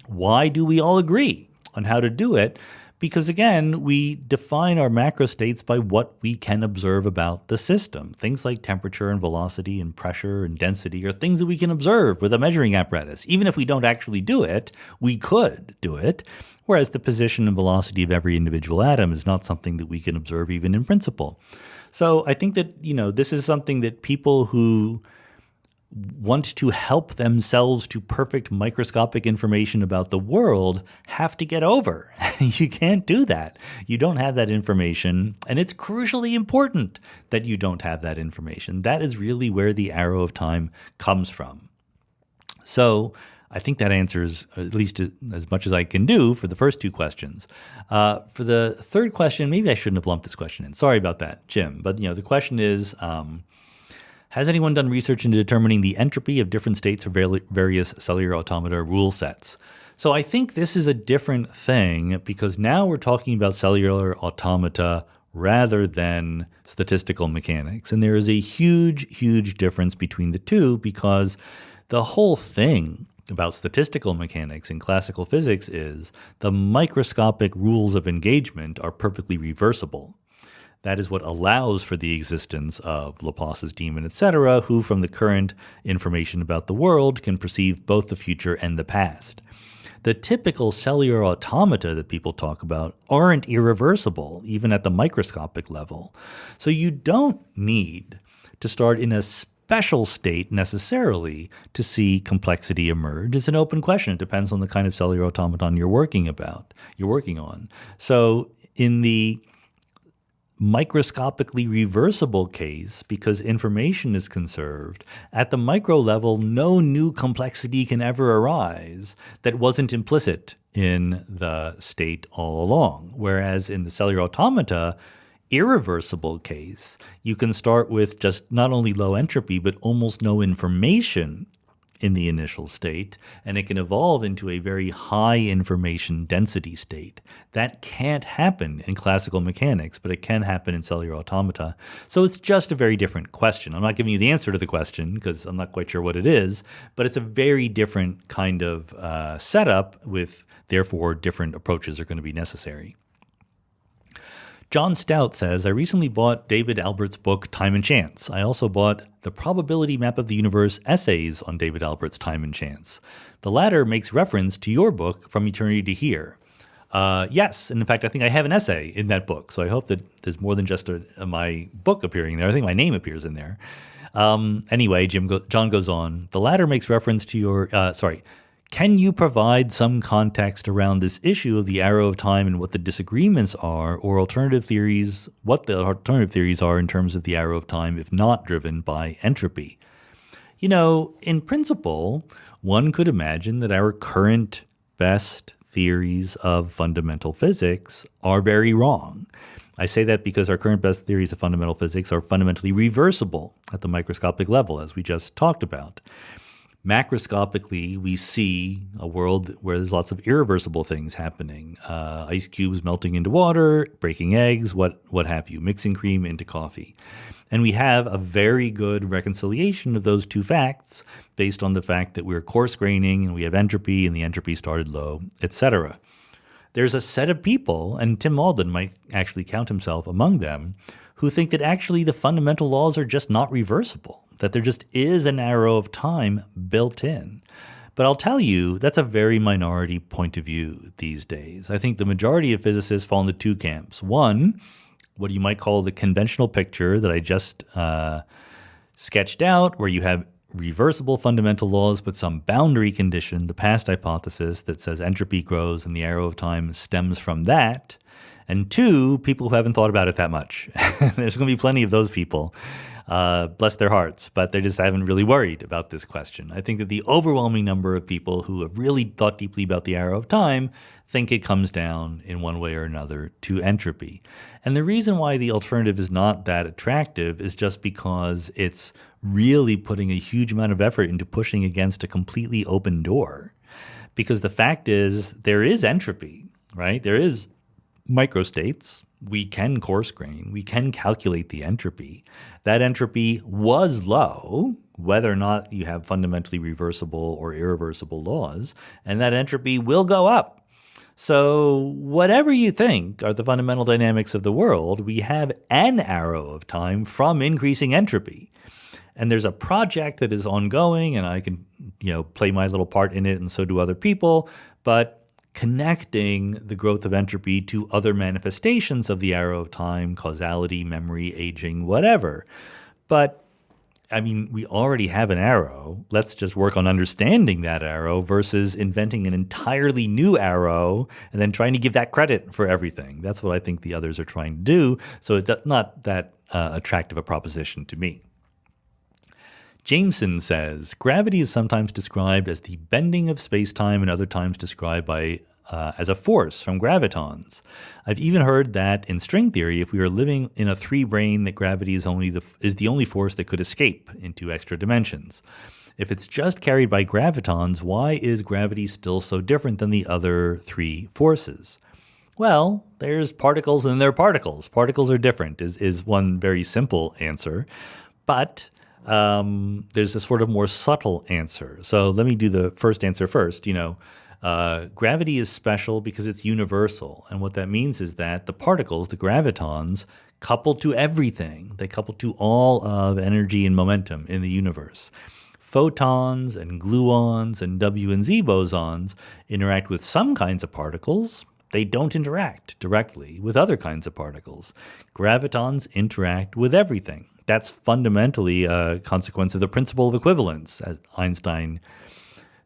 Why do we all agree on how to do it? Because again, we define our macrostates by what we can observe about the system. Things like temperature and velocity and pressure and density are things that we can observe with a measuring apparatus. Even if we don't actually do it, we could do it. Whereas the position and velocity of every individual atom is not something that we can observe even in principle. So I think that, this is something that people who want to help themselves to perfect microscopic information about the world have to get over. You can't do that. You don't have that information, and it's crucially important that you don't have that information. That is really where the arrow of time comes from. So I think that answers at least as much as I can do for the first two questions. For the third question, maybe I shouldn't have lumped this question in. Sorry about that, Jim. But the question is, has anyone done research into determining the entropy of different states for various cellular automata rule sets? So I think this is a different thing because now we're talking about cellular automata rather than statistical mechanics. And there is a huge, huge difference between the two because the whole thing about statistical mechanics in classical physics is the microscopic rules of engagement are perfectly reversible. That is what allows for the existence of Laplace's demon, etc., who from the current information about the world can perceive both the future and the past. The typical cellular automata that people talk about aren't irreversible, even at the microscopic level. So you don't need to start in a special state necessarily to see complexity emerge. It's an open question. It depends on the kind of cellular automaton you're working on. So in the microscopically reversible case, because information is conserved, at the micro level, no new complexity can ever arise that wasn't implicit in the state all along. Whereas in the cellular automata, irreversible case, you can start with just not only low entropy, but almost no information in the initial state, and it can evolve into a very high information density state. That can't happen in classical mechanics, but it can happen in cellular automata. So it's just a very different question. I'm not giving you the answer to the question because I'm not quite sure what it is, but it's a very different kind of setup with, therefore, different approaches are going to be necessary. John Stout says, I recently bought David Albert's book, Time and Chance. I also bought The Probability Map of the Universe essays on David Albert's Time and Chance. The latter makes reference to your book, From Eternity to Here. Yes, and in fact, I think I have an essay in that book, so I hope that there's more than just my book appearing there. I think my name appears in there. Anyway, John goes on. The latter makes reference to your, can you provide some context around this issue of the arrow of time and what the disagreements are, or alternative theories, what the alternative theories are in terms of the arrow of time if not driven by entropy? You know, in principle, one could imagine that our current best theories of fundamental physics are very wrong. I say that because our current best theories of fundamental physics are fundamentally reversible at the microscopic level, as we just talked about. Macroscopically, we see a world where there's lots of irreversible things happening. Ice cubes melting into water, breaking eggs, what have you, mixing cream into coffee. And we have a very good reconciliation of those two facts based on the fact that we're coarse-graining and we have entropy and the entropy started low, etc. There's a set of people, and Tim Alden might actually count himself among them, who think that actually the fundamental laws are just not reversible, that there just is an arrow of time built in. But I'll tell you, that's a very minority point of view these days. I think the majority of physicists fall into two camps. One, what you might call the conventional picture that I just sketched out, where you have reversible fundamental laws, but some boundary condition, the past hypothesis that says entropy grows and the arrow of time stems from that. And two, people who haven't thought about it that much. There's going to be plenty of those people, bless their hearts, but they just haven't really worried about this question. I think that the overwhelming number of people who have really thought deeply about the arrow of time think it comes down in one way or another to entropy. And the reason why the alternative is not that attractive is just because it's really putting a huge amount of effort into pushing against a completely open door. Because the fact is, there is entropy, right? There is microstates. We can coarse grain. We can calculate the entropy. That entropy was low, whether or not you have fundamentally reversible or irreversible laws, and that entropy will go up. So whatever you think are the fundamental dynamics of the world, we have an arrow of time from increasing entropy. And there's a project that is ongoing, and I can, play my little part in it, and so do other people, but connecting the growth of entropy to other manifestations of the arrow of time, causality, memory, aging, whatever. But, we already have an arrow. Let's just work on understanding that arrow versus inventing an entirely new arrow and then trying to give that credit for everything. That's what I think the others are trying to do. So it's not that attractive a proposition to me. Jameson says, gravity is sometimes described as the bending of space-time and other times described as a force from gravitons. I've even heard that in string theory, if we are living in a three-brane, that gravity is the only force that could escape into extra dimensions. If it's just carried by gravitons, why is gravity still so different than the other three forces? Well, there's particles and there are particles. Particles are different is one very simple answer. But There's a sort of more subtle answer. So let me do the first answer first. Gravity is special because it's universal. And what that means is that the particles, the gravitons, couple to everything. They couple to all of energy and momentum in the universe. Photons and gluons and W and Z bosons interact with some kinds of particles. They don't interact directly with other kinds of particles. Gravitons interact with everything. That's fundamentally a consequence of the principle of equivalence, as Einstein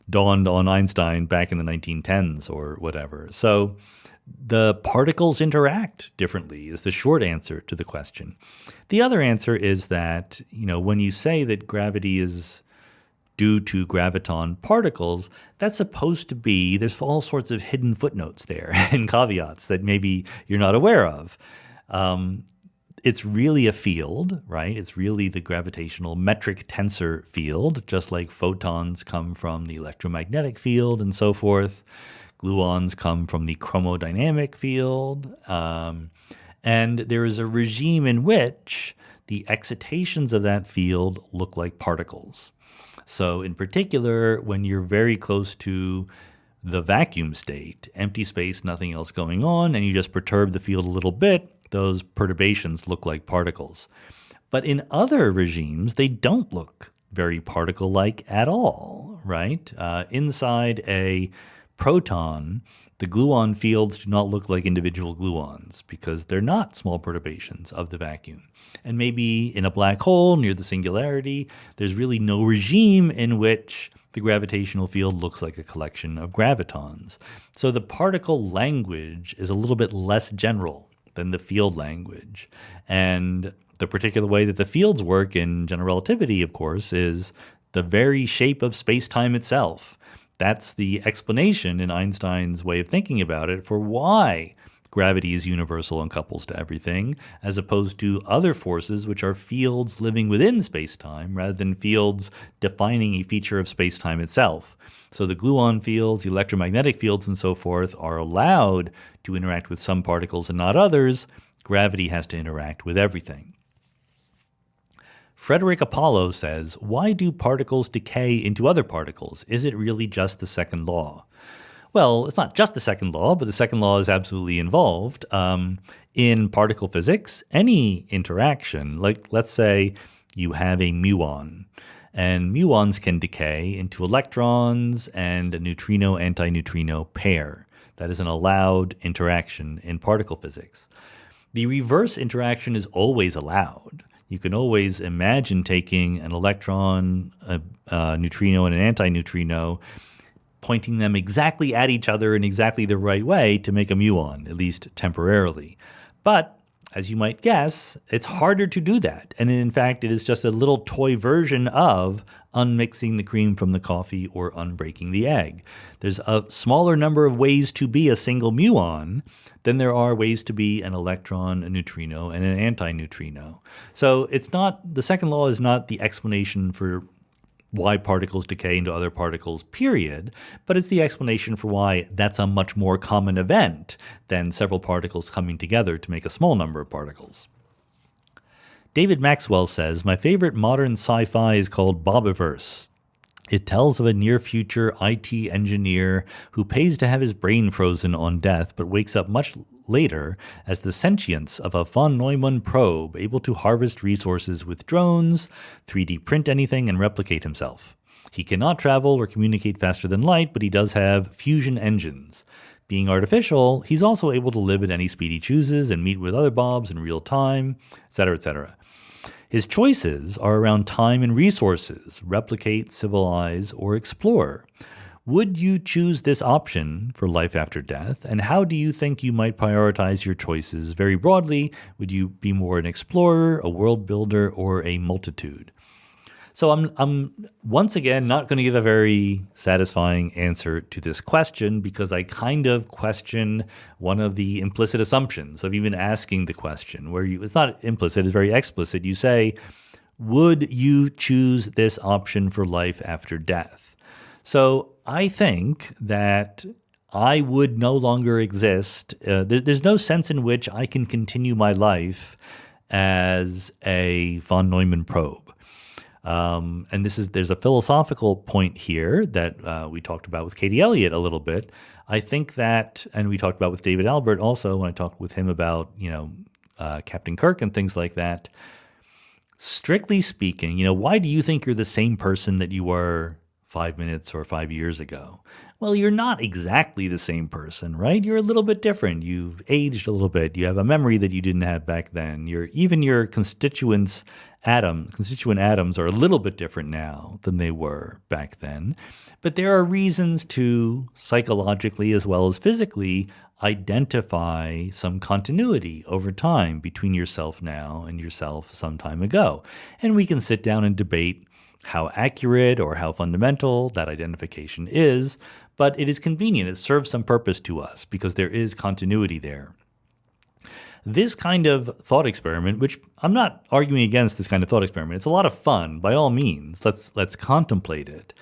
dawned on Einstein back in the 1910s or whatever. So the particles interact differently is the short answer to the question. The other answer is that, when you say that gravity is due to graviton particles, that's supposed to be, there's all sorts of hidden footnotes there and caveats that maybe you're not aware of. It's really a field, right? It's really the gravitational metric tensor field, just like photons come from the electromagnetic field and so forth. Gluons come from the chromodynamic field. And there is a regime in which the excitations of that field look like particles. So in particular, when you're very close to the vacuum state, empty space, nothing else going on, and you just perturb the field a little bit, those perturbations look like particles. But in other regimes, they don't look very particle-like at all, right? Inside a proton, the gluon fields do not look like individual gluons because they're not small perturbations of the vacuum. And maybe in a black hole near the singularity, there's really no regime in which the gravitational field looks like a collection of gravitons. So the particle language is a little bit less general than the field language. And the particular way that the fields work in general relativity, of course, is the very shape of space-time itself. That's the explanation in Einstein's way of thinking about it for why gravity is universal and couples to everything, as opposed to other forces which are fields living within space-time rather than fields defining a feature of space-time itself. So the gluon fields, the electromagnetic fields, and so forth are allowed to interact with some particles and not others. Gravity has to interact with everything. Frederick Apollo says, why do particles decay into other particles? Is it really just the second law? Well, it's not just the second law, but the second law is absolutely involved. In particle physics, any interaction, like let's say you have a muon, and muons can decay into electrons and a neutrino-antineutrino pair. That is an allowed interaction in particle physics. The reverse interaction is always allowed. You can always imagine taking an electron, a neutrino, and an antineutrino, pointing them exactly at each other in exactly the right way to make a muon, at least temporarily. But as you might guess, it's harder to do that. And in fact, it is just a little toy version of unmixing the cream from the coffee or unbreaking the egg. There's a smaller number of ways to be a single muon than there are ways to be an electron, a neutrino, and an antineutrino. So it's not, the second law is not the explanation for why particles decay into other particles, period, but it's the explanation for why that's a much more common event than several particles coming together to make a small number of particles. David Maxwell says, my favorite modern sci-fi is called Bobiverse. It tells of a near-future IT engineer who pays to have his brain frozen on death but wakes up much later as the sentience of a von Neumann probe able to harvest resources with drones, 3D print anything, and replicate himself. He cannot travel or communicate faster than light, but he does have fusion engines. Being artificial, he's also able to live at any speed he chooses and meet with other Bobs in real time, etc., etc. His choices are around time and resources, replicate, civilize, or explore. Would you choose this option for life after death? And how do you think you might prioritize your choices very broadly? Would you be more an explorer, a world builder, or a multitude? So I'm once again not going to give a very satisfying answer to this question because I kind of question one of the implicit assumptions of even asking the question, where it's not implicit, it's very explicit. You say, would you choose this option for life after death? So I think that I would no longer exist. There's no sense in which I can continue my life as a von Neumann probe. And there's a philosophical point here that we talked about with Katie Elliott a little bit. I think that, and we talked about with David Albert also when I talked with him about, Captain Kirk and things like that. Strictly speaking, why do you think you're the same person that you were 5 minutes or 5 years ago? Well, you're not exactly the same person, right? You're a little bit different. You've aged a little bit. You have a memory that you didn't have back then. Even your constituent atoms are a little bit different now than they were back then. But there are reasons to psychologically as well as physically identify some continuity over time between yourself now and yourself some time ago. And we can sit down and debate how accurate or how fundamental that identification is, but it is convenient. It serves some purpose to us because there is continuity there. This kind of thought experiment, which I'm not arguing against this kind of thought experiment, it's a lot of fun, by all means. Let's contemplate it.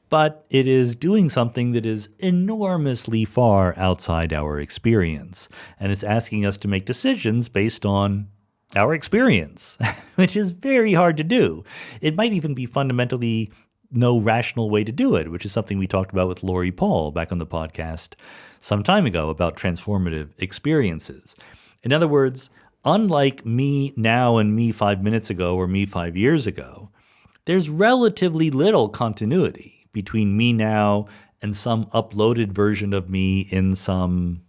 But it is doing something that is enormously far outside our experience, and it's asking us to make decisions based on our experience, which is very hard to do. It might even be fundamentally no rational way to do it, which is something we talked about with Lori Paul back on the podcast some time ago about transformative experiences. In other words, unlike me now and me 5 minutes ago or me 5 years ago, there's relatively little continuity between me now and some uploaded version of me in some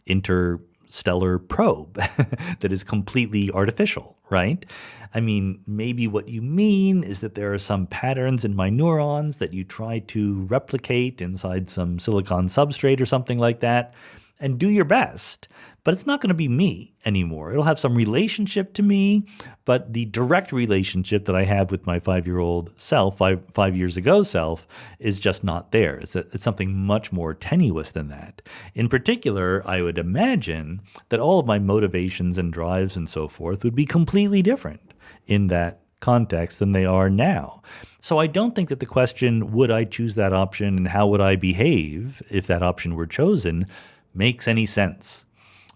interstellar probe that is completely artificial, right? I mean, maybe what you mean is that there are some patterns in my neurons that you try to replicate inside some silicon substrate or something like that, and do your best. But it's not going to be me anymore. It'll have some relationship to me, but the direct relationship that I have with my 5-year-old self, five years ago self, is just not there. It's something much more tenuous than that. In particular, I would imagine that all of my motivations and drives and so forth would be completely different in that context than they are now. So I don't think that the question, would I choose that option and how would I behave if that option were chosen, makes any sense.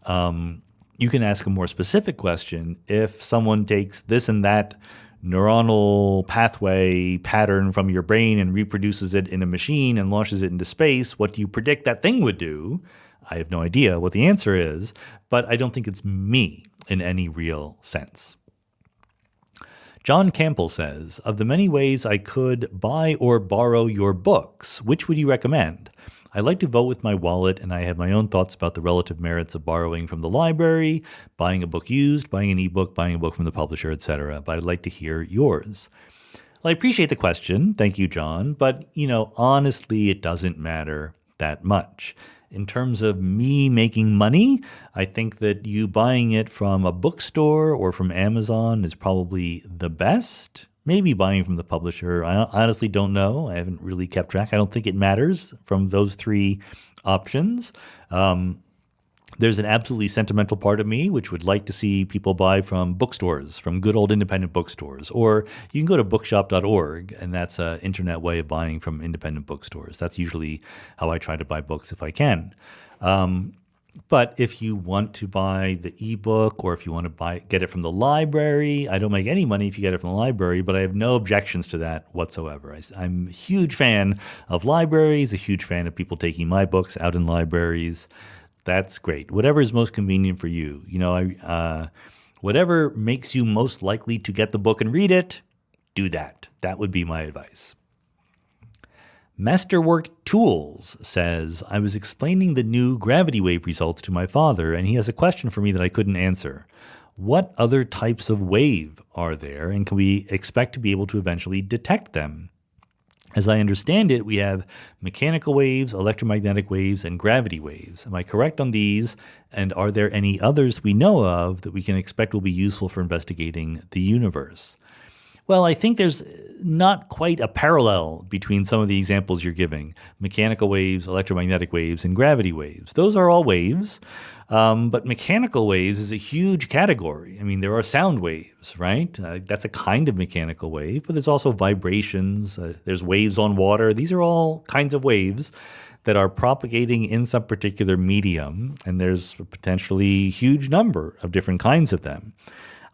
You can ask a more specific question. If someone takes this and that neuronal pathway pattern from your brain and reproduces it in a machine and launches it into space, what do you predict that thing would do? I have no idea what the answer is, but I don't think it's me in any real sense. John Campbell says, of the many ways I could buy or borrow your books, which would you recommend? I like to vote with my wallet, and I have my own thoughts about the relative merits of borrowing from the library, buying a book used, buying an ebook, buying a book from the publisher, etc. But I'd like to hear yours. Well, I appreciate the question. Thank you, John. But, honestly, it doesn't matter that much. In terms of me making money, I think that you buying it from a bookstore or from Amazon is probably the best. Maybe buying from the publisher. I honestly don't know. I haven't really kept track. I don't think it matters from those three options. There's an absolutely sentimental part of me which would like to see people buy from bookstores, from good old independent bookstores. Or you can go to bookshop.org, and that's an internet way of buying from independent bookstores. That's usually how I try to buy books if I can. But if you want to buy the ebook or if you want to get it from the library, I don't make any money if you get it from the library, but I have no objections to that whatsoever. I'm a huge fan of libraries, a huge fan of people taking my books out in libraries. That's great. Whatever is most convenient for you. Whatever makes you most likely to get the book and read it, do that. That would be my advice. Masterwork Tools says, I was explaining the new gravity wave results to my father, and he has a question for me that I couldn't answer. What other types of wave are there, and can we expect to be able to eventually detect them? As I understand it, we have mechanical waves, electromagnetic waves, and gravity waves. Am I correct on these? And are there any others we know of that we can expect will be useful for investigating the universe? Well, I think there's not quite a parallel between some of the examples you're giving. Mechanical waves, electromagnetic waves, and gravity waves. Those are all waves, but mechanical waves is a huge category. I mean, there are sound waves, right? That's a kind of mechanical wave, but there's also vibrations. There's waves on water. These are all kinds of waves that are propagating in some particular medium, and there's a potentially huge number of different kinds of them.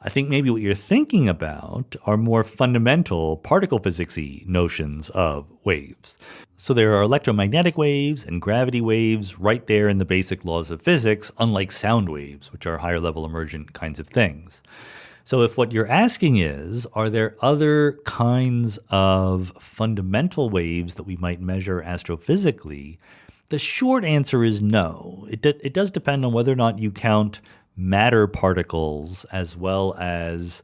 I think maybe what you're thinking about are more fundamental particle physics-y notions of waves. So there are electromagnetic waves and gravity waves right there in the basic laws of physics, unlike sound waves, which are higher level emergent kinds of things. So if what you're asking is, are there other kinds of fundamental waves that we might measure astrophysically, the short answer is no. It does depend on whether or not you count matter particles as well as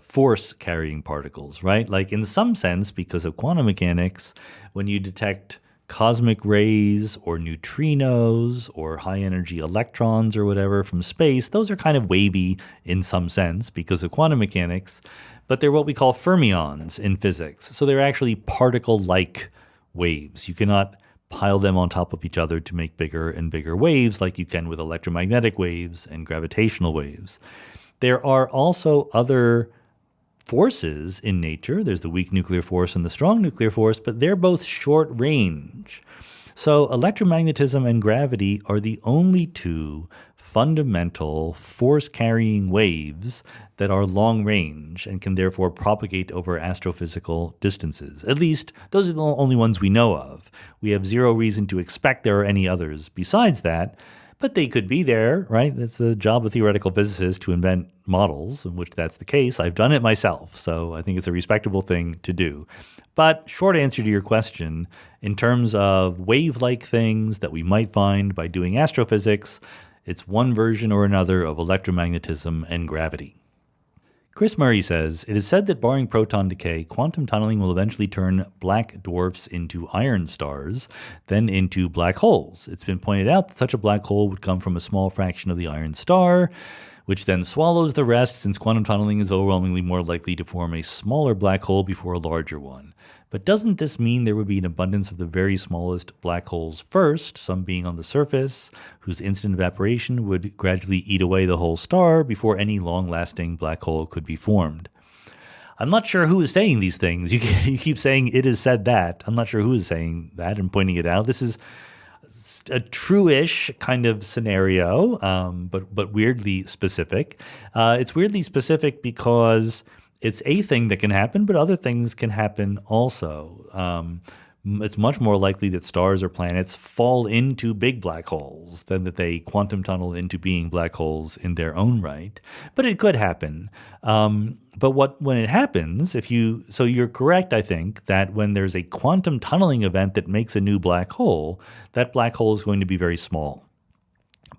force-carrying particles, right? Like in some sense, because of quantum mechanics, when you detect cosmic rays or neutrinos or high-energy electrons or whatever from space, those are kind of wavy in some sense because of quantum mechanics, but they're what we call fermions in physics. So they're actually particle-like waves. You cannot pile them on top of each other to make bigger and bigger waves like you can with electromagnetic waves and gravitational waves. There are also other forces in nature. There's the weak nuclear force and the strong nuclear force, but they're both short range. So electromagnetism and gravity are the only two fundamental force-carrying waves that are long range and can therefore propagate over astrophysical distances. At least those are the only ones we know of. We have zero reason to expect there are any others besides that, but they could be there, right? That's the job of theoretical physicists to invent models in which that's the case. I've done it myself, so I think it's a respectable thing to do. But short answer to your question, in terms of wave-like things that we might find by doing astrophysics, it's one version or another of electromagnetism and gravity. Chris Murray says, it is said that barring proton decay, quantum tunneling will eventually turn black dwarfs into iron stars, then into black holes. It's been pointed out that such a black hole would come from a small fraction of the iron star, which then swallows the rest, since quantum tunneling is overwhelmingly more likely to form a smaller black hole before a larger one. But doesn't this mean there would be an abundance of the very smallest black holes first, some being on the surface, whose instant evaporation would gradually eat away the whole star before any long-lasting black hole could be formed? I'm not sure who is saying these things. You keep saying it is said that. I'm not sure who is saying that and pointing it out. This is a true-ish kind of scenario, but weirdly specific. It's weirdly specific because it's a thing that can happen, but other things can happen also. It's much more likely that stars or planets fall into big black holes than that they quantum tunnel into being black holes in their own right. But it could happen. But when it happens, so you're correct, I think, that when there's a quantum tunneling event that makes a new black hole, that black hole is going to be very small.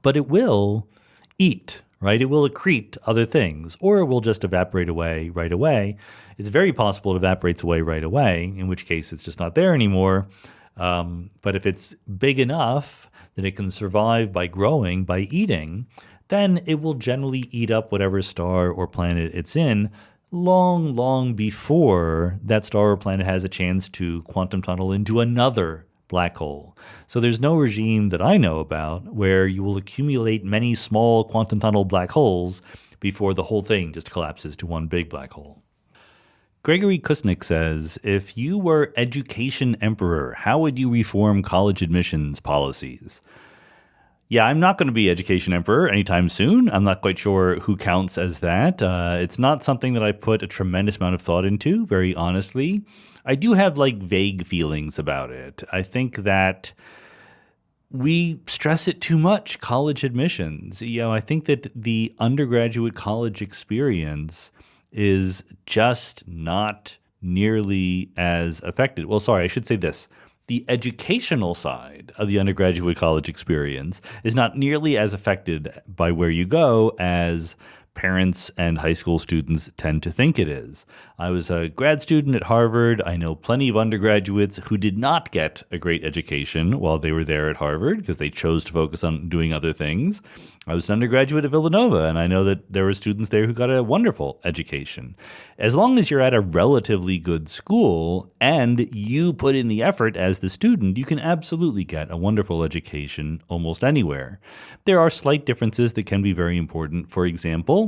But it will eat, right? It will accrete other things, or it will just evaporate away right away. It's very possible it evaporates away right away, in which case it's just not there anymore. But if it's big enough that it can survive by growing, by eating, then it will generally eat up whatever star or planet it's in long, long before that star or planet has a chance to quantum tunnel into another black hole. So there's no regime that I know about where you will accumulate many small quantum tunnel black holes before the whole thing just collapses to one big black hole. Gregory Kusnik says, if you were education emperor, how would you reform college admissions policies? Yeah, I'm not going to be education emperor anytime soon. I'm not quite sure who counts as that. It's not something that I put a tremendous amount of thought into, very honestly. I do have vague feelings about it. I think that we stress it too much, college admissions. I think that the undergraduate college experience is just not nearly as affected. Well, sorry, I should say this. The educational side of the undergraduate college experience is not nearly as affected by where you go as parents and high school students tend to think it is. I was a grad student at Harvard. I know plenty of undergraduates who did not get a great education while they were there at Harvard because they chose to focus on doing other things. I was an undergraduate at Villanova, and I know that there were students there who got a wonderful education. As long as you're at a relatively good school and you put in the effort as the student, you can absolutely get a wonderful education almost anywhere. There are slight differences that can be very important. For example,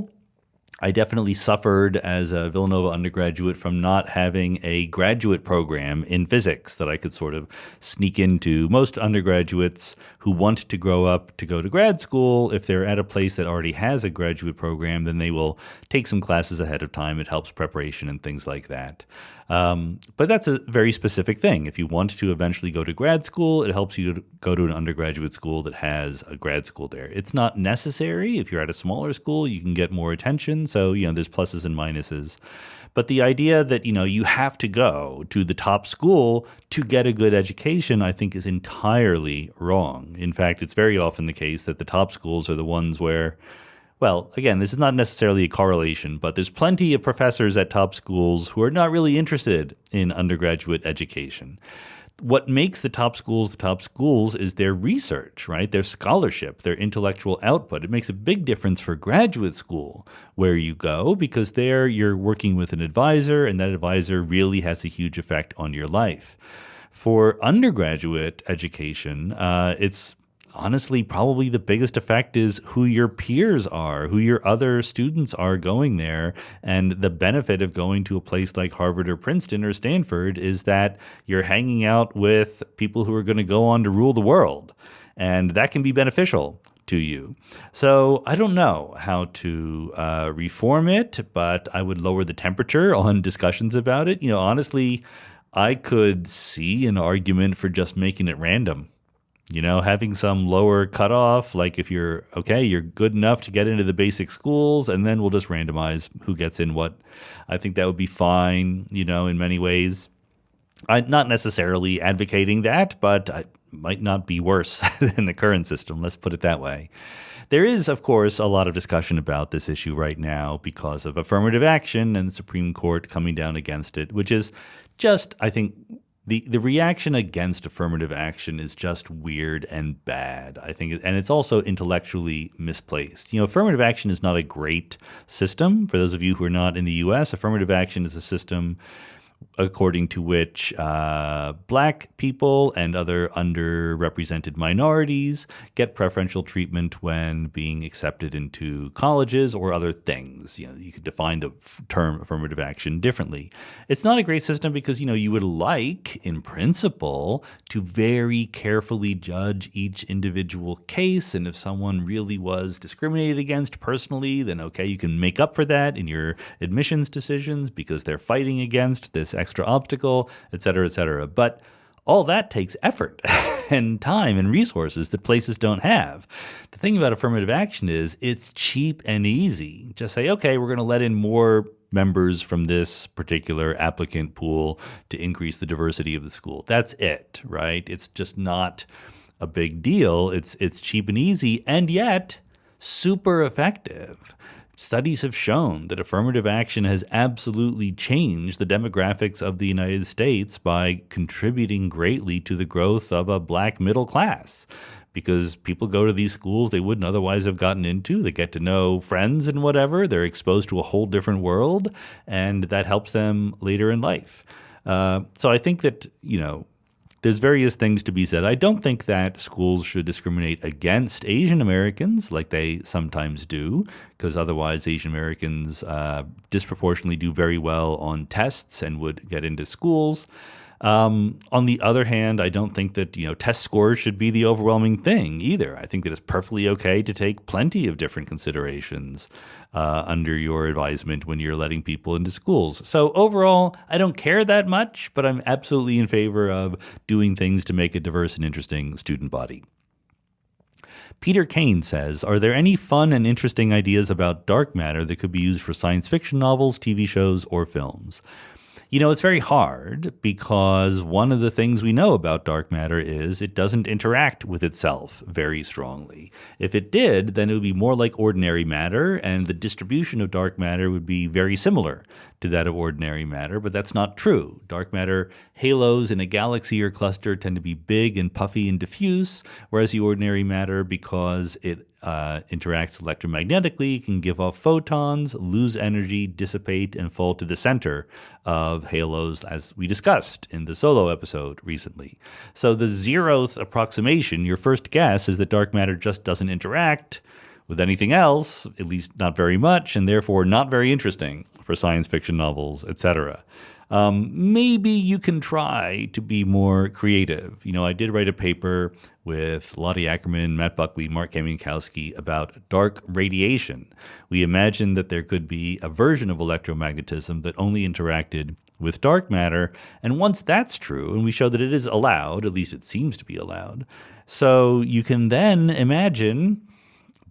I definitely suffered as a Villanova undergraduate from not having a graduate program in physics that I could sort of sneak into. Most undergraduates who want to grow up to go to grad school, if they're at a place that already has a graduate program, then they will take some classes ahead of time. It helps preparation and things like that. But that's a very specific thing. If you want to eventually go to grad school, it helps you to go to an undergraduate school that has a grad school there. It's not necessary. If you're at a smaller school, you can get more attention. So, there's pluses and minuses. But the idea that, you have to go to the top school to get a good education, I think is entirely wrong. In fact, it's very often the case that the top schools are the ones where, well, again, this is not necessarily a correlation, but there's plenty of professors at top schools who are not really interested in undergraduate education. What makes the top schools is their research, right? Their scholarship, their intellectual output. It makes a big difference for graduate school where you go, because there you're working with an advisor, and that advisor really has a huge effect on your life. For undergraduate education, it's honestly probably the biggest effect is who your peers are, who your other students are going there. And the benefit of going to a place like Harvard or Princeton or Stanford is that you're hanging out with people who are going to go on to rule the world. And that can be beneficial to you. So I don't know how to reform it, but I would lower the temperature on discussions about it. Honestly, I could see an argument for just making it random. Having some lower cutoff, like if you're good enough to get into the basic schools, and then we'll just randomize who gets in what. I think that would be fine, in many ways. I'm not necessarily advocating that, but it might not be worse than the current system. Let's put it that way. There is, of course, a lot of discussion about this issue right now because of affirmative action and the Supreme Court coming down against it, which is just, I think, The reaction against affirmative action is just weird and bad, I think, and it's also intellectually misplaced. Affirmative action is not a great system. For those of you who are not in the U.S., affirmative action is a system according to which black people and other underrepresented minorities get preferential treatment when being accepted into colleges or other things. You could define the term affirmative action differently. It's not a great system because, you would like, in principle, to very carefully judge each individual case. And if someone really was discriminated against personally, then okay, you can make up for that in your admissions decisions because they're fighting against this extra obstacle, et cetera, et cetera. But all that takes effort and time and resources that places don't have. The thing about affirmative action is it's cheap and easy. Just say, okay, we're going to let in more members from this particular applicant pool to increase the diversity of the school. That's it, right? It's just not a big deal. It's cheap and easy, and yet super effective. Studies have shown that affirmative action has absolutely changed the demographics of the United States by contributing greatly to the growth of a black middle class, because people go to these schools they wouldn't otherwise have gotten into. They get to know friends and whatever. They're exposed to a whole different world, and that helps them later in life. So I think that, there's various things to be said. I don't think that schools should discriminate against Asian Americans like they sometimes do, because otherwise Asian Americans disproportionately do very well on tests and would get into schools. On the other hand, I don't think that, test scores should be the overwhelming thing either. I think that it's perfectly okay to take plenty of different considerations under your advisement when you're letting people into schools. So overall, I don't care that much, but I'm absolutely in favor of doing things to make a diverse and interesting student body. Peter Kane says, are there any fun and interesting ideas about dark matter that could be used for science fiction novels, TV shows, or films? It's very hard because one of the things we know about dark matter is it doesn't interact with itself very strongly. If it did, then it would be more like ordinary matter, and the distribution of dark matter would be very similar to that of ordinary matter, but that's not true. Dark matter halos in a galaxy or cluster tend to be big and puffy and diffuse, whereas the ordinary matter, because it interacts electromagnetically, can give off photons, lose energy, dissipate, and fall to the center of halos, as we discussed in the solo episode recently. So the zeroth approximation, your first guess, is that dark matter just doesn't interact with anything else, at least not very much, and therefore not very interesting for science fiction novels, etc. Maybe you can try to be more creative. I did write a paper with Lottie Ackerman, Matt Buckley, Mark Kamienkowski about dark radiation. We imagined that there could be a version of electromagnetism that only interacted with dark matter. And once that's true, and we show that it is allowed, at least it seems to be allowed, so you can then imagine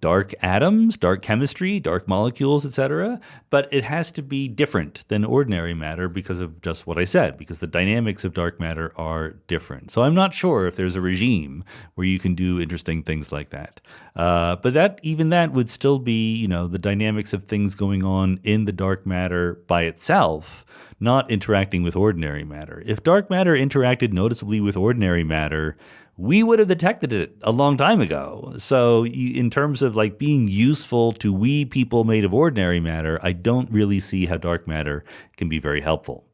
dark atoms, dark chemistry, dark molecules, etc. But it has to be different than ordinary matter because of just what I said, because the dynamics of dark matter are different. So I'm not sure if there's a regime where you can do interesting things like that. But that would still be, the dynamics of things going on in the dark matter by itself, not interacting with ordinary matter. If dark matter interacted noticeably with ordinary matter, we would have detected it a long time ago. So in terms of being useful to we people made of ordinary matter, I don't really see how dark matter can be very helpful.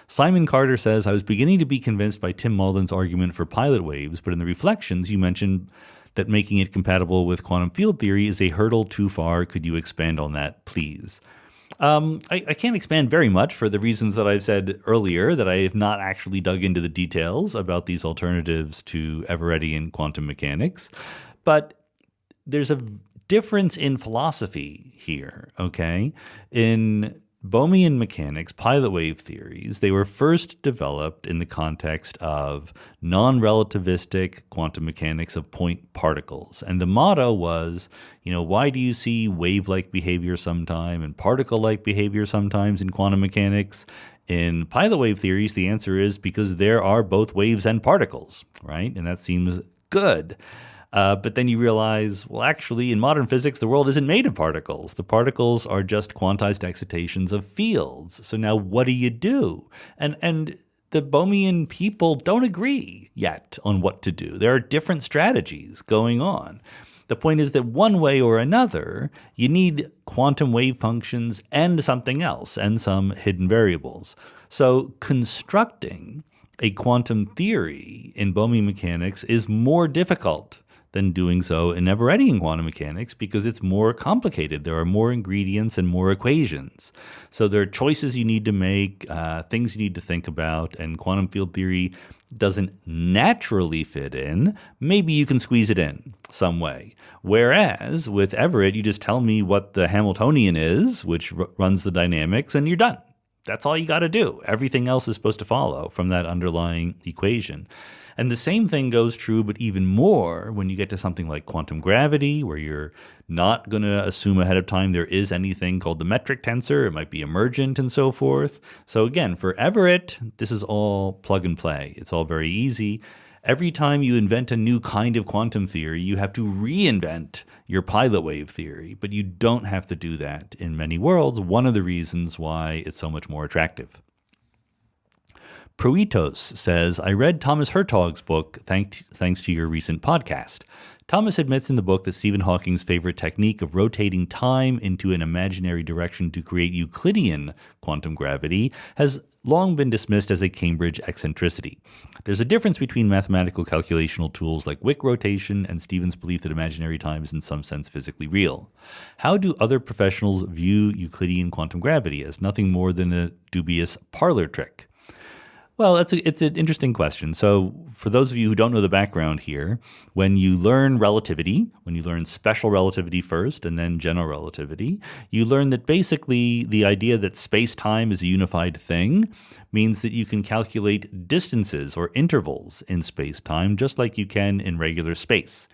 Simon Carter says, I was beginning to be convinced by Tim Malden's argument for pilot waves, but in the reflections you mentioned that making it compatible with quantum field theory is a hurdle too far. Could you expand on that, please? I can't expand very much for the reasons that I've said earlier, that I have not actually dug into the details about these alternatives to Everettian quantum mechanics. But there's a difference in philosophy here, okay? In Bohmian mechanics, pilot wave theories, they were first developed in the context of non-relativistic quantum mechanics of point particles. And the motto was, why do you see wave-like behavior sometime and particle-like behavior sometimes in quantum mechanics? In pilot wave theories, the answer is because there are both waves and particles, right? And that seems good. But then you realize, well, actually, in modern physics, the world isn't made of particles. The particles are just quantized excitations of fields. So now what do you do? And the Bohmian people don't agree yet on what to do. There are different strategies going on. The point is that one way or another, you need quantum wave functions and something else, and some hidden variables. So constructing a quantum theory in Bohmian mechanics is more difficult than doing so in Everettian quantum mechanics because it's more complicated. There are more ingredients and more equations. So there are choices you need to make, things you need to think about, and quantum field theory doesn't naturally fit in. Maybe you can squeeze it in some way. Whereas with Everett, you just tell me what the Hamiltonian is, which runs the dynamics, and you're done. That's all you got to do. Everything else is supposed to follow from that underlying equation. And the same thing goes true, but even more when you get to something like quantum gravity, where you're not going to assume ahead of time there is anything called the metric tensor. It might be emergent and so forth. So again, for Everett, this is all plug and play. It's all very easy. Every time you invent a new kind of quantum theory, you have to reinvent your pilot wave theory, but you don't have to do that in many worlds. One of the reasons why it's so much more attractive. Proitos says, I read Thomas Hertog's book thanks to your recent podcast. Thomas admits in the book that Stephen Hawking's favorite technique of rotating time into an imaginary direction to create Euclidean quantum gravity has long been dismissed as a Cambridge eccentricity. There's a difference between mathematical calculational tools like Wick rotation and Stephen's belief that imaginary time is in some sense physically real. How do other professionals view Euclidean quantum gravity as nothing more than a dubious parlor trick? Well, it's an interesting question. So for those of you who don't know the background here, when you learn relativity, when you learn special relativity first and then general relativity, you learn that basically the idea that space-time is a unified thing means that you can calculate distances or intervals in space-time just like you can in regular space.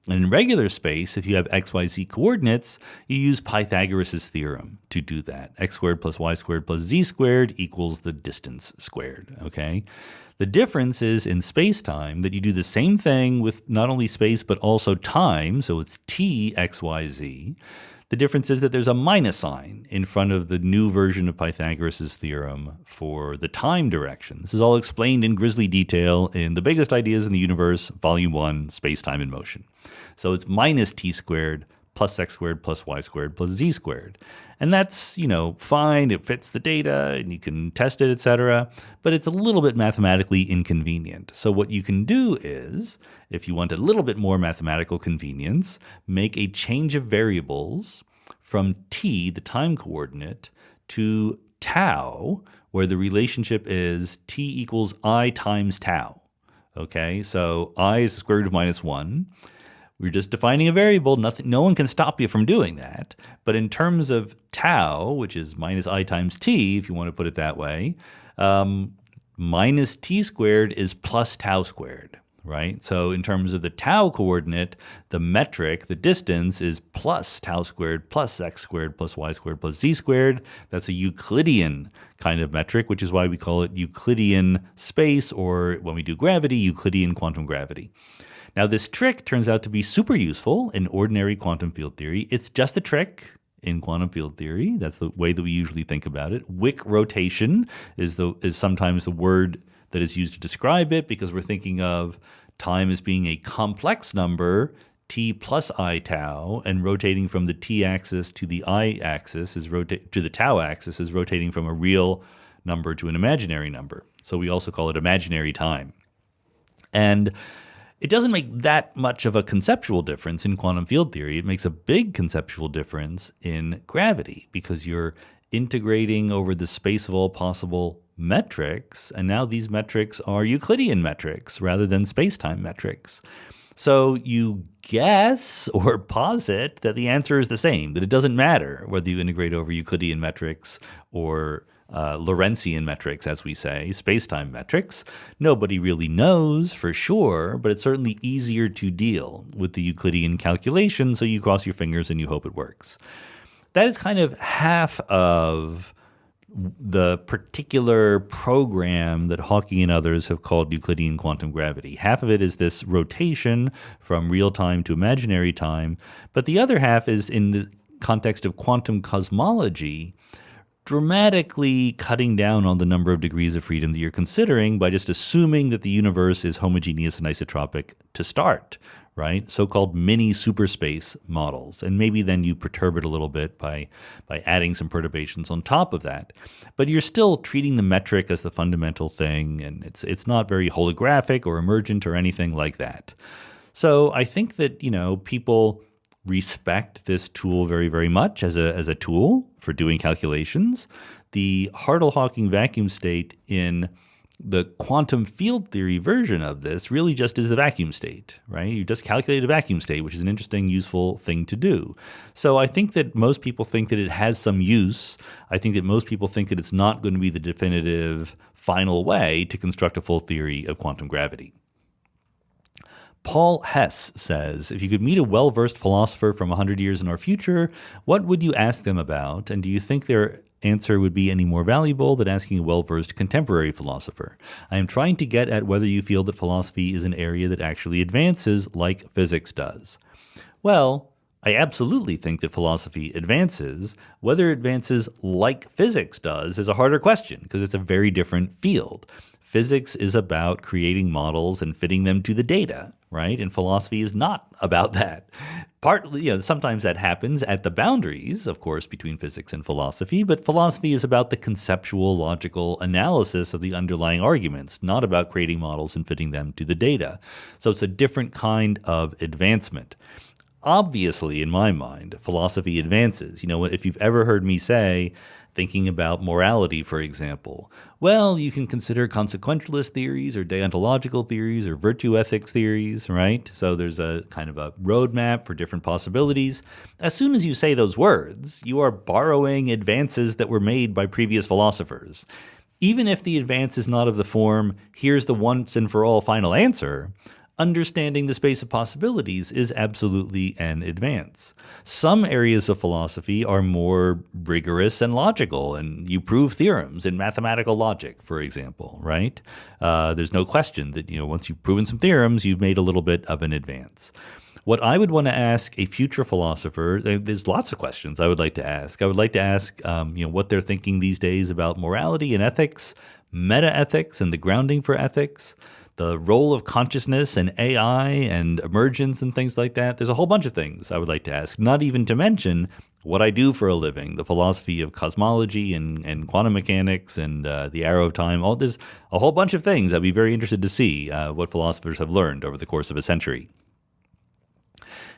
And in regular space, if you have x, y, z coordinates, you use Pythagoras' theorem to do that. X squared plus y squared plus z squared equals the distance squared, okay? The difference is in space-time that you do the same thing with not only space but also time, so it's t, x, y, z. The difference is that there's a minus sign in front of the new version of Pythagoras' theorem for the time direction. This is all explained in grisly detail in The Biggest Ideas in the Universe, Volume 1, Space, Time, and Motion. So it's minus t squared plus x squared plus y squared plus z squared. And that's, fine. It fits the data and you can test it, etc. But it's a little bit mathematically inconvenient. So what you can do is, if you want a little bit more mathematical convenience, make a change of variables from t, the time coordinate, to tau, where the relationship is t equals I times tau. Okay, so I is the square root of -1. We're just defining a variable. No one can stop you from doing that. But in terms of tau, which is minus I times t, if you want to put it that way, minus t squared is plus tau squared, right? So in terms of the tau coordinate, the metric, the distance, is plus tau squared plus x squared plus y squared plus z squared. That's a Euclidean kind of metric, which is why we call it Euclidean space, or when we do gravity, Euclidean quantum gravity. Now, this trick turns out to be super useful in ordinary quantum field theory. It's just a trick in quantum field theory. That's the way that we usually think about it. Wick rotation is sometimes the word that is used to describe it, because we're thinking of time as being a complex number, t plus I tau, and rotating from the t-axis to the I-axis to the tau-axis is rotating from a real number to an imaginary number. So we also call it imaginary time. And it doesn't make that much of a conceptual difference in quantum field theory. It makes a big conceptual difference in gravity, because you're integrating over the space of all possible metrics, and now these metrics are Euclidean metrics rather than space-time metrics. So you guess or posit that the answer is the same, that it doesn't matter whether you integrate over Euclidean metrics or Lorentzian metrics, as we say, space-time metrics. Nobody really knows for sure, but it's certainly easier to deal with the Euclidean calculation, so you cross your fingers and you hope it works. That is kind of half of the particular program that Hawking and others have called Euclidean quantum gravity. Half of it is this rotation from real time to imaginary time, but the other half is in the context of quantum cosmology, dramatically cutting down on the number of degrees of freedom that you're considering by just assuming that the universe is homogeneous and isotropic to start, right? So-called mini superspace models. And maybe then you perturb it a little bit by adding some perturbations on top of that. But you're still treating the metric as the fundamental thing, and it's not very holographic or emergent or anything like that. So I think that, people respect this tool very, very much as a tool for doing calculations. The Hartle-Hawking vacuum state in the quantum field theory version of this really just is the vacuum state, right? You just calculate a vacuum state, which is an interesting, useful thing to do. So I think that most people think that it has some use. I think that most people think that it's not going to be the definitive final way to construct a full theory of quantum gravity. Paul Hess says, if you could meet a well-versed philosopher from 100 years in our future, what would you ask them about? And do you think their answer would be any more valuable than asking a well-versed contemporary philosopher? I am trying to get at whether you feel that philosophy is an area that actually advances like physics does. Well, I absolutely think that philosophy advances. Whether it advances like physics does is a harder question, because it's a very different field. Physics is about creating models and fitting them to the data, right? And philosophy is not about that. Partly, sometimes that happens at the boundaries, of course, between physics and philosophy, but philosophy is about the conceptual, logical analysis of the underlying arguments, not about creating models and fitting them to the data. So it's a different kind of advancement. Obviously, in my mind, philosophy advances. If you've ever heard me say, thinking about morality, for example, well, you can consider consequentialist theories or deontological theories or virtue ethics theories, right? So there's a kind of a roadmap for different possibilities. As soon as you say those words, you are borrowing advances that were made by previous philosophers. Even if the advance is not of the form, here's the once and for all final answer, understanding the space of possibilities is absolutely an advance. Some areas of philosophy are more rigorous and logical, and you prove theorems in mathematical logic, for example, right? There's no question that, once you've proven some theorems, you've made a little bit of an advance. What I would want to ask a future philosopher, there's lots of questions I would like to ask. I would like to ask, what they're thinking these days about morality and ethics, meta-ethics and the grounding for ethics, the role of consciousness and AI and emergence and things like that. There's a whole bunch of things I would like to ask, not even to mention what I do for a living, the philosophy of cosmology and quantum mechanics and the arrow of time. There's a whole bunch of things I'd be very interested to see what philosophers have learned over the course of a century.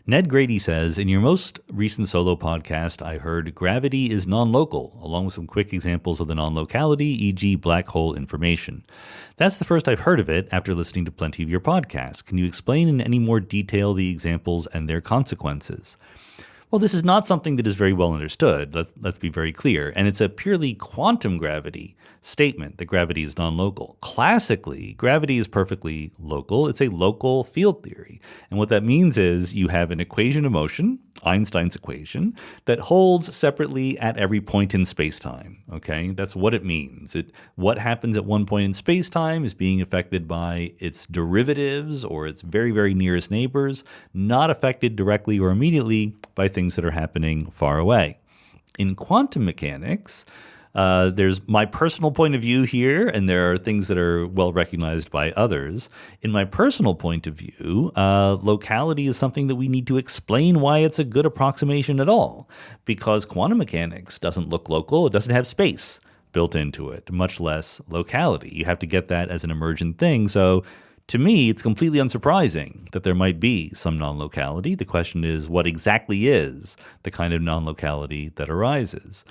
Ned Grady says, in your most recent solo podcast, I heard gravity is non-local, along with some quick examples of the non-locality, e.g. black hole information. That's the first I've heard of it after listening to plenty of your podcasts. Can you explain in any more detail the examples and their consequences? Well, this is not something that is very well understood, let's be very clear, and it's a purely quantum gravity statement that gravity is non-local. Classically, gravity is perfectly local. It's a local field theory. And what that means is you have an equation of motion, Einstein's equation, that holds separately at every point in space-time. Okay, that's what it means. What happens at one point in space-time is being affected by its derivatives or its very, very nearest neighbors, not affected directly or immediately by things that are happening far away. In quantum mechanics, there's my personal point of view here, and there are things that are well recognized by others. In my personal point of view, locality is something that we need to explain why it's a good approximation at all, because quantum mechanics doesn't look local. It doesn't have space built into it, much less locality. You have to get that as an emergent thing. So to me, it's completely unsurprising that there might be some non-locality. The question is, what exactly is the kind of non-locality that arises?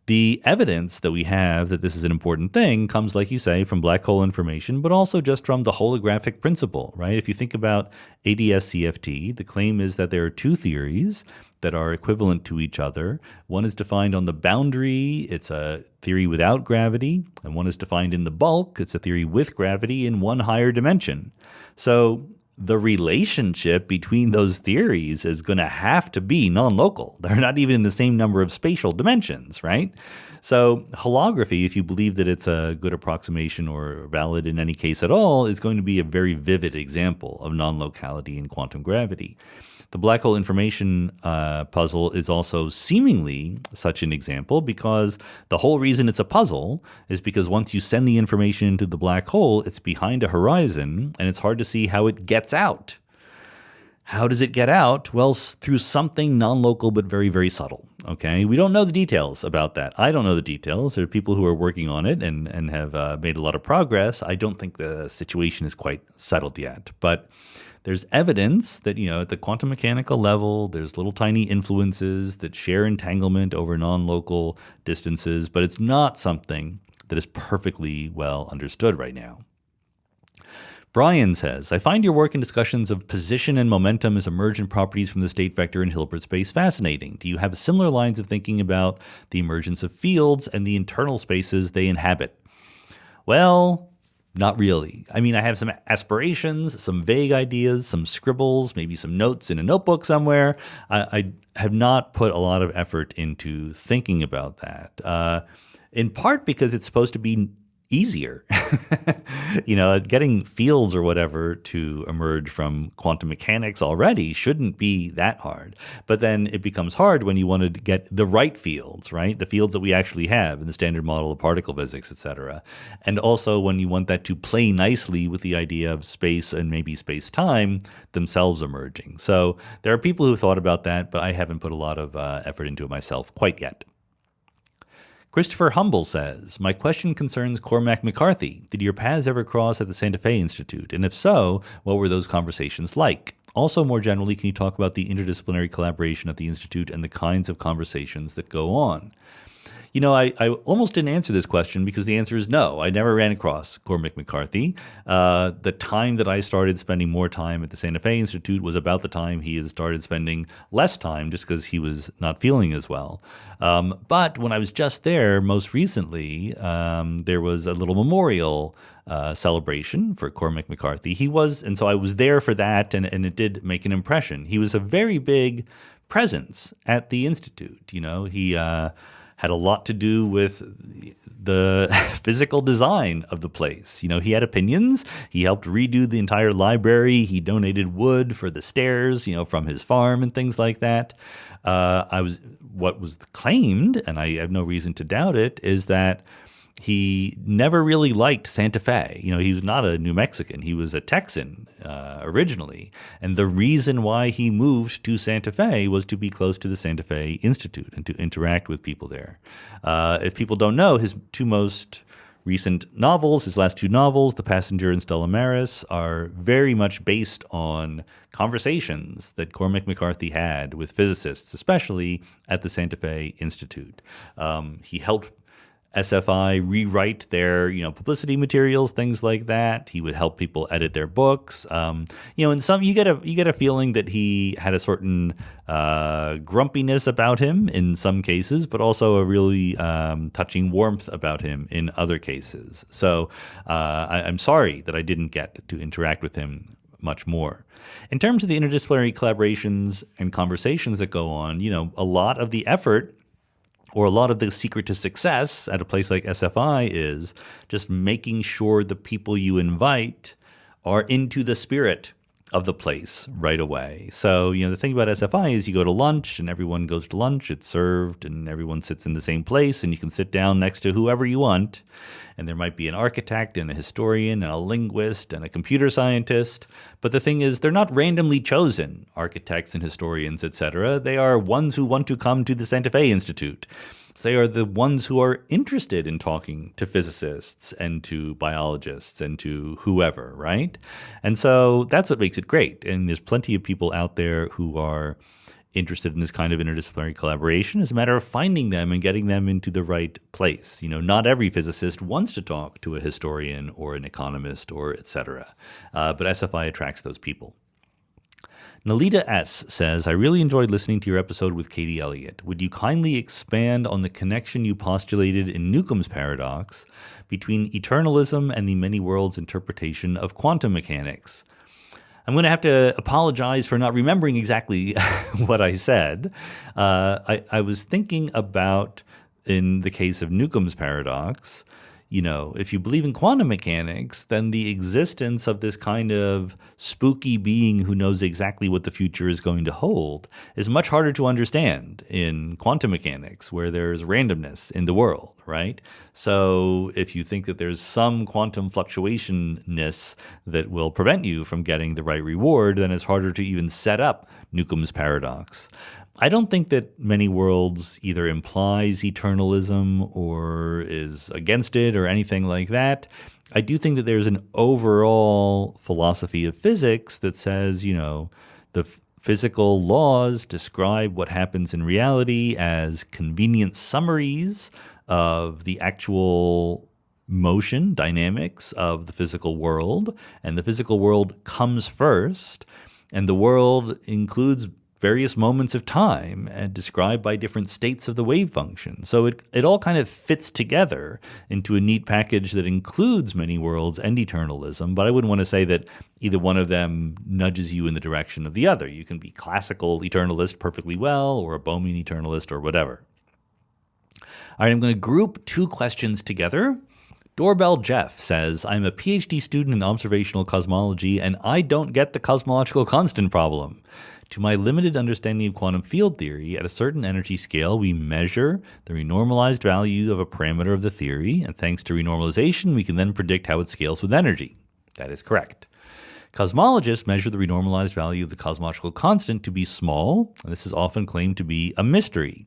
The evidence that we have that this is an important thing comes, like you say, from black hole information, but also just from the holographic principle, right? If you think about ADS-CFT, the claim is that there are two theories that are equivalent to each other. One is defined on the boundary. It's a theory without gravity. And one is defined in the bulk. It's a theory with gravity in one higher dimension. So the relationship between those theories is going to have to be non-local. They're not even in the same number of spatial dimensions, right? So holography, if you believe that it's a good approximation or valid in any case at all, is going to be a very vivid example of non-locality in quantum gravity. The black hole information puzzle is also seemingly such an example, because the whole reason it's a puzzle is because once you send the information into the black hole, it's behind a horizon and it's hard to see how it gets out. How does it get out? Well, through something non-local but very, very subtle. Okay, we don't know the details about that. I don't know the details. There are people who are working on it and have made a lot of progress. I don't think the situation is quite settled yet, but there's evidence that, at the quantum mechanical level, there's little tiny influences that share entanglement over non-local distances, but it's not something that is perfectly well understood right now. Brian says, I find your work and discussions of position and momentum as emergent properties from the state vector in Hilbert space fascinating. Do you have similar lines of thinking about the emergence of fields and the internal spaces they inhabit? Well, not really. I mean, I have some aspirations, some vague ideas, some scribbles, maybe some notes in a notebook somewhere. I have not put a lot of effort into thinking about that, in part because it's supposed to be easier. Getting fields or whatever to emerge from quantum mechanics already shouldn't be that hard. But then it becomes hard when you want to get the right fields, right? The fields that we actually have in the standard model of particle physics, et cetera. And also when you want that to play nicely with the idea of space and maybe space-time themselves emerging. So there are people who thought about that, but I haven't put a lot of effort into it myself quite yet. Christopher Humble says, my question concerns Cormac McCarthy. Did your paths ever cross at the Santa Fe Institute? And if so, what were those conversations like? Also, more generally, can you talk about the interdisciplinary collaboration at the Institute and the kinds of conversations that go on? I almost didn't answer this question because the answer is no. I never ran across Cormac McCarthy. The time that I started spending more time at the Santa Fe Institute was about the time he had started spending less time just because he was not feeling as well. But when I was just there most recently, there was a little memorial celebration for Cormac McCarthy. And so I was there for that, and it did make an impression. He was a very big presence at the Institute. He had a lot to do with the physical design of the place. He had opinions. He helped redo the entire library. He donated wood for the stairs, from his farm and things like that. What was claimed, and I have no reason to doubt it, is that he never really liked Santa Fe. He was not a New Mexican. He was a Texan originally. And the reason why he moved to Santa Fe was to be close to the Santa Fe Institute and to interact with people there. If people don't know, his two most recent novels, his last two novels, The Passenger and Stella Maris, are very much based on conversations that Cormac McCarthy had with physicists, especially at the Santa Fe Institute. He helped SFI rewrite their, publicity materials, things like that. He would help people edit their books. In some, you get a feeling that he had a certain grumpiness about him in some cases, but also a really touching warmth about him in other cases. So I'm sorry that I didn't get to interact with him much more. In terms of the interdisciplinary collaborations and conversations that go on, a lot of the effort or a lot of the secret to success at a place like SFI is just making sure the people you invite are into the spirit of the place right away. So, the thing about SFI is you go to lunch and everyone goes to lunch, it's served, and everyone sits in the same place, and you can sit down next to whoever you want. And there might be an architect and a historian and a linguist and a computer scientist. But the thing is, they're not randomly chosen, architects and historians, etc. They are ones who want to come to the Santa Fe Institute. So they are the ones who are interested in talking to physicists and to biologists and to whoever, right? And so that's what makes it great. And there's plenty of people out there who are interested in this kind of interdisciplinary collaboration. It's a matter of finding them and getting them into the right place. Not every physicist wants to talk to a historian or an economist or et cetera. But SFI attracts those people. Nalita S. says, I really enjoyed listening to your episode with Katie Elliott. Would you kindly expand on the connection you postulated in Newcomb's paradox between eternalism and the many worlds interpretation of quantum mechanics? I'm going to have to apologize for not remembering exactly what I said. I was thinking about, in the case of Newcomb's paradox, if you believe in quantum mechanics, then the existence of this kind of spooky being who knows exactly what the future is going to hold is much harder to understand in quantum mechanics, where there's randomness in the world, right? So if you think that there's some quantum fluctuationness that will prevent you from getting the right reward, then it's harder to even set up Newcomb's paradox. I don't think that many worlds either implies eternalism or is against it or anything like that. I do think that there's an overall philosophy of physics that says, the physical laws describe what happens in reality as convenient summaries of the actual motion dynamics of the physical world, and the physical world comes first, and the world includes various moments of time and described by different states of the wave function. So it all kind of fits together into a neat package that includes many worlds and eternalism, but I wouldn't want to say that either one of them nudges you in the direction of the other. You can be classical eternalist perfectly well, or a Bohmian eternalist, or whatever. All right, I'm going to group two questions together. Doorbell Jeff says, I'm a PhD student in observational cosmology, and I don't get the cosmological constant problem. To my limited understanding of quantum field theory, at a certain energy scale, we measure the renormalized value of a parameter of the theory, and thanks to renormalization, we can then predict how it scales with energy. That is correct. Cosmologists measure the renormalized value of the cosmological constant to be small, and this is often claimed to be a mystery.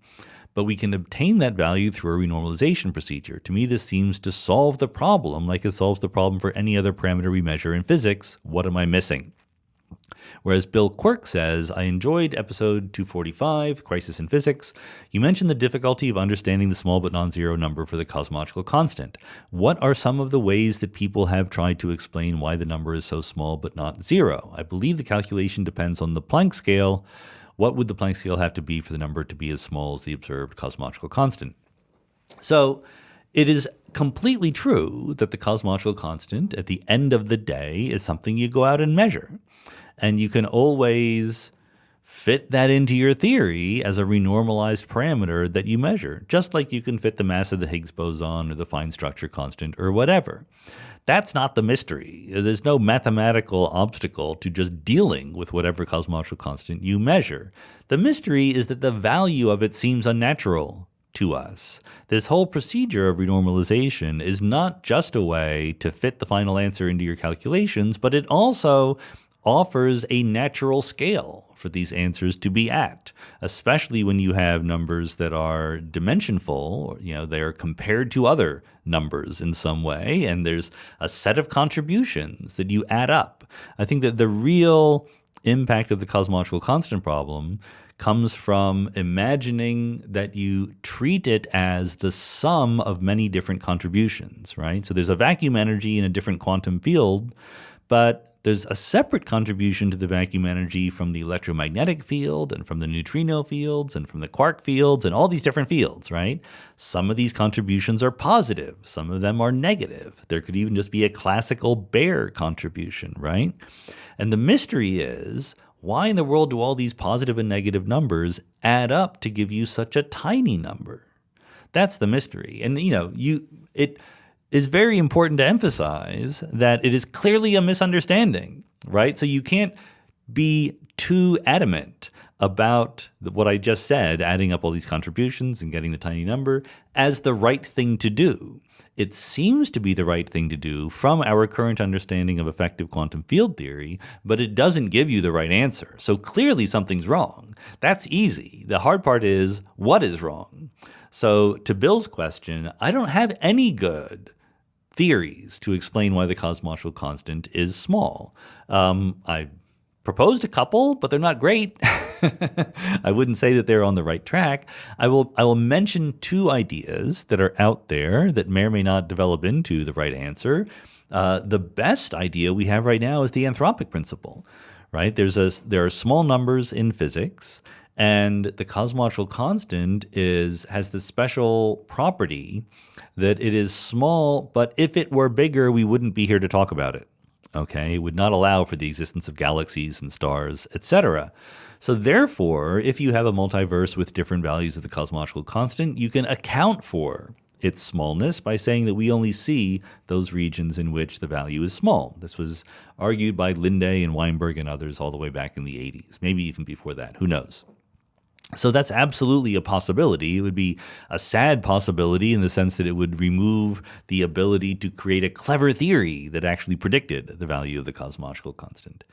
But we can obtain that value through a renormalization procedure. To me, this seems to solve the problem like it solves the problem for any other parameter we measure in physics. What am I missing? Whereas Bill Quirk says, I enjoyed episode 245, Crisis in Physics. You mentioned the difficulty of understanding the small but non-zero number for the cosmological constant. What are some of the ways that people have tried to explain why the number is so small but not zero? I believe the calculation depends on the Planck scale. What would the Planck scale have to be for the number to be as small as the observed cosmological constant? So it is completely true that the cosmological constant at the end of the day is something you go out and measure. And you can always fit that into your theory as a renormalized parameter that you measure, just like you can fit the mass of the Higgs boson or the fine structure constant or whatever. That's not the mystery. There's no mathematical obstacle to just dealing with whatever cosmological constant you measure. The mystery is that the value of it seems unnatural to us. This whole procedure of renormalization is not just a way to fit the final answer into your calculations, but it also offers a natural scale for these answers to be at, especially when you have numbers that are dimensionful. They are compared to other numbers in some way, and there's a set of contributions that you add up. I think that the real impact of the cosmological constant problem comes from imagining that you treat it as the sum of many different contributions, right? So there's a vacuum energy in a different quantum field, but there's a separate contribution to the vacuum energy from the electromagnetic field and from the neutrino fields and from the quark fields and all these different fields, right? Some of these contributions are positive. Some of them are negative. There could even just be a classical bare contribution, right? And the mystery is, why in the world do all these positive and negative numbers add up to give you such a tiny number? That's the mystery. And, it is very important to emphasize that it is clearly a misunderstanding, right? So you can't be too adamant about what I just said, adding up all these contributions and getting the tiny number, as the right thing to do. It seems to be the right thing to do from our current understanding of effective quantum field theory, but it doesn't give you the right answer. So clearly something's wrong. That's easy. The hard part is, what is wrong? So to Bill's question, I don't have any good theories to explain why the cosmological constant is small. I've proposed a couple, but they're not great. I wouldn't say that they're on the right track. I will mention two ideas that are out there that may or may not develop into the right answer. The best idea we have right now is the anthropic principle, right? There are small numbers in physics, and the cosmological constant has this special property that it is small, but if it were bigger, we wouldn't be here to talk about it. Okay, it would not allow for the existence of galaxies and stars, etc. So therefore, if you have a multiverse with different values of the cosmological constant, you can account for its smallness by saying that we only see those regions in which the value is small. This was argued by Linde and Weinberg and others all the way back in the 80s, maybe even before that, who knows. So that's absolutely a possibility. It would be a sad possibility in the sense that it would remove the ability to create a clever theory that actually predicted the value of the cosmological constant.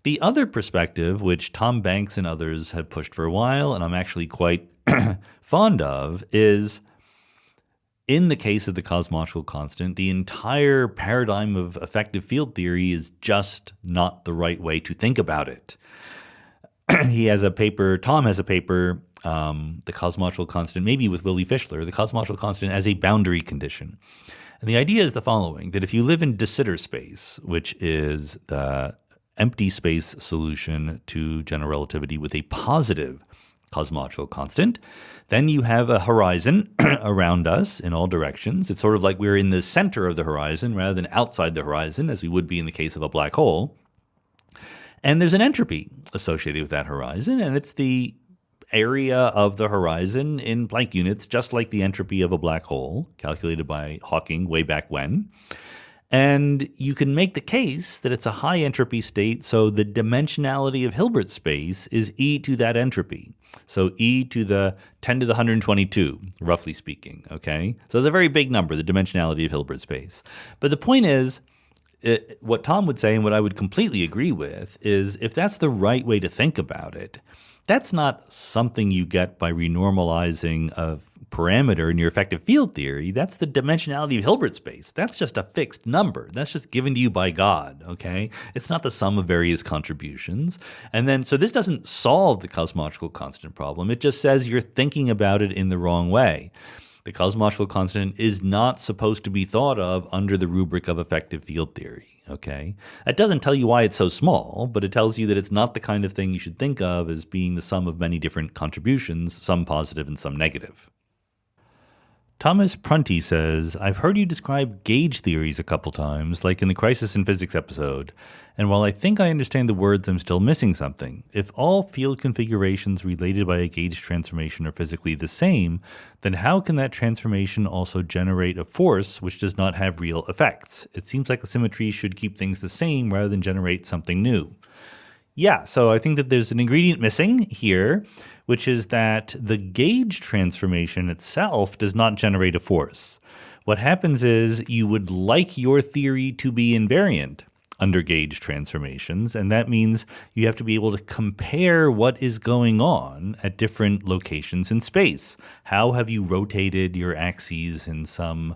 The other perspective, which Tom Banks and others have pushed for a while, and I'm actually quite fond of, is in the case of the cosmological constant, the entire paradigm of effective field theory is just not the right way to think about it. Tom has a paper, The Cosmological Constant, maybe with Willy Fischler, The Cosmological Constant as a boundary condition. And the idea is the following, that if you live in de Sitter space, which is the empty space solution to general relativity with a positive cosmological constant, then you have a horizon around us in all directions. It's sort of like we're in the center of the horizon rather than outside the horizon, as we would be in the case of a black hole. And there's an entropy associated with that horizon, and it's the area of the horizon in Planck units, just like the entropy of a black hole, calculated by Hawking way back when. And you can make the case that it's a high entropy state, so the dimensionality of Hilbert space is e to that entropy. So e to the 10 to the 122, roughly speaking, okay? So it's a very big number, the dimensionality of Hilbert space. But the point is, what Tom would say, and what I would completely agree with, is if that's the right way to think about it, that's not something you get by renormalizing a parameter in your effective field theory. That's the dimensionality of Hilbert space. That's just a fixed number. That's just given to you by God, okay? It's not the sum of various contributions. And then, so this doesn't solve the cosmological constant problem. It just says you're thinking about it in the wrong way. The cosmological constant is not supposed to be thought of under the rubric of effective field theory, okay? That doesn't tell you why it's so small, but it tells you that it's not the kind of thing you should think of as being the sum of many different contributions, some positive and some negative. Thomas Prunty says, I've heard you describe gauge theories a couple times, like in the Crisis in Physics episode, and while I think I understand the words, I'm still missing something. If all field configurations related by a gauge transformation are physically the same, then how can that transformation also generate a force which does not have real effects? It seems like a symmetry should keep things the same rather than generate something new. Yeah, so I think that there's an ingredient missing here, which is that the gauge transformation itself does not generate a force. What happens is you would like your theory to be invariant under gauge transformations, and that means you have to be able to compare what is going on at different locations in space. How have you rotated your axes in some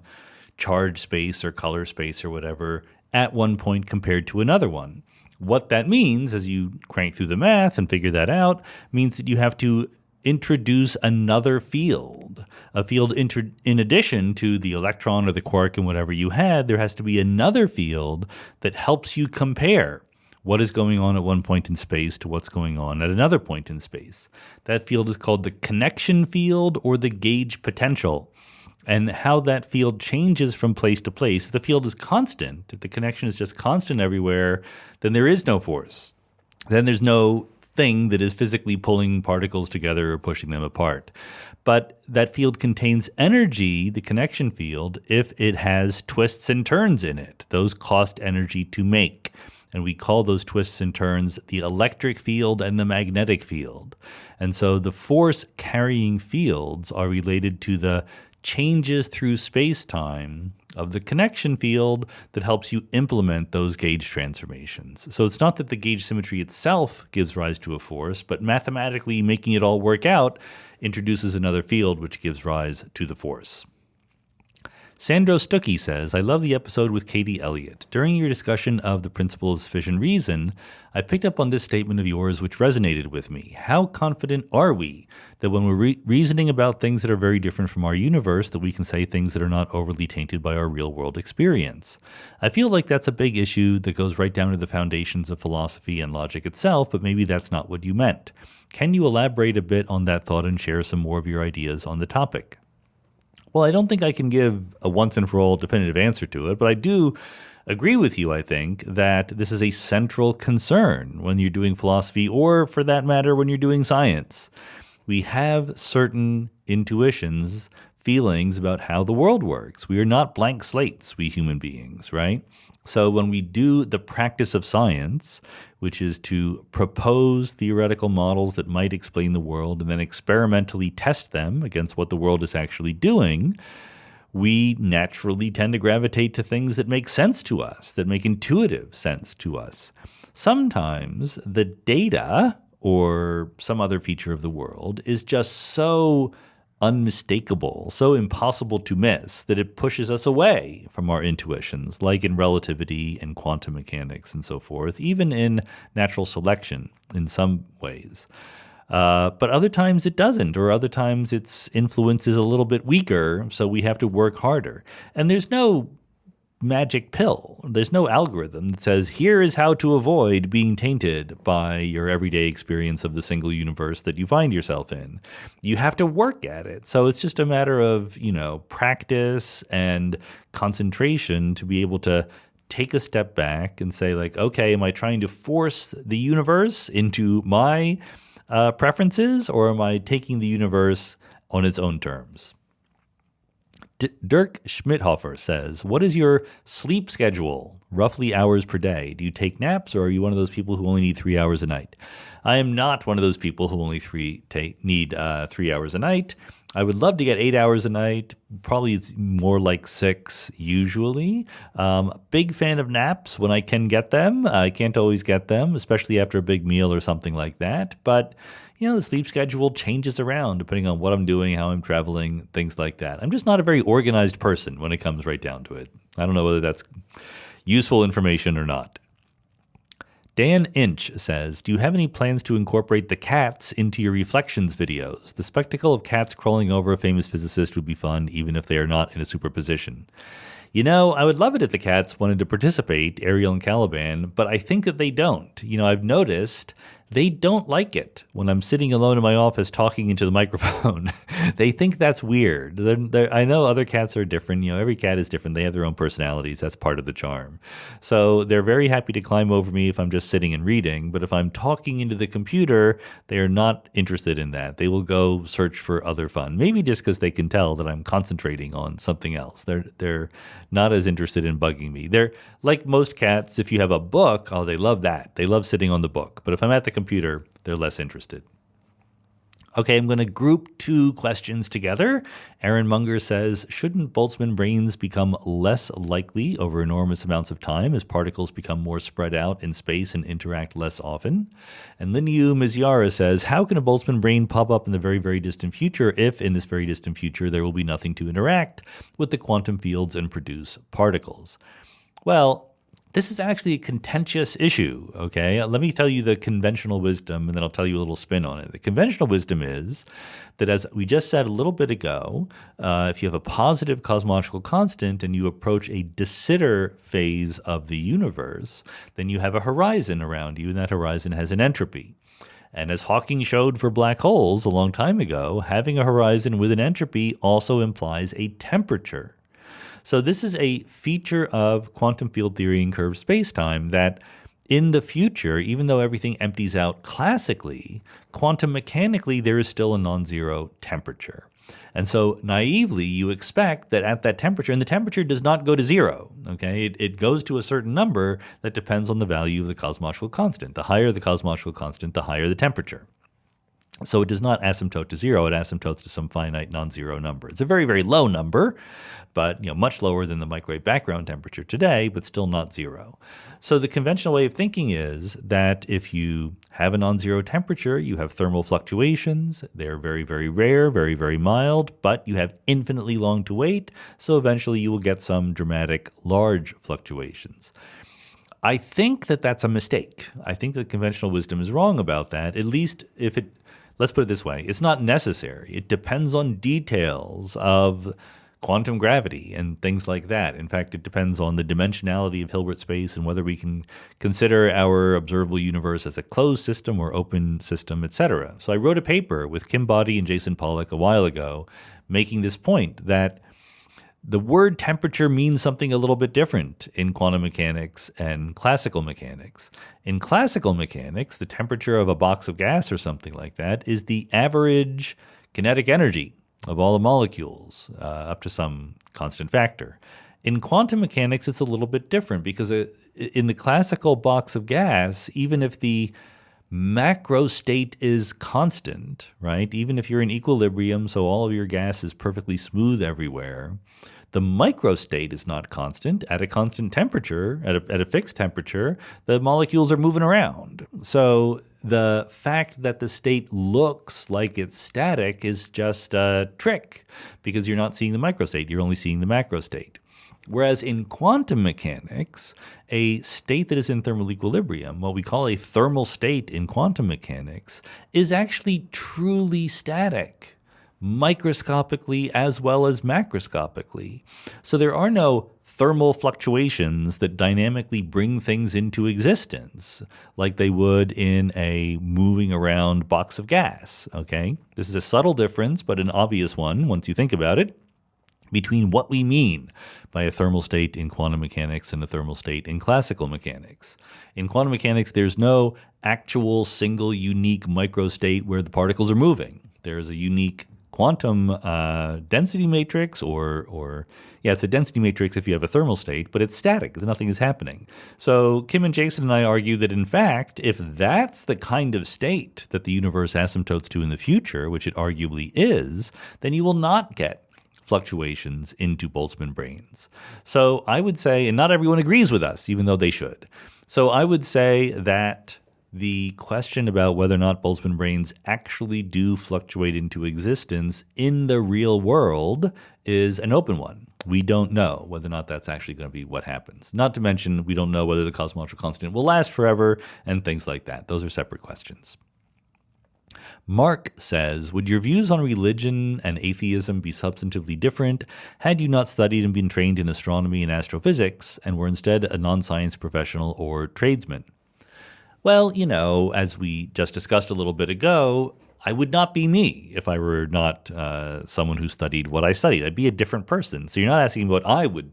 charge space or color space or whatever at one point compared to another one? What that means, as you crank through the math and figure that out, means that you have to introduce another field. A field in addition to the electron or the quark and whatever you had, there has to be another field that helps you compare what is going on at one point in space to what's going on at another point in space. That field is called the connection field or the gauge potential. And how that field changes from place to place. If the field is constant, if the connection is just constant everywhere, then there is no force. Then there's no thing that is physically pulling particles together or pushing them apart. But that field contains energy, the connection field, if it has twists and turns in it. Those cost energy to make. And we call those twists and turns the electric field and the magnetic field. And so the force carrying fields are related to the changes through space-time of the connection field that helps you implement those gauge transformations. So it's not that the gauge symmetry itself gives rise to a force, but mathematically making it all work out introduces another field which gives rise to the force. Sandro Stuckey says, I love the episode with Katie Elliott. During your discussion of the principle of sufficient reason, I picked up on this statement of yours which resonated with me. How confident are we that when we're reasoning about things that are very different from our universe, that we can say things that are not overly tainted by our real-world experience? I feel like that's a big issue that goes right down to the foundations of philosophy and logic itself, but maybe that's not what you meant. Can you elaborate a bit on that thought and share some more of your ideas on the topic? Well, I don't think I can give a once-and-for-all definitive answer to it, but I do agree with you, I think, that this is a central concern when you're doing philosophy or, for that matter, when you're doing science. We have certain intuitions, feelings about how the world works. We are not blank slates, we human beings, right? So when we do the practice of science, which is to propose theoretical models that might explain the world and then experimentally test them against what the world is actually doing, we naturally tend to gravitate to things that make sense to us, that make intuitive sense to us. Sometimes the data or some other feature of the world is just so unmistakable, so impossible to miss that it pushes us away from our intuitions, like in relativity and quantum mechanics and so forth, even in natural selection in some ways. But other times it doesn't, or other times its influence is a little bit weaker, so we have to work harder. And there's no magic pill. There's no algorithm that says, here is how to avoid being tainted by your everyday experience of the single universe that you find yourself in. You have to work at it. So it's just a matter of, practice and concentration to be able to take a step back and say, like, okay, am I trying to force the universe into my preferences, or am I taking the universe on its own terms? Dirk Schmidhofer says, what is your sleep schedule, roughly hours per day? Do you take naps, or are you one of those people who only need 3 hours a night? I am not one of those people who only need 3 hours a night. I would love to get 8 hours a night. Probably it's more like 6 usually. Big fan of naps when I can get them. I can't always get them, especially after a big meal or something like that. But the sleep schedule changes around depending on what I'm doing, how I'm traveling, things like that. I'm just not a very organized person when it comes right down to it. I don't know whether that's useful information or not. Dan Inch says, do you have any plans to incorporate the cats into your reflections videos? The spectacle of cats crawling over a famous physicist would be fun, even if they are not in a superposition. I would love it if the cats wanted to participate, Ariel and Caliban, but I think that they don't. I've noticed They don't like it when I'm sitting alone in my office talking into the microphone. They think that's weird. I know other cats are different. Every cat is different. They have their own personalities. That's part of the charm. So they're very happy to climb over me if I'm just sitting and reading. But if I'm talking into the computer, they are not interested in that. They will go search for other fun. Maybe just because they can tell that I'm concentrating on something else. They're not as interested in bugging me. They're like most cats. If you have a book, they love that. They love sitting on the book. But if I'm at the computer, they're less interested. Okay, I'm going to group two questions together. Aaron Munger says, shouldn't Boltzmann brains become less likely over enormous amounts of time as particles become more spread out in space and interact less often? And Linyu Miziara says, how can a Boltzmann brain pop up in the very, very distant future if in this very distant future there will be nothing to interact with the quantum fields and produce particles? Well, this is actually a contentious issue, okay? Let me tell you the conventional wisdom, and then I'll tell you a little spin on it. The conventional wisdom is that, as we just said a little bit ago, if you have a positive cosmological constant and you approach a de Sitter phase of the universe, then you have a horizon around you, and that horizon has an entropy. And as Hawking showed for black holes a long time ago, having a horizon with an entropy also implies a temperature. So this is a feature of quantum field theory and curved spacetime that in the future, even though everything empties out classically, quantum mechanically there is still a non-zero temperature. And so naively, you expect that at that temperature, and the temperature does not go to zero, okay? It goes to a certain number that depends on the value of the cosmological constant. The higher the cosmological constant, the higher the temperature. So it does not asymptote to zero, it asymptotes to some finite non-zero number. It's a very, very low number, but much lower than the microwave background temperature today, but still not zero. So the conventional way of thinking is that if you have a non-zero temperature, you have thermal fluctuations. They're very, very rare, very, very mild, but you have infinitely long to wait, so eventually you will get some dramatic large fluctuations. I think that that's a mistake. I think that conventional wisdom is wrong about that, at least if it, let's put it this way, it's not necessary. It depends on details of quantum gravity and things like that. In fact, it depends on the dimensionality of Hilbert space and whether we can consider our observable universe as a closed system or open system, etc. So I wrote a paper with Kim Boddy and Jason Pollack a while ago making this point that the word temperature means something a little bit different in quantum mechanics and classical mechanics. In classical mechanics, the temperature of a box of gas or something like that is the average kinetic energy of all the molecules up to some constant factor. In quantum mechanics, it's a little bit different because in the classical box of gas, even if the macro state is constant, right? Even if you're in equilibrium, so all of your gas is perfectly smooth everywhere, the micro state is not constant. At a constant temperature, at a fixed temperature, the molecules are moving around. So the fact that the state looks like it's static is just a trick because you're not seeing the micro state, you're only seeing the macro state. Whereas in quantum mechanics, a state that is in thermal equilibrium, what we call a thermal state in quantum mechanics, is actually truly static, microscopically as well as macroscopically. So there are no thermal fluctuations that dynamically bring things into existence like they would in a moving around box of gas, okay? This is a subtle difference, but an obvious one once you think about it, between what we mean by a thermal state in quantum mechanics and a thermal state in classical mechanics. In quantum mechanics, there's no actual single unique microstate where the particles are moving. There's a unique quantum density matrix it's a density matrix if you have a thermal state, but it's static. Nothing is happening. So Kim and Jason and I argue that, in fact, if that's the kind of state that the universe asymptotes to in the future, which it arguably is, then you will not get fluctuations into Boltzmann brains. So I would say, and not everyone agrees with us, even though they should. So I would say that the question about whether or not Boltzmann brains actually do fluctuate into existence in the real world is an open one. We don't know whether or not that's actually going to be what happens. Not to mention, we don't know whether the cosmological constant will last forever and things like that. Those are separate questions. Mark says, would your views on religion and atheism be substantively different had you not studied and been trained in astronomy and astrophysics and were instead a non-science professional or tradesman? Well, as we just discussed a little bit ago, I would not be me if I were not someone who studied what I studied. I'd be a different person. So you're not asking what I would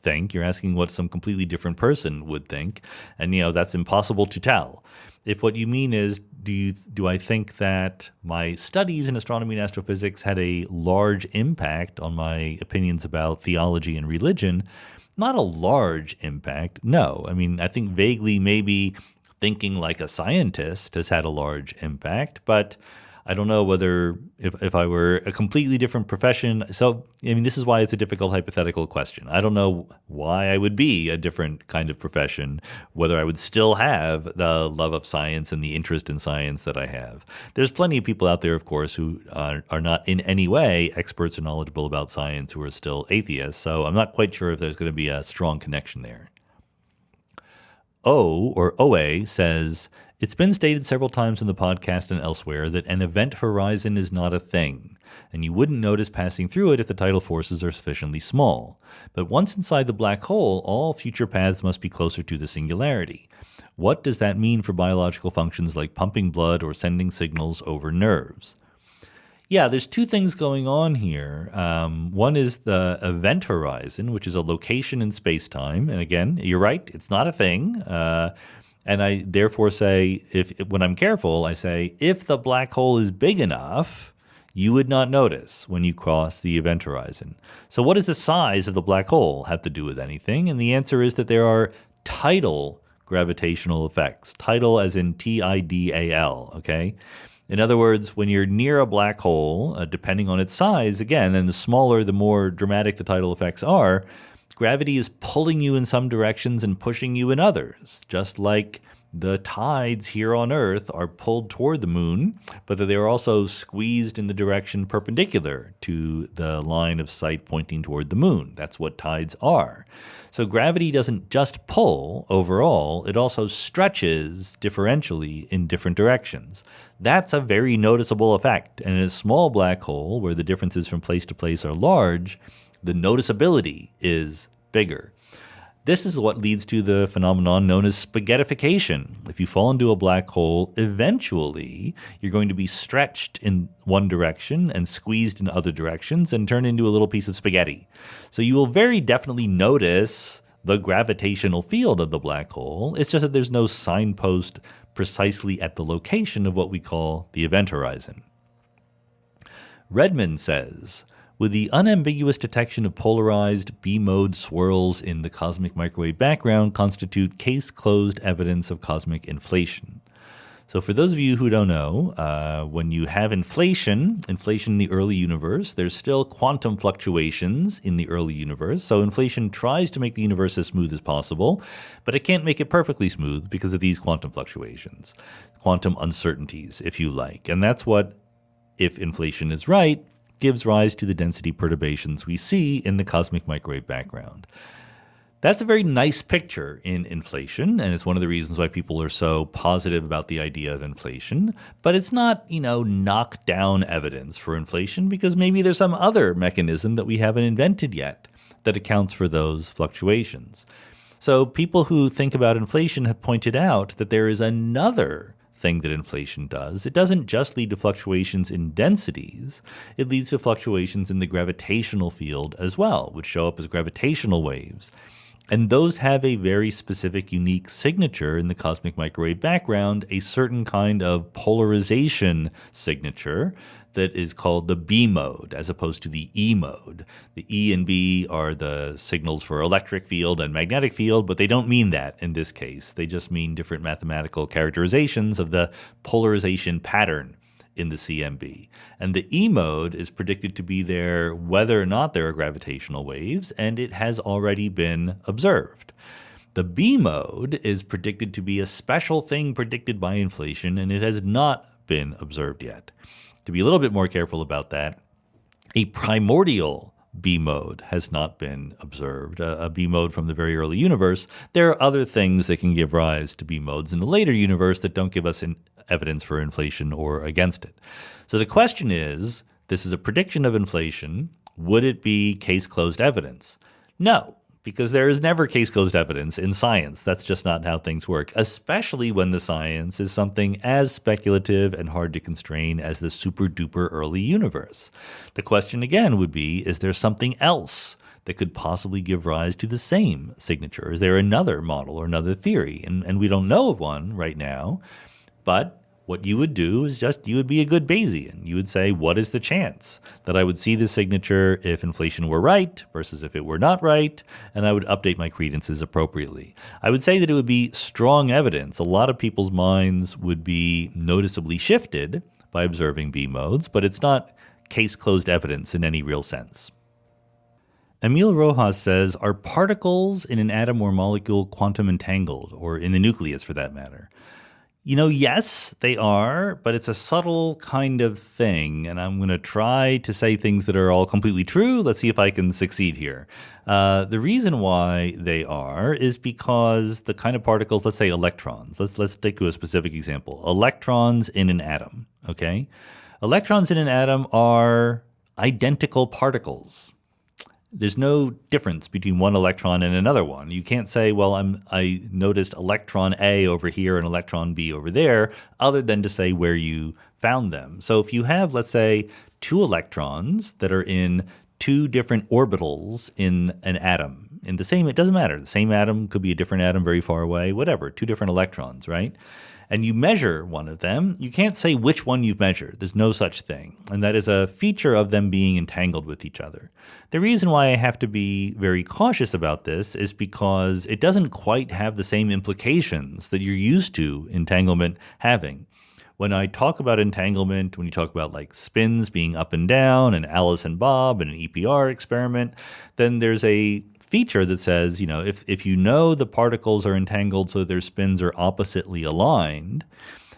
think. You're asking what some completely different person would think. And, that's impossible to tell. If what you mean is, do I think that my studies in astronomy and astrophysics had a large impact on my opinions about theology and religion? Not a large impact, no. I mean, I think vaguely maybe thinking like a scientist has had a large impact, but I don't know whether if I were a completely different profession. So, this is why it's a difficult hypothetical question. I don't know why I would be a different kind of profession, whether I would still have the love of science and the interest in science that I have. There's plenty of people out there, of course, who are not in any way experts or knowledgeable about science who are still atheists. So I'm not quite sure if there's going to be a strong connection there. OA says, it's been stated several times in the podcast and elsewhere that an event horizon is not a thing, and you wouldn't notice passing through it if the tidal forces are sufficiently small. But once inside the black hole, all future paths must be closer to the singularity. What does that mean for biological functions like pumping blood or sending signals over nerves? Yeah, there's two things going on here. One is the event horizon, which is a location in space-time. And again, you're right, it's not a thing. And I therefore say, when I'm careful, I say, if the black hole is big enough, you would not notice when you cross the event horizon. So what does the size of the black hole have to do with anything? And the answer is that there are tidal gravitational effects. Tidal as in Tidal, okay? In other words, when you're near a black hole, depending on its size, again, and the smaller, the more dramatic the tidal effects are, gravity is pulling you in some directions and pushing you in others, just like the tides here on Earth are pulled toward the moon, but that they are also squeezed in the direction perpendicular to the line of sight pointing toward the moon. That's what tides are. So gravity doesn't just pull overall, it also stretches differentially in different directions. That's a very noticeable effect. And in a small black hole, where the differences from place to place are large, the noticeability is bigger. This is what leads to the phenomenon known as spaghettification. If you fall into a black hole, eventually you're going to be stretched in one direction and squeezed in other directions and turn into a little piece of spaghetti. So you will very definitely notice the gravitational field of the black hole. It's just that there's no signpost precisely at the location of what we call the event horizon. Redmond says, with the unambiguous detection of polarized B-mode swirls in the cosmic microwave background constitute case-closed evidence of cosmic inflation. So for those of you who don't know, when you have inflation in the early universe, there's still quantum fluctuations in the early universe. So inflation tries to make the universe as smooth as possible, but it can't make it perfectly smooth because of these quantum fluctuations, quantum uncertainties, if you like. And that's what, if inflation is right, gives rise to the density perturbations we see in the cosmic microwave background. That's a very nice picture in inflation, and it's one of the reasons why people are so positive about the idea of inflation. But it's not, knockdown evidence for inflation, because maybe there's some other mechanism that we haven't invented yet that accounts for those fluctuations. So people who think about inflation have pointed out that there is another thing that inflation does. It doesn't just lead to fluctuations in densities, it leads to fluctuations in the gravitational field as well, which show up as gravitational waves. And those have a very specific, unique signature in the cosmic microwave background, a certain kind of polarization signature that is called the B mode as opposed to the E mode. The E and B are the signals for electric field and magnetic field, but they don't mean that in this case. They just mean different mathematical characterizations of the polarization pattern in the CMB. And the E mode is predicted to be there whether or not there are gravitational waves, and it has already been observed. The B mode is predicted to be a special thing predicted by inflation, and it has not been observed yet. To be a little bit more careful about that, a primordial B mode has not been observed, a B mode from the very early universe. There are other things that can give rise to B modes in the later universe that don't give us evidence for inflation or against it. So the question is, this is a prediction of inflation. Would it be case-closed evidence? No, because there is never case-closed evidence in science. That's just not how things work, especially when the science is something as speculative and hard to constrain as the super-duper early universe. The question again would be, is there something else that could possibly give rise to the same signature? Is there another model or another theory? And we don't know of one right now, but what you would do is you would be a good Bayesian. You would say, what is the chance that I would see this signature if inflation were right versus if it were not right? And I would update my credences appropriately. I would say that it would be strong evidence. A lot of people's minds would be noticeably shifted by observing B modes, but it's not case-closed evidence in any real sense. Emil Rojas says, are particles in an atom or molecule quantum entangled, or in the nucleus for that matter? Yes, they are, but it's a subtle kind of thing, and I'm going to try to say things that are all completely true. Let's see if I can succeed here. The reason why they are is because the kind of particles, let's say electrons. Let's stick to a specific example. Electrons in an atom, okay? Electrons in an atom are identical particles. There's no difference between one electron and another one. You can't say, well, I noticed electron A over here and electron B over there, other than to say where you found them. So if you have, let's say, two electrons that are in two different orbitals in an atom, it doesn't matter. The same atom could be a different atom very far away, whatever, two different electrons, right? And you measure one of them, you can't say which one you've measured. There's no such thing. And that is a feature of them being entangled with each other. The reason why I have to be very cautious about this is because it doesn't quite have the same implications that you're used to entanglement having. When I talk about entanglement, when you talk about like spins being up and down and Alice and Bob and an EPR experiment, then there's a feature that says, if you know the particles are entangled so their spins are oppositely aligned,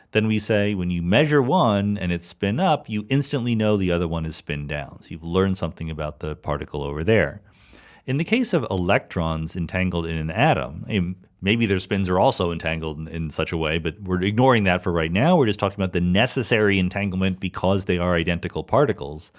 then we say when you measure one and it's spin up, you instantly know the other one is spin down. So you've learned something about the particle over there. In the case of electrons entangled in an atom, maybe their spins are also entangled in such a way, but we're ignoring that for right now. We're just talking about the necessary entanglement because they are identical particles.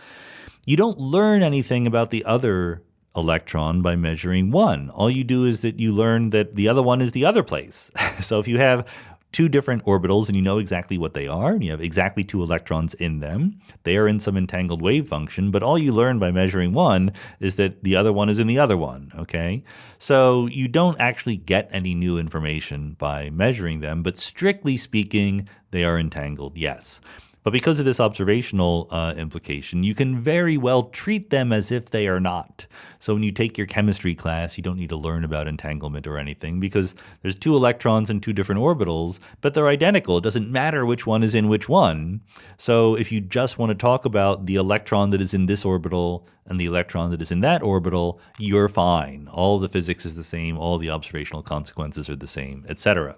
You don't learn anything about the other electron by measuring one. All you do is that you learn that the other one is the other place. So if you have two different orbitals and you know exactly what they are, and you have exactly two electrons in them, they are in some entangled wave function, but all you learn by measuring one is that the other one is in the other one, okay? So you don't actually get any new information by measuring them, but strictly speaking, they are entangled, yes. But because of this observational implication, you can very well treat them as if they are not. So when you take your chemistry class, you don't need to learn about entanglement or anything because there's two electrons in two different orbitals, but they're identical. It doesn't matter which one is in which one. So if you just want to talk about the electron that is in this orbital and the electron that is in that orbital, you're fine. All the physics is the same. All the observational consequences are the same, etc.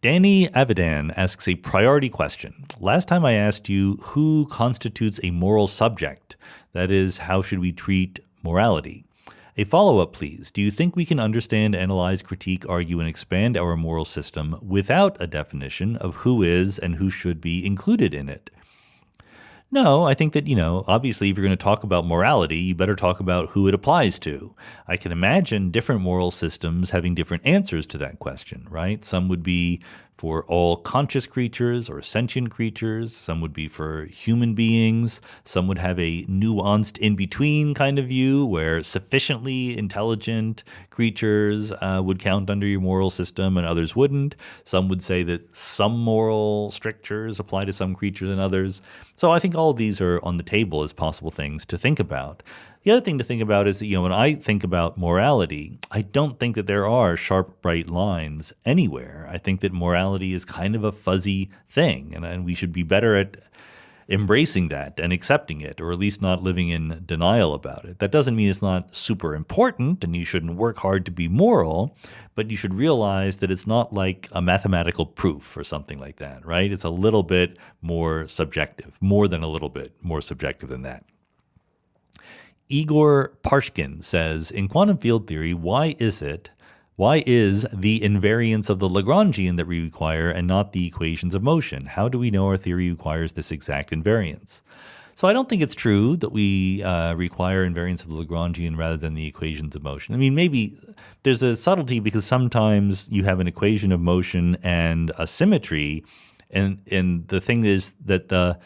Danny Avidan asks a priority question. Last time I asked you who constitutes a moral subject. That is, how should we treat morality? A follow-up, please. Do you think we can understand, analyze, critique, argue, and expand our moral system without a definition of who is and who should be included in it? No, I think that, obviously if you're going to talk about morality, you better talk about who it applies to. I can imagine different moral systems having different answers to that question, right? Some would be for all conscious creatures or sentient creatures. Some would be for human beings. Some would have a nuanced in-between kind of view where sufficiently intelligent creatures would count under your moral system and others wouldn't. Some would say that some moral strictures apply to some creatures and others. So I think all of these are on the table as possible things to think about. The other thing to think about is that, when I think about morality, I don't think that there are sharp, bright lines anywhere. I think that morality is kind of a fuzzy thing, and we should be better at embracing that and accepting it, or at least not living in denial about it. That doesn't mean it's not super important and you shouldn't work hard to be moral, but you should realize that it's not like a mathematical proof or something like that, right? It's a little bit more subjective, more than a little bit more subjective than that. Igor Parshkin says, in quantum field theory, why is the invariance of the Lagrangian that we require and not the equations of motion? How do we know our theory requires this exact invariance? So I don't think it's true that we require invariance of the Lagrangian rather than the equations of motion. I mean, maybe there's a subtlety because sometimes you have an equation of motion and a symmetry, and the thing is that the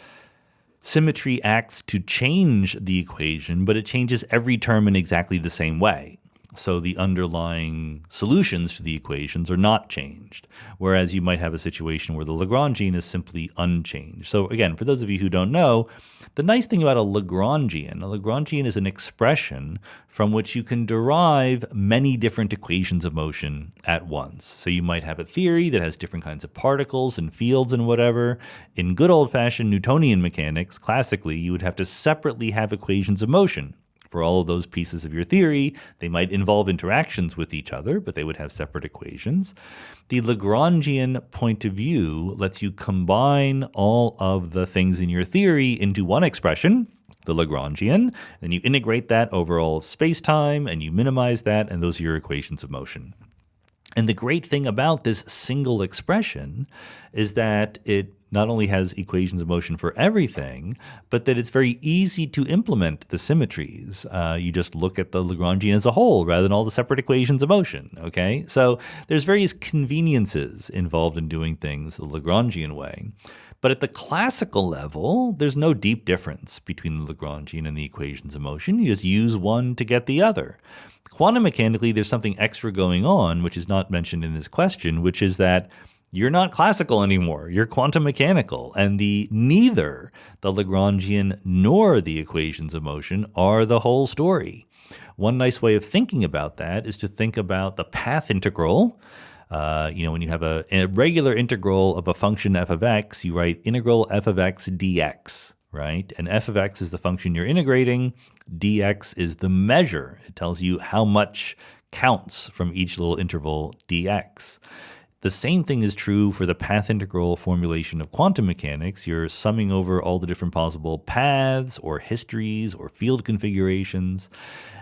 symmetry acts to change the equation, but it changes every term in exactly the same way. So the underlying solutions to the equations are not changed, whereas you might have a situation where the Lagrangian is simply unchanged. So again, for those of you who don't know, the nice thing about a Lagrangian is an expression from which you can derive many different equations of motion at once. So you might have a theory that has different kinds of particles and fields and whatever. In good old-fashioned Newtonian mechanics, classically, you would have to separately have equations of motion. For all of those pieces of your theory, they might involve interactions with each other, but they would have separate equations. The Lagrangian point of view lets you combine all of the things in your theory into one expression, the Lagrangian, then you integrate that over all of space-time, and you minimize that, and those are your equations of motion. And the great thing about this single expression is that it not only has equations of motion for everything, but that it's very easy to implement the symmetries. You just look at the Lagrangian as a whole rather than all the separate equations of motion, okay? So there's various conveniences involved in doing things the Lagrangian way. But at the classical level, there's no deep difference between the Lagrangian and the equations of motion. You just use one to get the other. Quantum mechanically, there's something extra going on, which is not mentioned in this question, which is that you're not classical anymore. You're quantum mechanical. And neither the Lagrangian nor the equations of motion are the whole story. One nice way of thinking about that is to think about the path integral. When you have a regular integral of a function f of x, you write integral f of x dx, right? And f of x is the function you're integrating. Dx is the measure. It tells you how much counts from each little interval dx. The same thing is true for the path integral formulation of quantum mechanics. You're summing over all the different possible paths or histories or field configurations.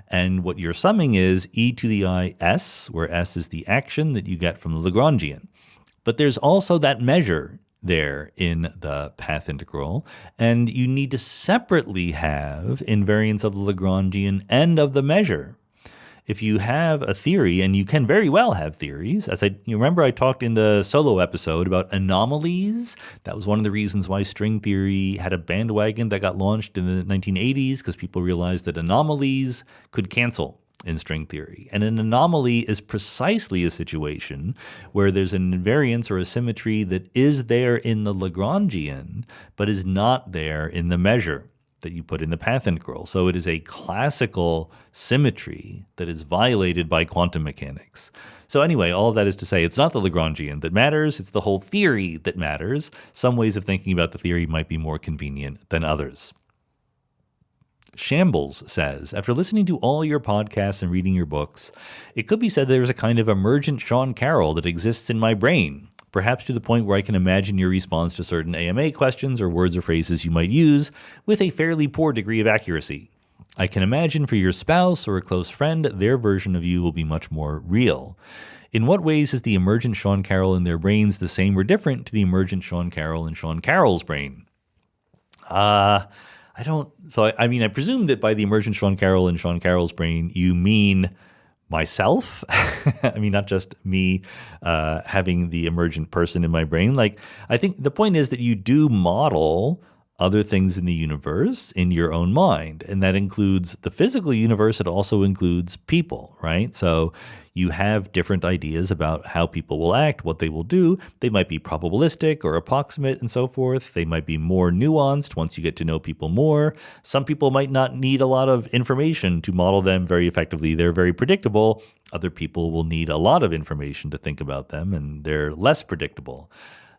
And what you're summing is e to the I s, where s is the action that you get from the Lagrangian. But there's also that measure there in the path integral, and you need to separately have invariance of the Lagrangian and of the measure. If you have a theory, and you can very well have theories, you remember I talked in the solo episode about anomalies. That was one of the reasons why string theory had a bandwagon that got launched in the 1980s, because people realized that anomalies could cancel in string theory. And an anomaly is precisely a situation where there's an invariance or a symmetry that is there in the Lagrangian, but is not there in the measure that you put in the path integral. So it is a classical symmetry that is violated by quantum mechanics. So anyway, all of that is to say it's not the Lagrangian that matters, it's the whole theory that matters. Some ways of thinking about the theory might be more convenient than others. Shambles says, after listening to all your podcasts and reading your books, it could be said there's a kind of emergent Sean Carroll that exists in my brain, perhaps to the point where I can imagine your response to certain AMA questions or words or phrases you might use with a fairly poor degree of accuracy. I can imagine for your spouse or a close friend, their version of you will be much more real. In what ways is the emergent Sean Carroll in their brains the same or different to the emergent Sean Carroll in Sean Carroll's brain? I presume that by the emergent Sean Carroll in Sean Carroll's brain, you mean myself. I mean, not just me having the emergent person in my brain. I think the point is that you do model other things in the universe in your own mind. And that includes the physical universe. It also includes people, right? So you have different ideas about how people will act, what they will do. They might be probabilistic or approximate and so forth. They might be more nuanced once you get to know people more. Some people might not need a lot of information to model them very effectively. They're very predictable. Other people will need a lot of information to think about them, and they're less predictable.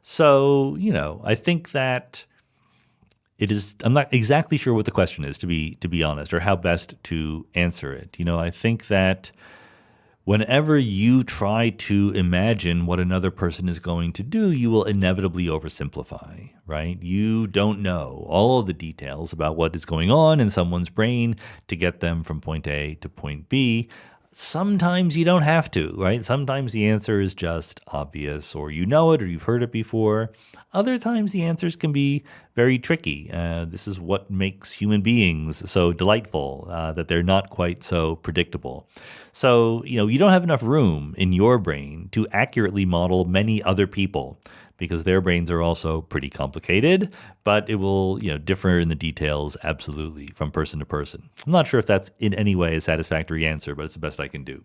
So, I think that I'm not exactly sure what the question is, to be honest, or how best to answer it. I think that whenever you try to imagine what another person is going to do, you will inevitably oversimplify, right? You don't know all of the details about what is going on in someone's brain to get them from point A to point B. Sometimes you don't have to, right? Sometimes the answer is just obvious, or you know it, or you've heard it before. Other times the answers can be very tricky. This is what makes human beings so delightful, that they're not quite so predictable. So, you don't have enough room in your brain to accurately model many other people, because their brains are also pretty complicated, but it will, differ in the details absolutely from person to person. I'm not sure if that's in any way a satisfactory answer, but it's the best I can do.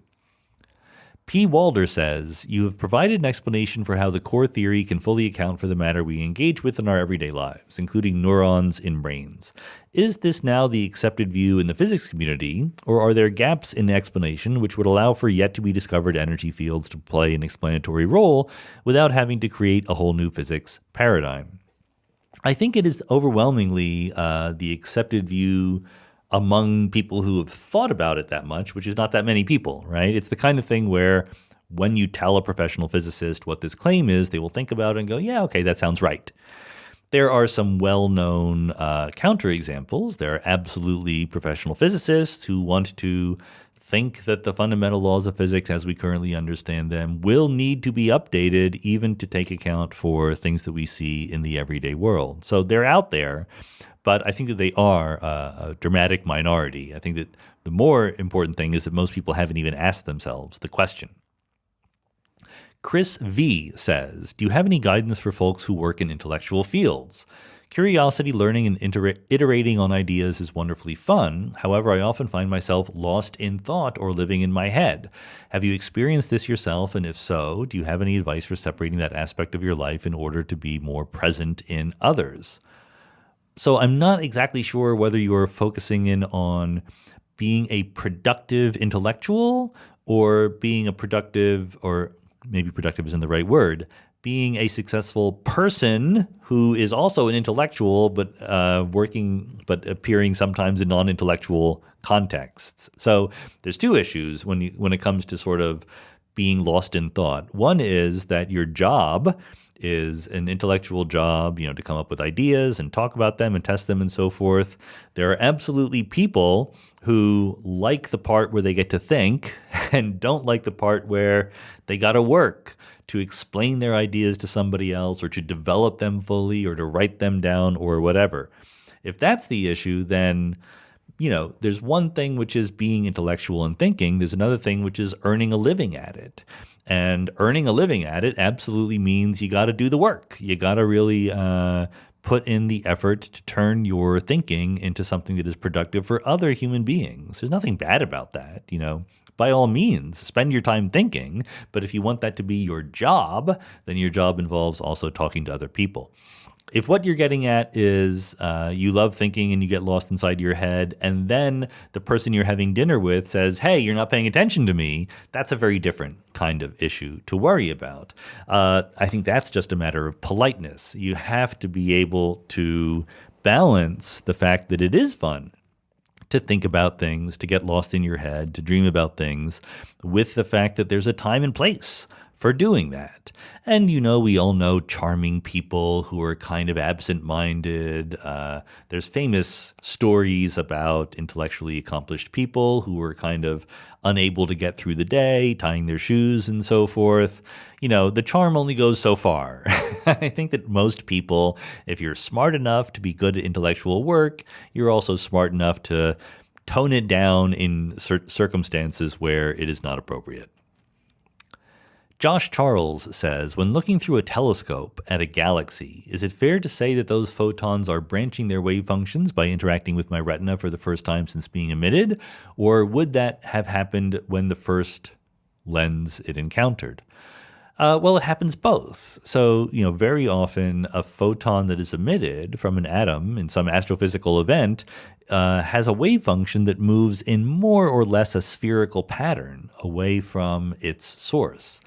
P. Walder says, you have provided an explanation for how the core theory can fully account for the matter we engage with in our everyday lives, including neurons in brains. Is this now the accepted view in the physics community, or are there gaps in the explanation which would allow for yet to be discovered energy fields to play an explanatory role without having to create a whole new physics paradigm? I think it is overwhelmingly the accepted view among people who have thought about it that much, which is not that many people, right? It's the kind of thing where when you tell a professional physicist what this claim is, they will think about it and go, yeah, okay, that sounds right. There are some well-known counterexamples. There are absolutely professional physicists who want to think that the fundamental laws of physics as we currently understand them will need to be updated even to take account for things that we see in the everyday world. So they're out there, but I think that they are a dramatic minority. I think that the more important thing is that most people haven't even asked themselves the question. Chris V. says, do you have any guidance for folks who work in intellectual fields? Curiosity, learning, and iterating on ideas is wonderfully fun. However, I often find myself lost in thought or living in my head. Have you experienced this yourself? And if so, do you have any advice for separating that aspect of your life in order to be more present in others? So I'm not exactly sure whether you're focusing in on being a productive intellectual or being a productive, or maybe productive isn't the right word, being a successful person who is also an intellectual, but appearing sometimes in non-intellectual contexts. So there's two issues when it comes to sort of being lost in thought. One is that your job is an intellectual job, to come up with ideas and talk about them and test them and so forth. There are absolutely people who like the part where they get to think and don't like the part where they got to work to explain their ideas to somebody else or to develop them fully or to write them down or whatever. If that's the issue, then there's one thing which is being intellectual and thinking. There's another thing which is earning a living at it. And earning a living at it absolutely means you got to do the work. You got to really put in the effort to turn your thinking into something that is productive for other human beings. There's nothing bad about that, By all means, spend your time thinking. But if you want that to be your job, then your job involves also talking to other people. If what you're getting at is you love thinking and you get lost inside your head, and then the person you're having dinner with says, hey, you're not paying attention to me, that's a very different kind of issue to worry about. I think that's just a matter of politeness. You have to be able to balance the fact that it is fun to think about things, to get lost in your head, to dream about things, with the fact that there's a time and place for doing that. And we all know charming people who are kind of absent-minded. There's famous stories about intellectually accomplished people who were kind of unable to get through the day, tying their shoes and so forth. The charm only goes so far. I think that most people, if you're smart enough to be good at intellectual work, you're also smart enough to tone it down in circumstances where it is not appropriate. Josh Charles says, when looking through a telescope at a galaxy, is it fair to say that those photons are branching their wave functions by interacting with my retina for the first time since being emitted? Or would that have happened when the first lens it encountered? Well, it happens both. So, very often a photon that is emitted from an atom in some astrophysical event has a wave function that moves in more or less a spherical pattern away from its source.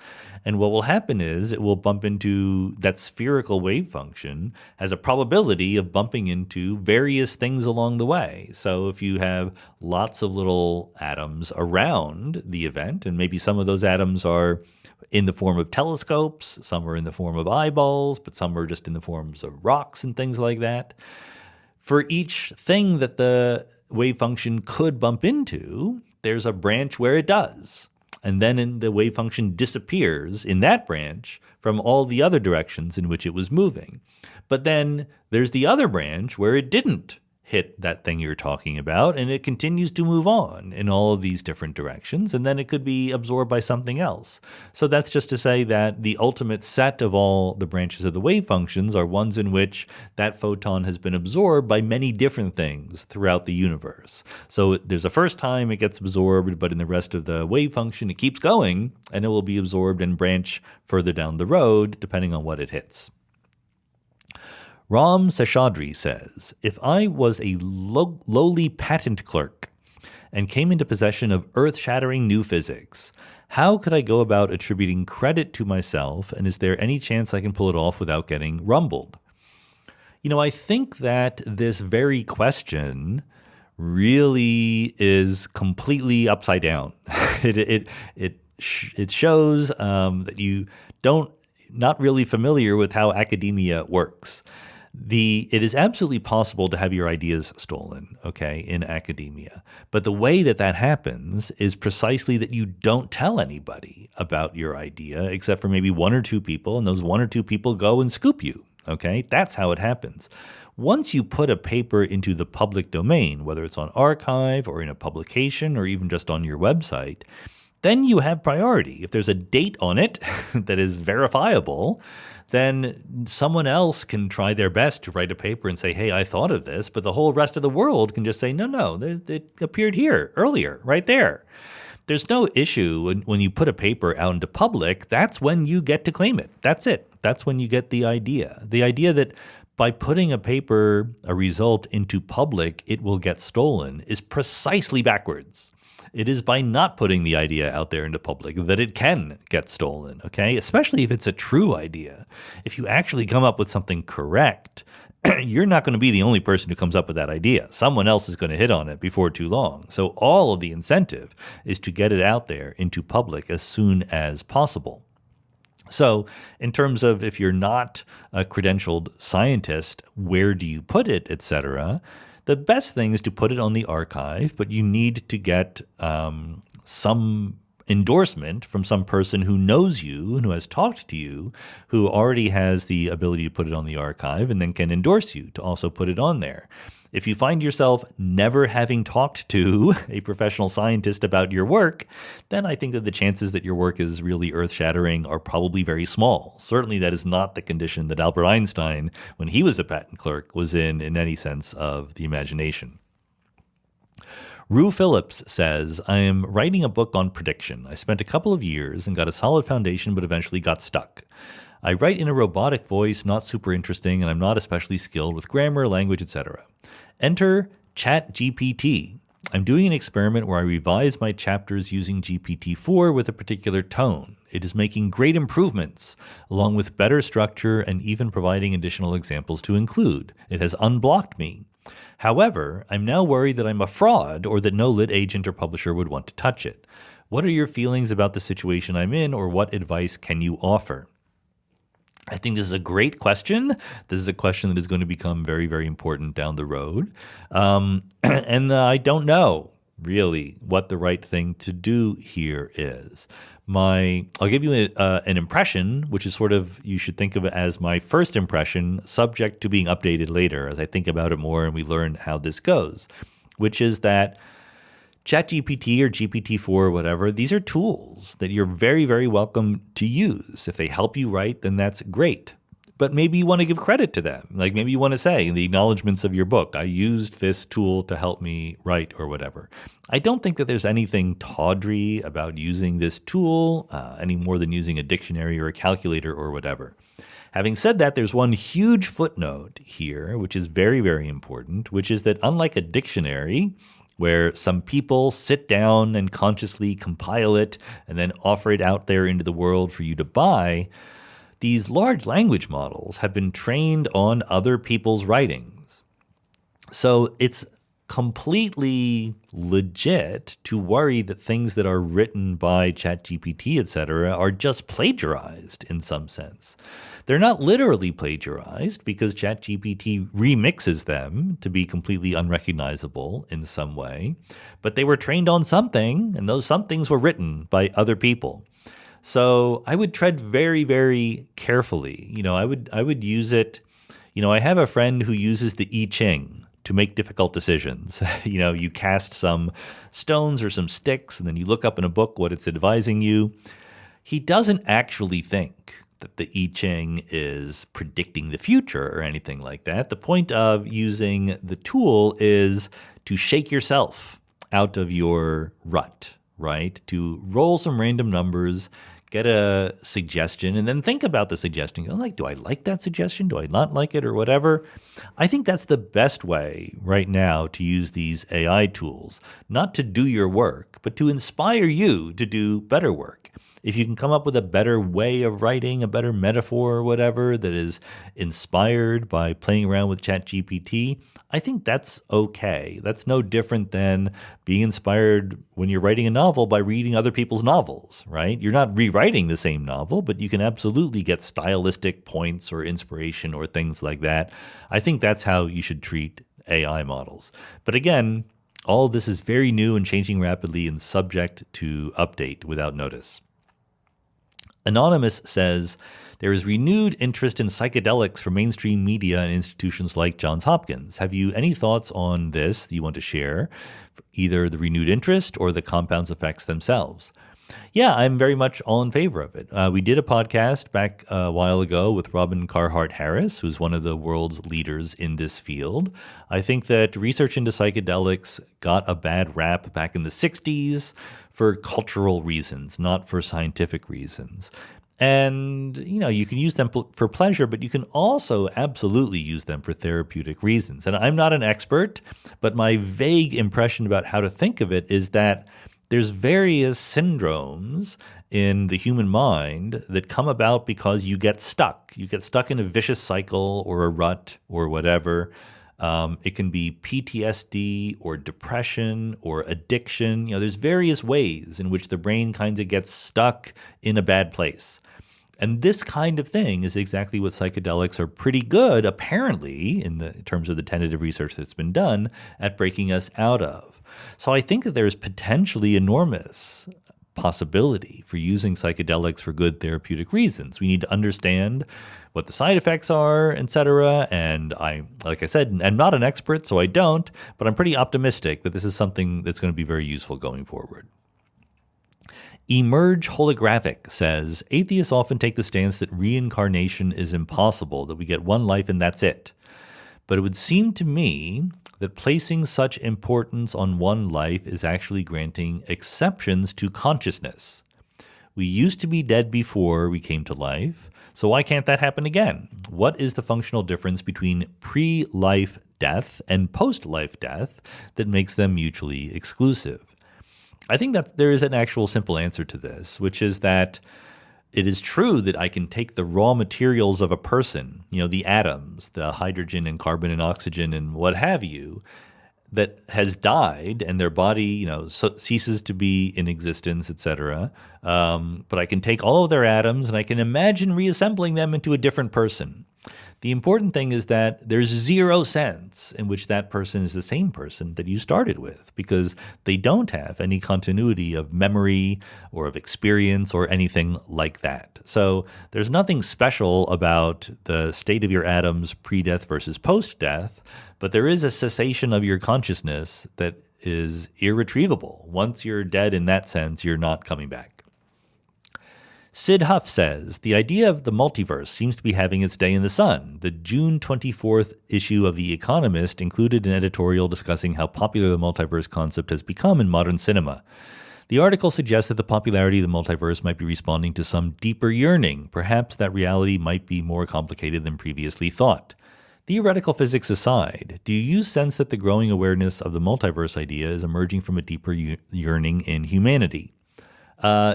And what will happen is it will bump into that spherical wave function, has a probability of bumping into various things along the way. So if you have lots of little atoms around the event, and maybe some of those atoms are in the form of telescopes, some are in the form of eyeballs, but some are just in the forms of rocks and things like that. For each thing that the wave function could bump into, there's a branch where it does. And then the wave function disappears in that branch from all the other directions in which it was moving. But then there's the other branch where it didn't hit that thing you're talking about, and it continues to move on in all of these different directions, and then it could be absorbed by something else. So that's just to say that the ultimate set of all the branches of the wave functions are ones in which that photon has been absorbed by many different things throughout the universe. So there's a first time it gets absorbed, but in the rest of the wave function it keeps going, and it will be absorbed and branch further down the road depending on what it hits. Ram Seshadri says, if I was a lowly patent clerk and came into possession of earth-shattering new physics, how could I go about attributing credit to myself, and is there any chance I can pull it off without getting rumbled? You know, I think that this very question really is completely upside down. It shows that you not really familiar with how academia works. It is absolutely possible to have your ideas stolen, okay, in academia. But the way that happens is precisely that you don't tell anybody about your idea, except for maybe one or two people, and those one or two people go and scoop you, okay? That's how it happens. Once you put a paper into the public domain, whether it's on archive or in a publication or even just on your website, then you have priority. If there's a date on it that is verifiable, then someone else can try their best to write a paper and say, hey, I thought of this, but the whole rest of the world can just say, no, it appeared here earlier, right there. There's no issue when you put a paper out into public. That's when you get to claim it. That's it. That's when you get the idea. The idea that by putting a result into public, it will get stolen is precisely backwards. It is by not putting the idea out there into public that it can get stolen, okay? Especially if it's a true idea. If you actually come up with something correct, you're not going to be the only person who comes up with that idea. Someone else is going to hit on it before too long. So all of the incentive is to get it out there into public as soon as possible. So in terms of if you're not a credentialed scientist, where do you put it, et cetera, the best thing is to put it on the archive, but you need to get some endorsement from some person who knows you and who has talked to you, who already has the ability to put it on the archive and then can endorse you to also put it on there. If you find yourself never having talked to a professional scientist about your work, then I think that the chances that your work is really earth-shattering are probably very small. Certainly that is not the condition that Albert Einstein, when he was a patent clerk, was in any sense of the imagination. Rue Phillips says, I am writing a book on prediction. I spent a couple of years and got a solid foundation, but eventually got stuck. I write in a robotic voice, not super interesting, and I'm not especially skilled with grammar, language, etc. Enter ChatGPT. I'm doing an experiment where I revise my chapters using GPT-4 with a particular tone. It is making great improvements, along with better structure and even providing additional examples to include. It has unblocked me. However, I'm now worried that I'm a fraud or that no lit agent or publisher would want to touch it. What are your feelings about the situation I'm in, or what advice can you offer? I think this is a great question. This is a question that is going to become very, very important down the road. And I don't know really what the right thing to do here is. I'll give you an impression, which is sort of, you should think of it as my first impression, subject to being updated later as I think about it more and we learn how this goes, which is that ChatGPT or GPT-4 or whatever, these are tools that you're very, very welcome to use. If they help you write, then that's great. But maybe you want to give credit to them. Like maybe you want to say in the acknowledgments of your book, I used this tool to help me write or whatever. I don't think that there's anything tawdry about using this tool any more than using a dictionary or a calculator or whatever. Having said that, there's one huge footnote here, which is very, very important, which is that unlike a dictionary, where some people sit down and consciously compile it and then offer it out there into the world for you to buy, these large language models have been trained on other people's writings. So it's completely legit to worry that things that are written by ChatGPT, et cetera, are just plagiarized in some sense. They're not literally plagiarized because ChatGPT remixes them to be completely unrecognizable in some way, but they were trained on something, and those somethings were written by other people. So I would tread very, very carefully. I would use it. I have a friend who uses the I Ching to make difficult decisions. You cast some stones or some sticks, and then you look up in a book what it's advising you. He doesn't actually think that the I Ching is predicting the future or anything like that. The point of using the tool is to shake yourself out of your rut, right? To roll some random numbers, get a suggestion, and then think about the suggestion. Do I like that suggestion? Do I not like it, or whatever? I think that's the best way right now to use these AI tools, not to do your work, but to inspire you to do better work. If you can come up with a better way of writing, a better metaphor or whatever that is inspired by playing around with ChatGPT, I think that's okay. That's no different than being inspired when you're writing a novel by reading other people's novels, right? You're not rewriting the same novel, but you can absolutely get stylistic points or inspiration or things like that. I think that's how you should treat AI models. But again, all of this is very new and changing rapidly and subject to update without notice. Anonymous says, there is renewed interest in psychedelics from mainstream media and institutions like Johns Hopkins. Have you any thoughts on this that you want to share, either the renewed interest or the compounds effects themselves? Yeah, I'm very much all in favor of it. We did a podcast back a while ago with Robin Carhart-Harris, who's one of the world's leaders in this field. I think that research into psychedelics got a bad rap back in the 60s for cultural reasons, not for scientific reasons. And, you can use them for pleasure, but you can also absolutely use them for therapeutic reasons. And I'm not an expert, but my vague impression about how to think of it is that there's various syndromes in the human mind that come about because you get stuck. You get stuck in a vicious cycle or a rut or whatever. It can be PTSD or depression or addiction. There's various ways in which the brain kind of gets stuck in a bad place. And this kind of thing is exactly what psychedelics are pretty good, apparently, in terms of the tentative research that's been done, at breaking us out of. So I think that there's potentially enormous possibility for using psychedelics for good therapeutic reasons. We need to understand what the side effects are, et cetera. And like I said, I'm not an expert, so I don't, but I'm pretty optimistic that this is something that's going to be very useful going forward. Emerge Holographic says, atheists often take the stance that reincarnation is impossible, that we get one life and that's it. But it would seem to me that placing such importance on one life is actually granting exceptions to consciousness. We used to be dead before we came to life, so why can't that happen again? What is the functional difference between pre-life death and post-life death that makes them mutually exclusive? I think that there is an actual simple answer to this, which is that it is true that I can take the raw materials of a person, the atoms, the hydrogen and carbon and oxygen and what have you, that has died and their body, ceases to be in existence, etc. But I can take all of their atoms and I can imagine reassembling them into a different person. The important thing is that there's zero sense in which that person is the same person that you started with, because they don't have any continuity of memory or of experience or anything like that. So there's nothing special about the state of your atoms pre-death versus post-death, but there is a cessation of your consciousness that is irretrievable. Once you're dead in that sense, you're not coming back. Sid Huff says, the idea of the multiverse seems to be having its day in the sun. The June 24th issue of The Economist included an editorial discussing how popular the multiverse concept has become in modern cinema. The article suggests that the popularity of the multiverse might be responding to some deeper yearning. Perhaps that reality might be more complicated than previously thought. Theoretical physics aside, do you sense that the growing awareness of the multiverse idea is emerging from a deeper yearning in humanity?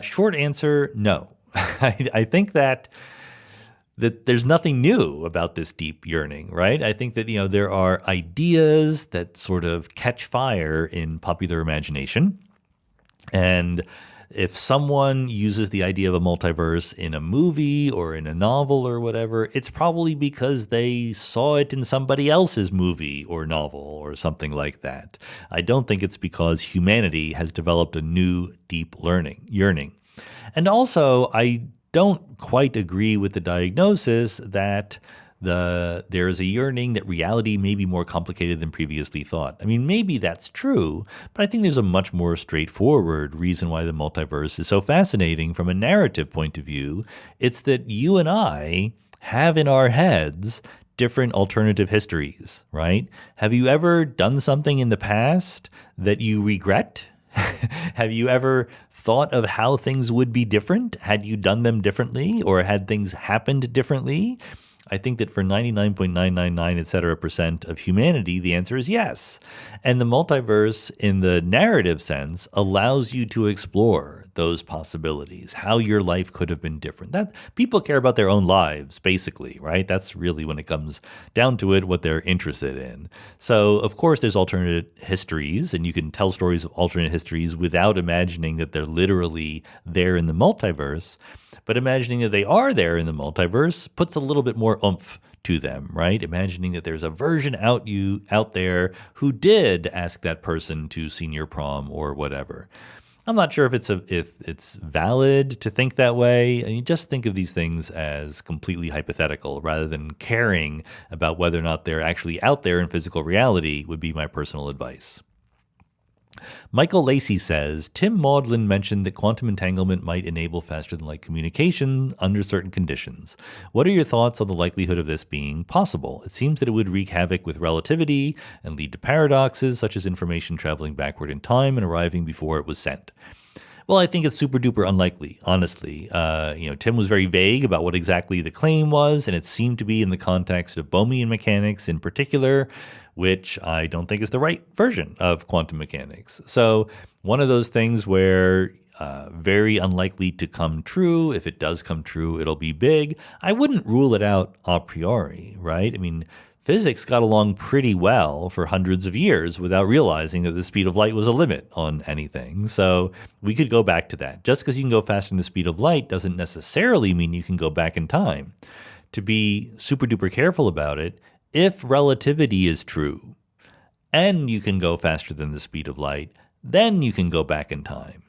Short answer, no. I think that there's nothing new about this deep yearning, right? I think that, there are ideas that sort of catch fire in popular imagination, and If someone uses the idea of a multiverse in a movie or in a novel or whatever, it's probably because they saw it in somebody else's movie or novel or something like that. I don't think it's because humanity has developed a new deep yearning. And also, I don't quite agree with the diagnosis that there is a yearning that reality may be more complicated than previously thought. I mean, maybe that's true, but I think there's a much more straightforward reason why the multiverse is so fascinating from a narrative point of view. It's that you and I have in our heads different alternative histories, right? Have you ever done something in the past that you regret? Have you ever thought of how things would be different had you done them differently or had things happened differently? I think that for 99.999% of humanity, the answer is yes. And the multiverse, in the narrative sense, allows you to explore those possibilities, how your life could have been different. That people care about their own lives, basically, right? That's really, when it comes down to it, what they're interested in. So, of course, there's alternate histories, and you can tell stories of alternate histories without imagining that they're literally there in the multiverse. But imagining that they are there in the multiverse puts a little bit more oomph to them, right? Imagining that there's a version out there who did ask that person to senior prom or whatever. I'm not sure if it's valid to think that way. I mean, just think of these things as completely hypothetical rather than caring about whether or not they're actually out there in physical reality would be my personal advice. Michael Lacey says, Tim Maudlin mentioned that quantum entanglement might enable faster-than-light communication under certain conditions. What are your thoughts on the likelihood of this being possible? It seems that it would wreak havoc with relativity and lead to paradoxes, such as information traveling backward in time and arriving before it was sent. Well, I think it's super duper unlikely, honestly. Tim was very vague about what exactly the claim was, and it seemed to be in the context of Bohmian mechanics in particular, which I don't think is the right version of quantum mechanics. So one of those things where very unlikely to come true. If it does come true, it'll be big. I wouldn't rule it out a priori, right? I mean, physics got along pretty well for hundreds of years without realizing that the speed of light was a limit on anything. So we could go back to that. Just because you can go faster than the speed of light doesn't necessarily mean you can go back in time. To be super duper careful about it, if relativity is true and you can go faster than the speed of light, then you can go back in time.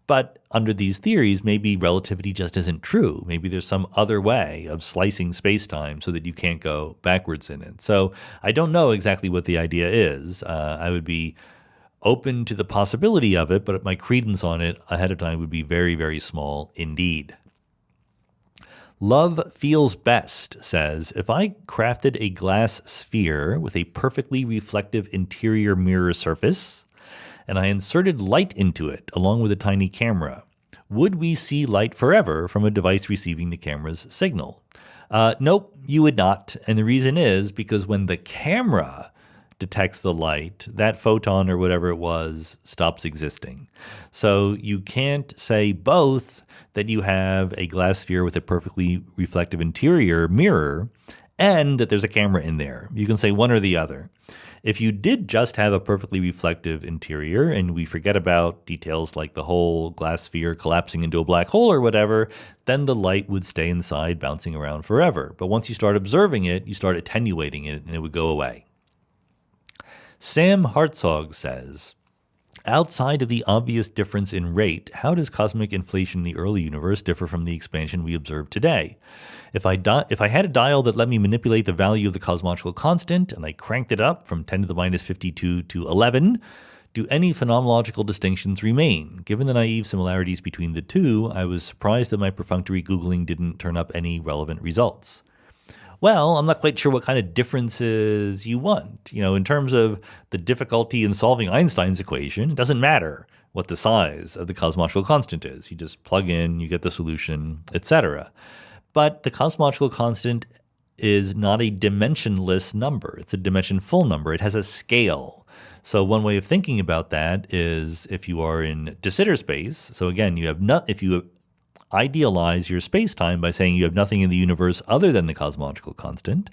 But under these theories, maybe relativity just isn't true. Maybe there's some other way of slicing space-time so that you can't go backwards in it. So I don't know exactly what the idea is. I would be open to the possibility of it, but my credence on it ahead of time would be very, very small indeed. Love Feels Best says, if I crafted a glass sphere with a perfectly reflective interior mirror surface, and I inserted light into it along with a tiny camera, would we see light forever from a device receiving the camera's signal? Nope, you would not. And the reason is because when the camera detects the light, that photon or whatever it was stops existing. So you can't say both that you have a glass sphere with a perfectly reflective interior mirror and that there's a camera in there. You can say one or the other. If you did just have a perfectly reflective interior, and we forget about details like the whole glass sphere collapsing into a black hole or whatever, then the light would stay inside bouncing around forever. But once you start observing it, you start attenuating it and it would go away. Sam Hartzog says, outside of the obvious difference in rate, how does cosmic inflation in the early universe differ from the expansion we observe today? If I had a dial that let me manipulate the value of the cosmological constant and I cranked it up from 10 to the minus 52 to 11, do any phenomenological distinctions remain? Given the naive similarities between the two, I was surprised that my perfunctory Googling didn't turn up any relevant results. Well, I'm not quite sure what kind of differences you want. In terms of the difficulty in solving Einstein's equation, it doesn't matter what the size of the cosmological constant is. You just plug in, you get the solution, etc. But the cosmological constant is not a dimensionless number. It's a dimension-full number. It has a scale. So one way of thinking about that is if you are in de Sitter space, so again, if you idealize your space-time by saying you have nothing in the universe other than the cosmological constant,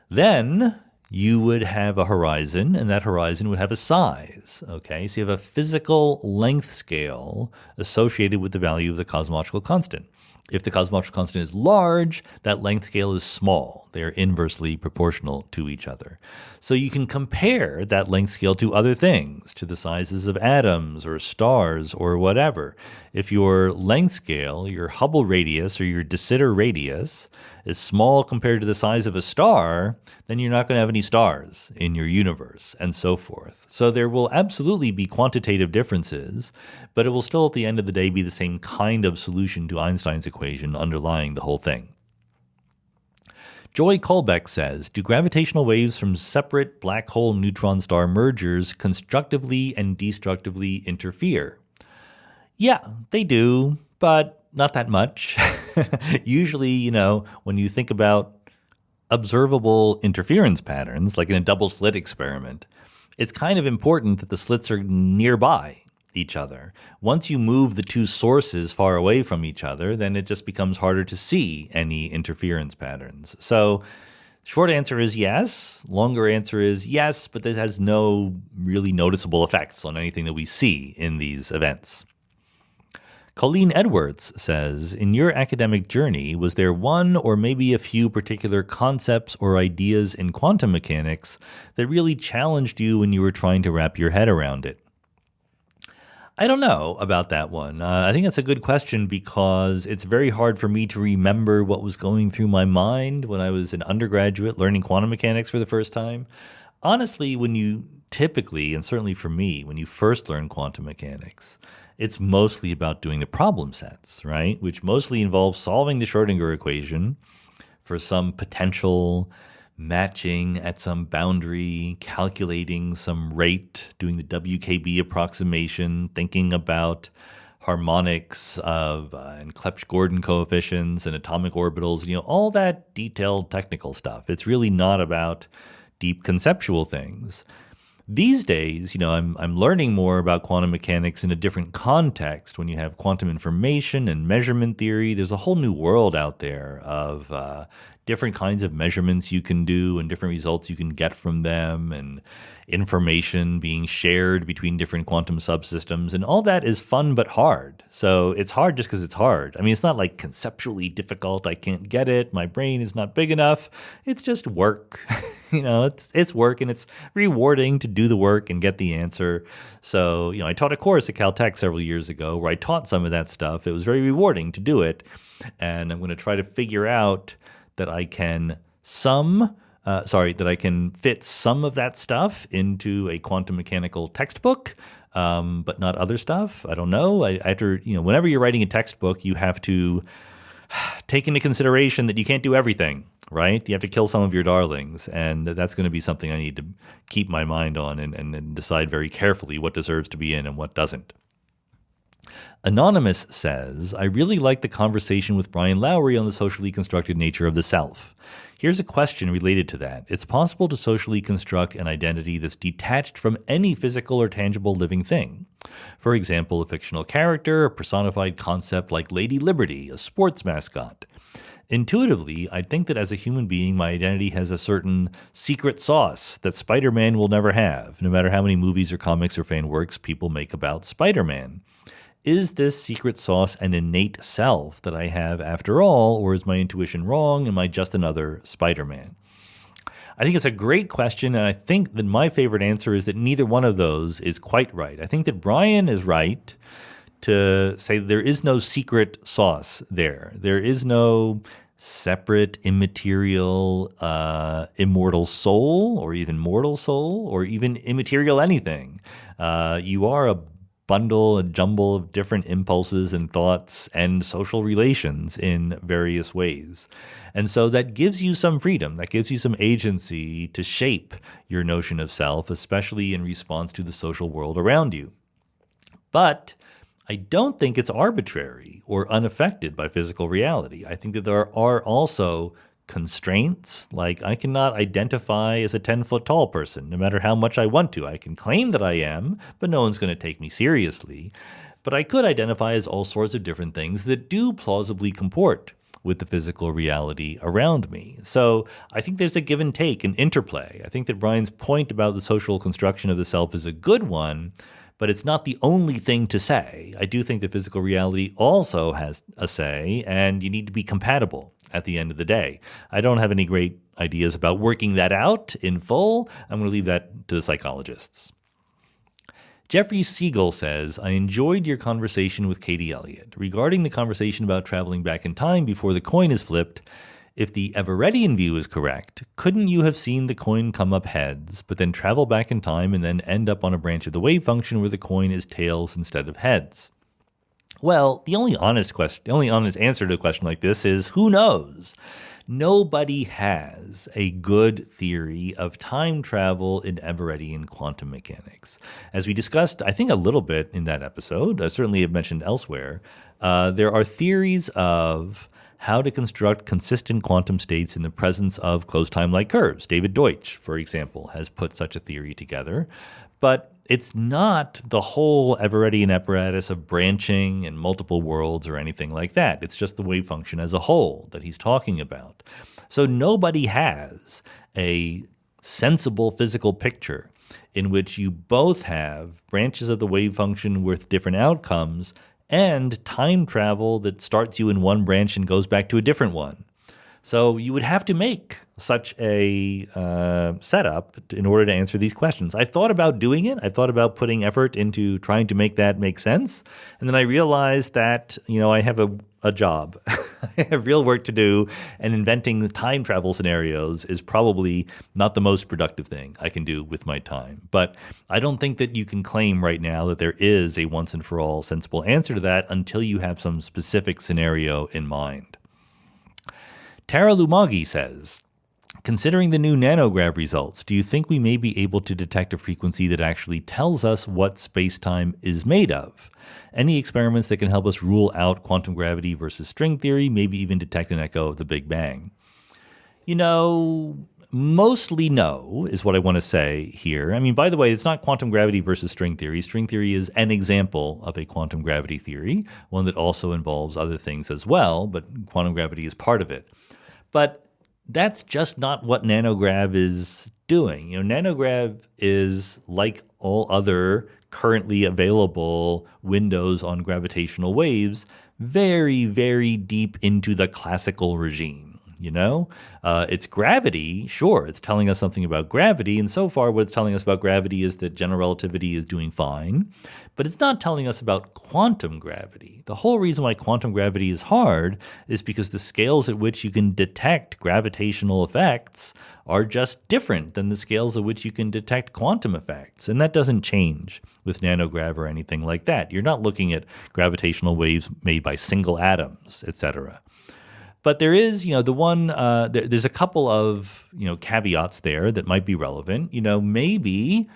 then you would have a horizon, and that horizon would have a size, okay? So you have a physical length scale associated with the value of the cosmological constant. If the cosmological constant is large, that length scale is small. They are inversely proportional to each other. So you can compare that length scale to other things, to the sizes of atoms or stars or whatever. If your length scale, your Hubble radius or your de Sitter radius is small compared to the size of a star, then you're not going to have any stars in your universe, and so forth. So there will absolutely be quantitative differences, but it will still at the end of the day be the same kind of solution to Einstein's equation underlying the whole thing. Joy Kolbeck says, do gravitational waves from separate black hole neutron star mergers constructively and destructively interfere? Yeah, they do, but not that much. Usually, when you think about observable interference patterns, like in a double slit experiment, it's kind of important that the slits are nearby each other. Once you move the two sources far away from each other, then it just becomes harder to see any interference patterns. So short answer is yes. Longer answer is yes, but this has no really noticeable effects on anything that we see in these events. Colleen Edwards says, in your academic journey, was there one or maybe a few particular concepts or ideas in quantum mechanics that really challenged you when you were trying to wrap your head around it? I don't know about that one. I think that's a good question because it's very hard for me to remember what was going through my mind when I was an undergraduate learning quantum mechanics for the first time. Honestly, when you typically, and certainly for me, when you first learn quantum mechanics, it's mostly about doing the problem sets, right? Which mostly involves solving the Schrodinger equation for some potential matching at some boundary, calculating some rate, doing the WKB approximation, thinking about harmonics of and Clebsch-Gordon coefficients and atomic orbitals, all that detailed technical stuff. It's really not about deep conceptual things. These days, I'm learning more about quantum mechanics in a different context. When you have quantum information and measurement theory, there's a whole new world out there of different kinds of measurements you can do and different results you can get from them, and information being shared between different quantum subsystems. And all that is fun but hard. So it's hard just because it's hard. I mean, it's not like conceptually difficult. I can't get it. My brain is not big enough. It's just work. It's work, and it's rewarding to do the work and get the answer. So, I taught a course at Caltech several years ago where I taught some of that stuff. It was very rewarding to do it. And I'm going to try to figure out that I can fit some of that stuff into a quantum mechanical textbook, but not other stuff. I don't know. Whenever you're writing a textbook, you have to take into consideration that you can't do everything, right? You have to kill some of your darlings, and that's going to be something I need to keep my mind on and decide very carefully what deserves to be in and what doesn't. Anonymous says, I really like the conversation with Brian Lowry on the socially constructed nature of the self. Here's a question related to that. It's possible to socially construct an identity that's detached from any physical or tangible living thing. For example, a fictional character, a personified concept like Lady Liberty, a sports mascot. Intuitively, I think that as a human being, my identity has a certain secret sauce that Spider-Man will never have, no matter how many movies or comics or fan works people make about Spider-Man. Is this secret sauce an innate self that I have after all, or is my intuition wrong? Am I just another Spider-Man? I think it's a great question, and I think that my favorite answer is that neither one of those is quite right. I think that Brian is right to say there is no secret sauce there. There is no separate, immaterial, immortal soul, or even mortal soul, or even immaterial anything. You are a jumble of different impulses and thoughts and social relations in various ways. And so that gives you some freedom, that gives you some agency to shape your notion of self, especially in response to the social world around you. But I don't think it's arbitrary or unaffected by physical reality. I think that there are also constraints, like I cannot identify as a 10-foot tall person, no matter how much I want to. I can claim that I am, but no one's going to take me seriously. But I could identify as all sorts of different things that do plausibly comport with the physical reality around me. So I think there's a give and take, an interplay. I think that Brian's point about the social construction of the self is a good one, but it's not the only thing to say. I do think that physical reality also has a say, and you need to be compatible at the end of the day. I don't have any great ideas about working that out in full. I'm going to leave that to the psychologists. Jeffrey Siegel says, I enjoyed your conversation with Katie Elliott. Regarding the conversation about traveling back in time before the coin is flipped, if the Everettian view is correct, couldn't you have seen the coin come up heads, but then travel back in time and then end up on a branch of the wave function where the coin is tails instead of heads? Well, the only honest answer to a question like this is, who knows? Nobody has a good theory of time travel in Everettian quantum mechanics. As we discussed, I think a little bit in that episode, I certainly have mentioned elsewhere, there are theories of how to construct consistent quantum states in the presence of closed time-like curves. David Deutsch, for example, has put such a theory together. But it's not the whole Everettian apparatus of branching and multiple worlds or anything like that. It's just the wave function as a whole that he's talking about. So nobody has a sensible physical picture in which you both have branches of the wave function with different outcomes and time travel that starts you in one branch and goes back to a different one. So you would have to make such a setup in order to answer these questions. I thought about doing it. I thought about putting effort into trying to make that make sense. And then I realized that, I have a job. I have real work to do, and inventing time travel scenarios is probably not the most productive thing I can do with my time. But I don't think that you can claim right now that there is a once and for all sensible answer to that until you have some specific scenario in mind. Tara Lumagi says, considering the new nanograv results, do you think we may be able to detect a frequency that actually tells us what space-time is made of? Any experiments that can help us rule out quantum gravity versus string theory, maybe even detect an echo of the Big Bang? Mostly no, is what I want to say here. I mean, by the way, it's not quantum gravity versus string theory. String theory is an example of a quantum gravity theory, one that also involves other things as well, but quantum gravity is part of it. But that's just not what nanograv is doing. Nanograv is like all other currently available windows on gravitational waves, very, very deep into the classical regime. It's gravity. Sure, it's telling us something about gravity. And so far, what it's telling us about gravity is that general relativity is doing fine. But it's not telling us about quantum gravity. The whole reason why quantum gravity is hard is because the scales at which you can detect gravitational effects are just different than the scales at which you can detect quantum effects. And that doesn't change with nanograv or anything like that. You're not looking at gravitational waves made by single atoms, etc. But there is, there's a couple of, caveats there that might be relevant. Maybe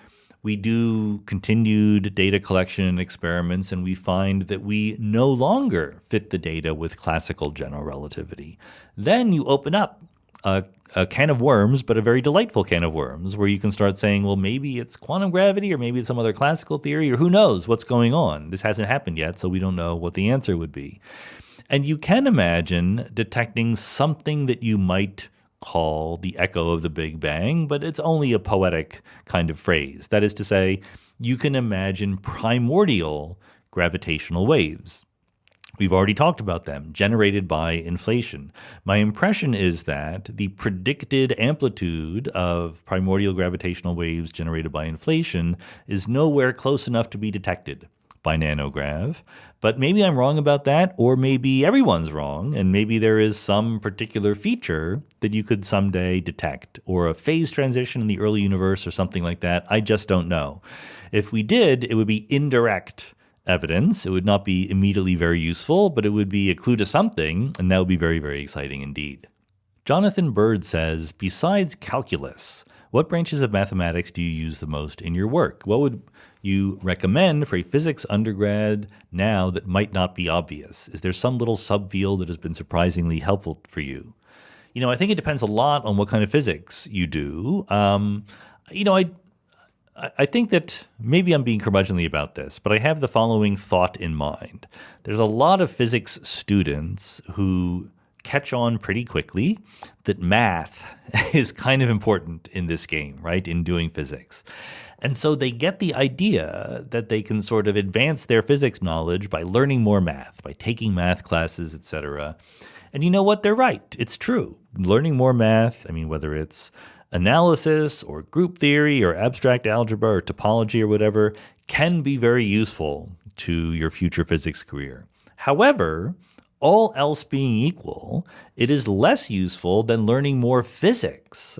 we do continued data collection and experiments and we find that we no longer fit the data with classical general relativity. Then you open up a can of worms, but a very delightful can of worms, where you can start saying, well, maybe it's quantum gravity or maybe it's some other classical theory, or who knows what's going on. This hasn't happened yet, so we don't know what the answer would be. And you can imagine detecting something that you might call the echo of the Big Bang, but it's only a poetic kind of phrase. That is to say, you can imagine primordial gravitational waves. We've already talked about them, generated by inflation. My impression is that the predicted amplitude of primordial gravitational waves generated by inflation is nowhere close enough to be detected by nanograv. But maybe I'm wrong about that, or maybe everyone's wrong, and maybe there is some particular feature that you could someday detect, or a phase transition in the early universe or something like that. I just don't know. If we did, it would be indirect evidence. It would not be immediately very useful, but it would be a clue to something, and that would be very, very exciting indeed. Jonathan Bird says, besides calculus, what branches of mathematics do you use the most in your work? What would you recommend for a physics undergrad now that might not be obvious? Is there some little subfield that has been surprisingly helpful for you? I think it depends a lot on what kind of physics you do. I think that maybe I'm being curmudgeonly about this, but I have the following thought in mind. There's a lot of physics students who catch on pretty quickly that math is kind of important in this game, right, in doing physics. And so they get the idea that they can sort of advance their physics knowledge by learning more math, by taking math classes, etc. And you know what? They're right. It's true. Learning more math, I mean, whether it's analysis or group theory or abstract algebra or topology or whatever, can be very useful to your future physics career. However, all else being equal, it is less useful than learning more physics.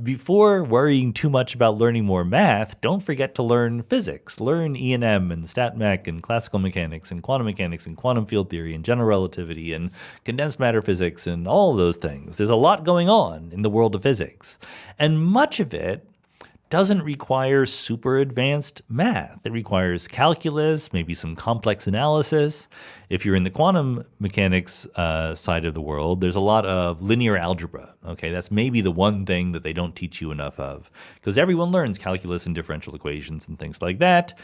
Before worrying too much about learning more math, don't forget to learn physics. Learn E&M and StatMech and classical mechanics and quantum field theory and general relativity and condensed matter physics and all of those things. There's a lot going on in the world of physics. And much of it doesn't require super advanced math. It requires calculus, maybe some complex analysis. If you're in the quantum mechanics side of the world, there's a lot of linear algebra. Okay, that's maybe the one thing that they don't teach you enough of, because everyone learns calculus and differential equations and things like that.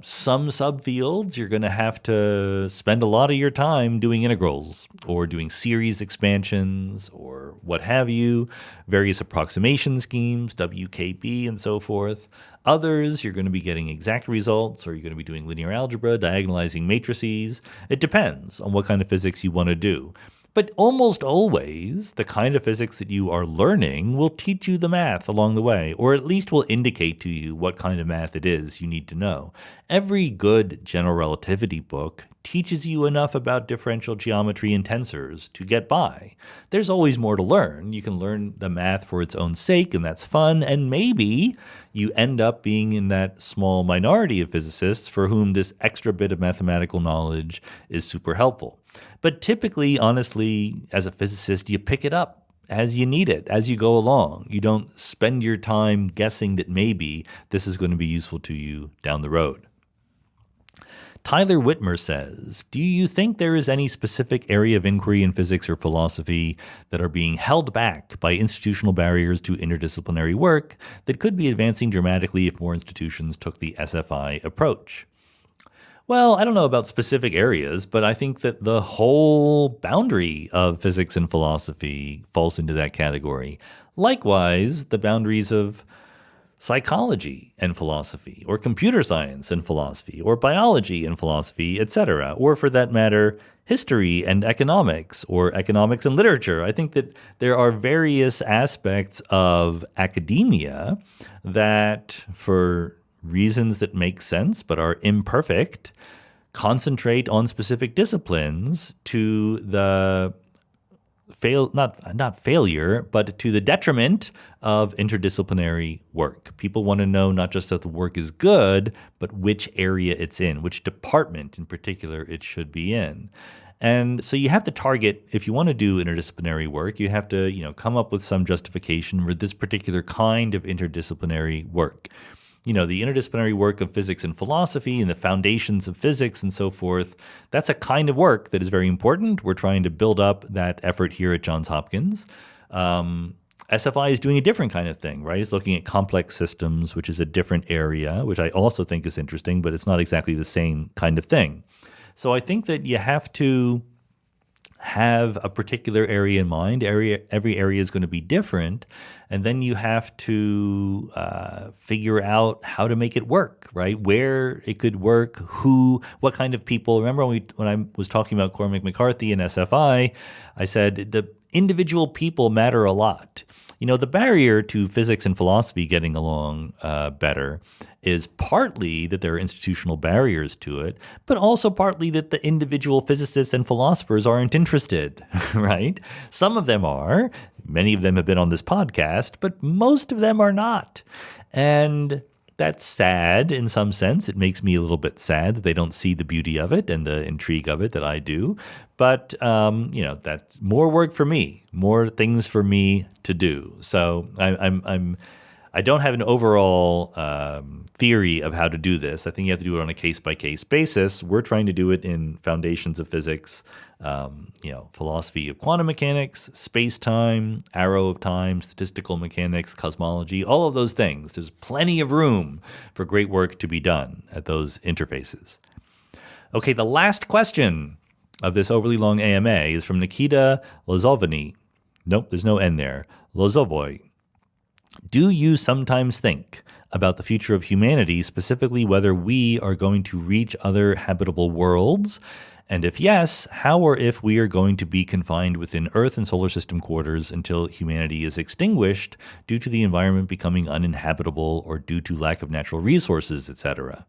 Some subfields, you're going to have to spend a lot of your time doing integrals or doing series expansions or what have you, various approximation schemes, WKB and so forth. Others, you're going to be getting exact results, or you're going to be doing linear algebra, diagonalizing matrices. It depends on what kind of physics you want to do. But almost always, the kind of physics that you are learning will teach you the math along the way, or at least will indicate to you what kind of math it is you need to know. Every good general relativity book teaches you enough about differential geometry and tensors to get by. There's always more to learn. You can learn the math for its own sake, and that's fun, and maybe you end up being in that small minority of physicists for whom this extra bit of mathematical knowledge is super helpful. But typically, honestly, as a physicist, you pick it up as you need it, as you go along. You don't spend your time guessing that maybe this is going to be useful to you down the road. Tyler Whitmer says, do you think there is any specific area of inquiry in physics or philosophy that are being held back by institutional barriers to interdisciplinary work that could be advancing dramatically if more institutions took the SFI approach? Well, I don't know about specific areas, but I think that the whole boundary of physics and philosophy falls into that category. Likewise, the boundaries of psychology and philosophy, or computer science and philosophy, or biology and philosophy, etc., or for that matter, history and economics, or economics and literature. I think that there are various aspects of academia that, for reasons that make sense but are imperfect, concentrate on specific disciplines to the not failure, but to the detriment of interdisciplinary work. People want to know not just that the work is good, but which area it's in, which department in particular it should be in. And so you have to target, if you want to do interdisciplinary work, you have to, come up with some justification for this particular kind of interdisciplinary work. The interdisciplinary work of physics and philosophy and the foundations of physics and so forth, that's a kind of work that is very important. We're trying to build up that effort here at Johns Hopkins. SFI is doing a different kind of thing, right? It's looking at complex systems, which is a different area, which I also think is interesting, but it's not exactly the same kind of thing. So I think that you have to have a particular area in mind. Every area is going to be different. And then you have to figure out how to make it work, right? Where it could work, what kind of people. Remember when I was talking about Cormac McCarthy and SFI, I said the individual people matter a lot. The barrier to physics and philosophy getting along better is partly that there are institutional barriers to it, but also partly that the individual physicists and philosophers aren't interested, right? Some of them are. Many of them have been on this podcast, but most of them are not. And that's sad in some sense. It makes me a little bit sad that they don't see the beauty of it and the intrigue of it that I do. But, that's more work for me, more things for me to do. So I don't have an overall theory of how to do this. I think you have to do it on a case-by-case basis. We're trying to do it in foundations of physics, philosophy of quantum mechanics, space-time, arrow of time, statistical mechanics, cosmology, all of those things. There's plenty of room for great work to be done at those interfaces. Okay, the last question of this overly long AMA is from Nikita Lozovny. Nope, there's no N there. Lozovoy. Do you sometimes think about the future of humanity, specifically whether we are going to reach other habitable worlds? And if yes, how or if we are going to be confined within Earth and solar system quarters until humanity is extinguished due to the environment becoming uninhabitable or due to lack of natural resources, etc.?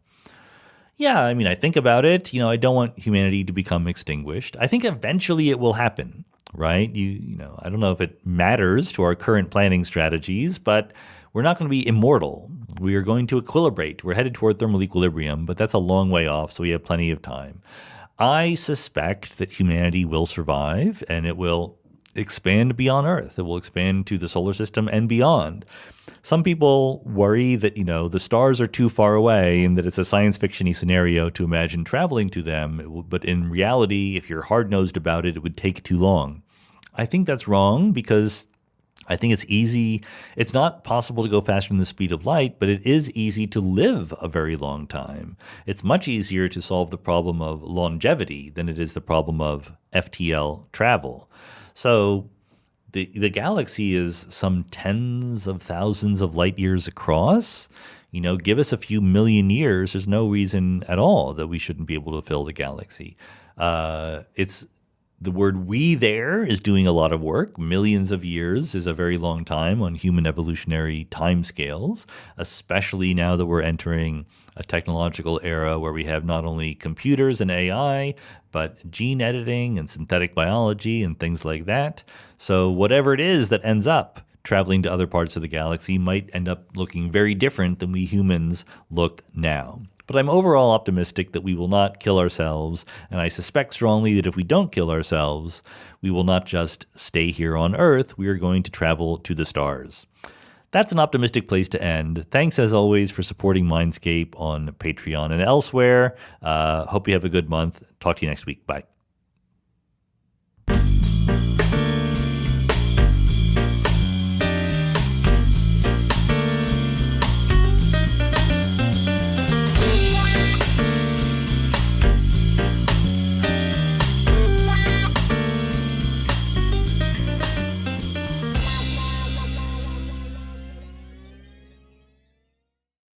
Yeah, I mean, I think about it. I don't want humanity to become extinguished. I think eventually it will happen, right? I don't know if it matters to our current planning strategies, but we're not going to be immortal. We are going to equilibrate. We're headed toward thermal equilibrium, but that's a long way off, so we have plenty of time. I suspect that humanity will survive and it will expand beyond Earth. It will expand to the solar system and beyond. Some people worry that, the stars are too far away and that it's a science fiction-y scenario to imagine traveling to them. But in reality, if you're hard-nosed about it, it would take too long. I think that's wrong because I think it's easy. It's not possible to go faster than the speed of light, but it is easy to live a very long time. It's much easier to solve the problem of longevity than it is the problem of FTL travel. So the galaxy is some tens of thousands of light years across. Give us a few million years. There's no reason at all that we shouldn't be able to fill the galaxy. The word "we" there is doing a lot of work. Millions of years is a very long time on human evolutionary timescales, especially now that we're entering a technological era where we have not only computers and AI, but gene editing and synthetic biology and things like that. So whatever it is that ends up traveling to other parts of the galaxy might end up looking very different than we humans look now. But I'm overall optimistic that we will not kill ourselves, and I suspect strongly that if we don't kill ourselves, we will not just stay here on Earth, we are going to travel to the stars. That's an optimistic place to end. Thanks, as always, for supporting Mindscape on Patreon and elsewhere. Hope you have a good month. Talk to you next week. Bye.